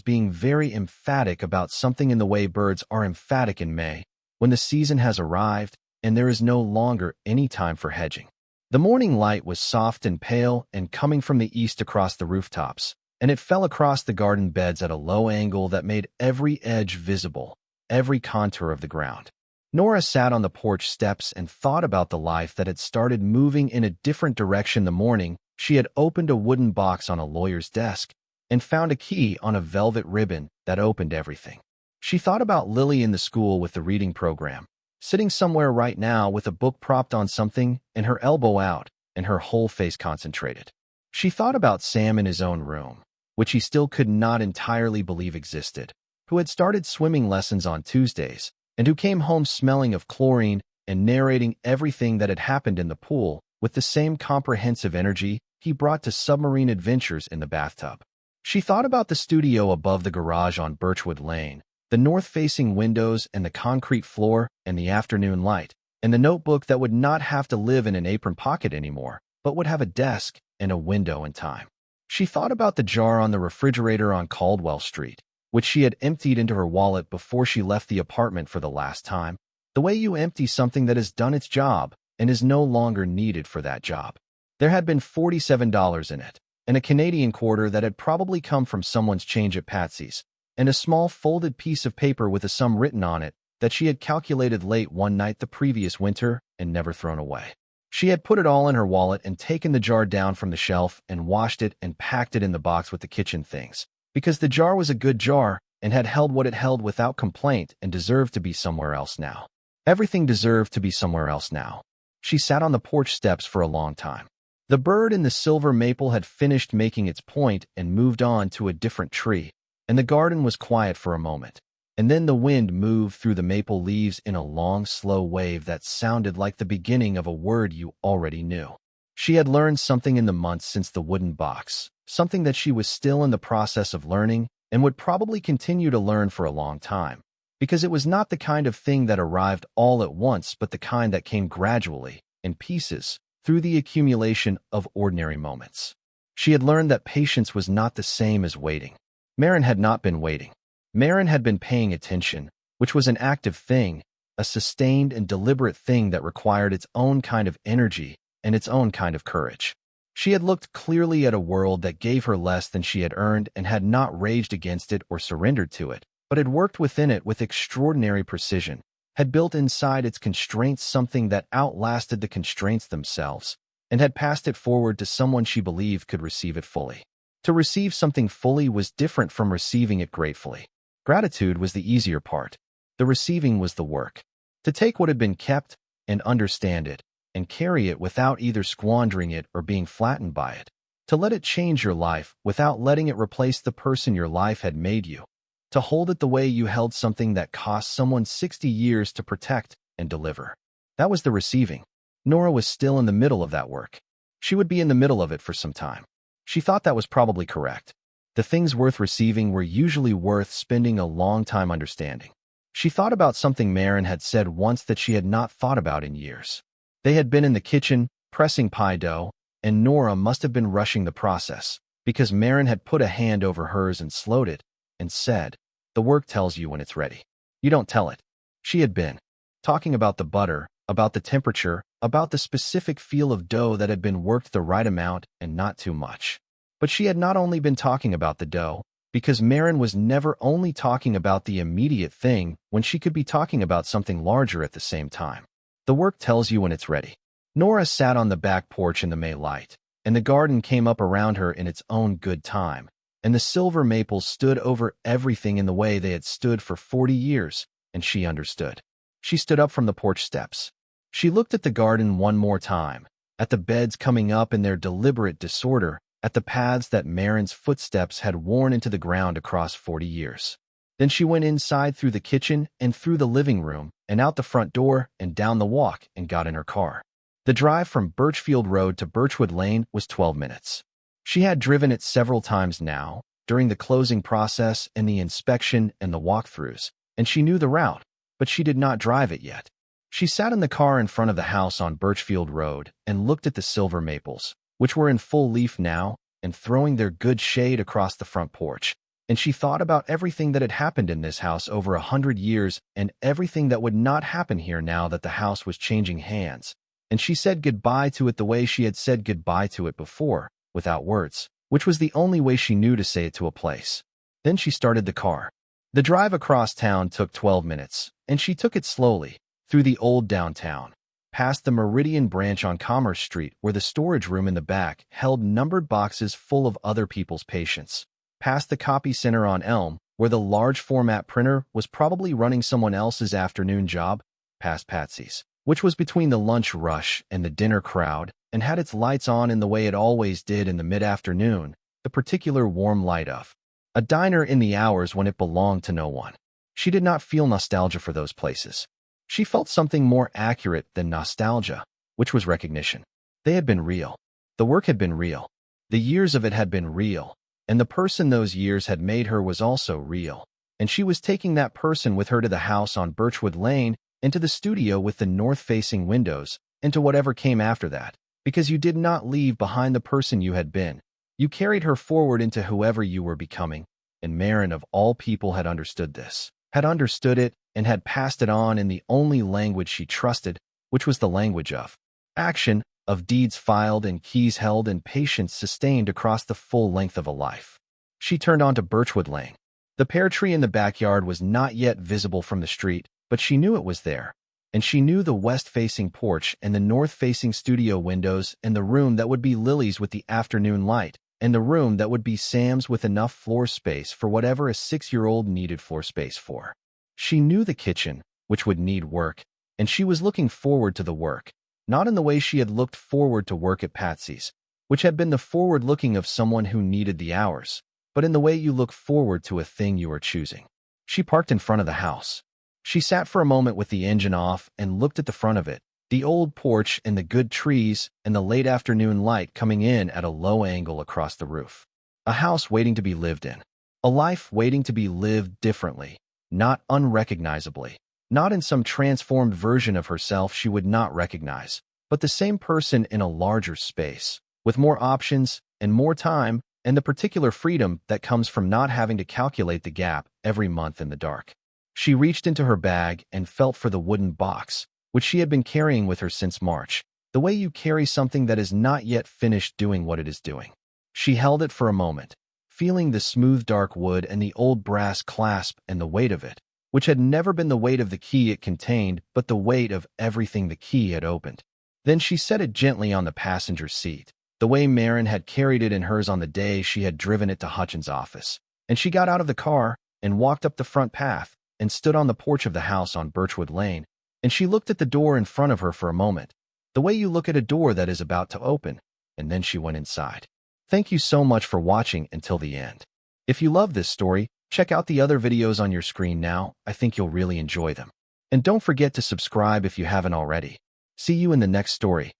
being very emphatic about something in the way birds are emphatic in May, when the season has arrived and there is no longer any time for hedging. The morning light was soft and pale and coming from the east across the rooftops, and it fell across the garden beds at a low angle that made every edge visible, every contour of the ground. Nora sat on the porch steps and thought about the life that had started moving in a different direction the morning she had opened a wooden box on a lawyer's desk and found a key on a velvet ribbon that opened everything. She thought about Lily in the school with the reading program, sitting somewhere right now with a book propped on something and her elbow out and her whole face concentrated. She thought about Sam in his own room, which he still could not entirely believe existed, who had started swimming lessons on Tuesdays, and who came home smelling of chlorine and narrating everything that had happened in the pool with the same comprehensive energy he brought to submarine adventures in the bathtub. She thought about the studio above the garage on Birchwood Lane, the north-facing windows and the concrete floor and the afternoon light, and the notebook that would not have to live in an apron pocket anymore, but would have a desk and a window in time. She thought about the jar on the refrigerator on Caldwell Street, which she had emptied into her wallet before she left the apartment for the last time, the way you empty something that has done its job and is no longer needed for that job. There had been $47 in it, and a Canadian quarter that had probably come from someone's change at Patsy's, and a small folded piece of paper with a sum written on it that she had calculated late one night the previous winter and never thrown away. She had put it all in her wallet and taken the jar down from the shelf and washed it and packed it in the box with the kitchen things, because the jar was a good jar and had held what it held without complaint and deserved to be somewhere else now. Everything deserved to be somewhere else now. She sat on the porch steps for a long time. The bird in the silver maple had finished making its point and moved on to a different tree, and the garden was quiet for a moment. And then the wind moved through the maple leaves in a long, slow wave that sounded like the beginning of a word you already knew. She had learned something in the months since the wooden box, something that she was still in the process of learning and would probably continue to learn for a long time, because it was not the kind of thing that arrived all at once but the kind that came gradually, in pieces, through the accumulation of ordinary moments. She had learned that patience was not the same as waiting. Maren had not been waiting. Maren had been paying attention, which was an active thing, a sustained and deliberate thing that required its own kind of energy and its own kind of courage. She had looked clearly at a world that gave her less than she had earned and had not raged against it or surrendered to it, but had worked within it with extraordinary precision, had built inside its constraints something that outlasted the constraints themselves, and had passed it forward to someone she believed could receive it fully. To receive something fully was different from receiving it gratefully. Gratitude was the easier part. The receiving was the work. To take what had been kept and understand it, and carry it without either squandering it or being flattened by it. To let it change your life without letting it replace the person your life had made you. To hold it the way you held something that cost someone 60 years to protect and deliver. That was the receiving. Nora was still in the middle of that work. She would be in the middle of it for some time. She thought that was probably correct. The things worth receiving were usually worth spending a long time understanding. She thought about something Maren had said once that she had not thought about in years. They had been in the kitchen, pressing pie dough, and Nora must have been rushing the process, because Maren had put a hand over hers and slowed it, and said, "The work tells you when it's ready. You don't tell it." She had been talking about the butter, about the temperature, about the specific feel of dough that had been worked the right amount and not too much. But she had not only been talking about the dough, because Maren was never only talking about the immediate thing when she could be talking about something larger at the same time. The work tells you when it's ready. Nora sat on the back porch in the May light, and the garden came up around her in its own good time, and the silver maples stood over everything in the way they had stood for 40 years, and she understood. She stood up from the porch steps. She looked at the garden one more time, at the beds coming up in their deliberate disorder, at the paths that Maren's footsteps had worn into the ground across 40 years. Then she went inside through the kitchen and through the living room and out the front door and down the walk and got in her car. The drive from Birchfield Road to Birchwood Lane was 12 minutes. She had driven it several times now, during the closing process and the inspection and the walkthroughs, and she knew the route, but she did not drive it yet. She sat in the car in front of the house on Birchfield Road and looked at the silver maples, which were in full leaf now and throwing their good shade across the front porch, and she thought about everything that had happened in this house over 100 years and everything that would not happen here now that the house was changing hands. And she said goodbye to it the way she had said goodbye to it before, without words, which was the only way she knew to say it to a place. Then she started the car. The drive across town took 12 minutes, and she took it slowly, through the old downtown, past the Meridian branch on Commerce Street where the storage room in the back held numbered boxes full of other people's patients, past the copy center on Elm where the large format printer was probably running someone else's afternoon job, past Patsy's, which was between the lunch rush and the dinner crowd and had its lights on in the way it always did in the mid-afternoon, the particular warm light of a diner in the hours when it belonged to no one. She did not feel nostalgia for those places. She felt something more accurate than nostalgia, which was recognition. They had been real. The work had been real. The years of it had been real, and the person those years had made her was also real. And she was taking that person with her to the house on Birchwood Lane, into the studio with the north-facing windows, and to whatever came after that, because you did not leave behind the person you had been. You carried her forward into whoever you were becoming, and Maren of all people had understood this, had understood it, and had passed it on in the only language she trusted, which was the language of action, of deeds filed and keys held and patience sustained across the full length of a life. She turned onto Birchwood Lane. The pear tree in the backyard was not yet visible from the street, but she knew it was there, and she knew the west-facing porch and the north-facing studio windows and the room that would be Lily's with the afternoon light, and the room that would be Sam's with enough floor space for whatever a 6-year-old needed floor space for. She knew the kitchen, which would need work, and she was looking forward to the work, not in the way she had looked forward to work at Patsy's, which had been the forward-looking of someone who needed the hours, but in the way you look forward to a thing you are choosing. She parked in front of the house. She sat for a moment with the engine off and looked at the front of it, the old porch and the good trees and the late afternoon light coming in at a low angle across the roof. A house waiting to be lived in. A life waiting to be lived differently, not unrecognizably, not in some transformed version of herself she would not recognize, but the same person in a larger space, with more options and more time and the particular freedom that comes from not having to calculate the gap every month in the dark. She reached into her bag and felt for the wooden box, which she had been carrying with her since March, the way you carry something that is not yet finished doing what it is doing. She held it for a moment, feeling the smooth dark wood and the old brass clasp and the weight of it, which had never been the weight of the key it contained, but the weight of everything the key had opened. Then she set it gently on the passenger seat, the way Maren had carried it in hers on the day she had driven it to Hutchins' office, and she got out of the car and walked up the front path and stood on the porch of the house on Birchwood Lane, and she looked at the door in front of her for a moment, the way you look at a door that is about to open, and then she went inside. Thank you so much for watching until the end. If you love this story, check out the other videos on your screen now. I think you'll really enjoy them. And don't forget to subscribe if you haven't already. See you in the next story.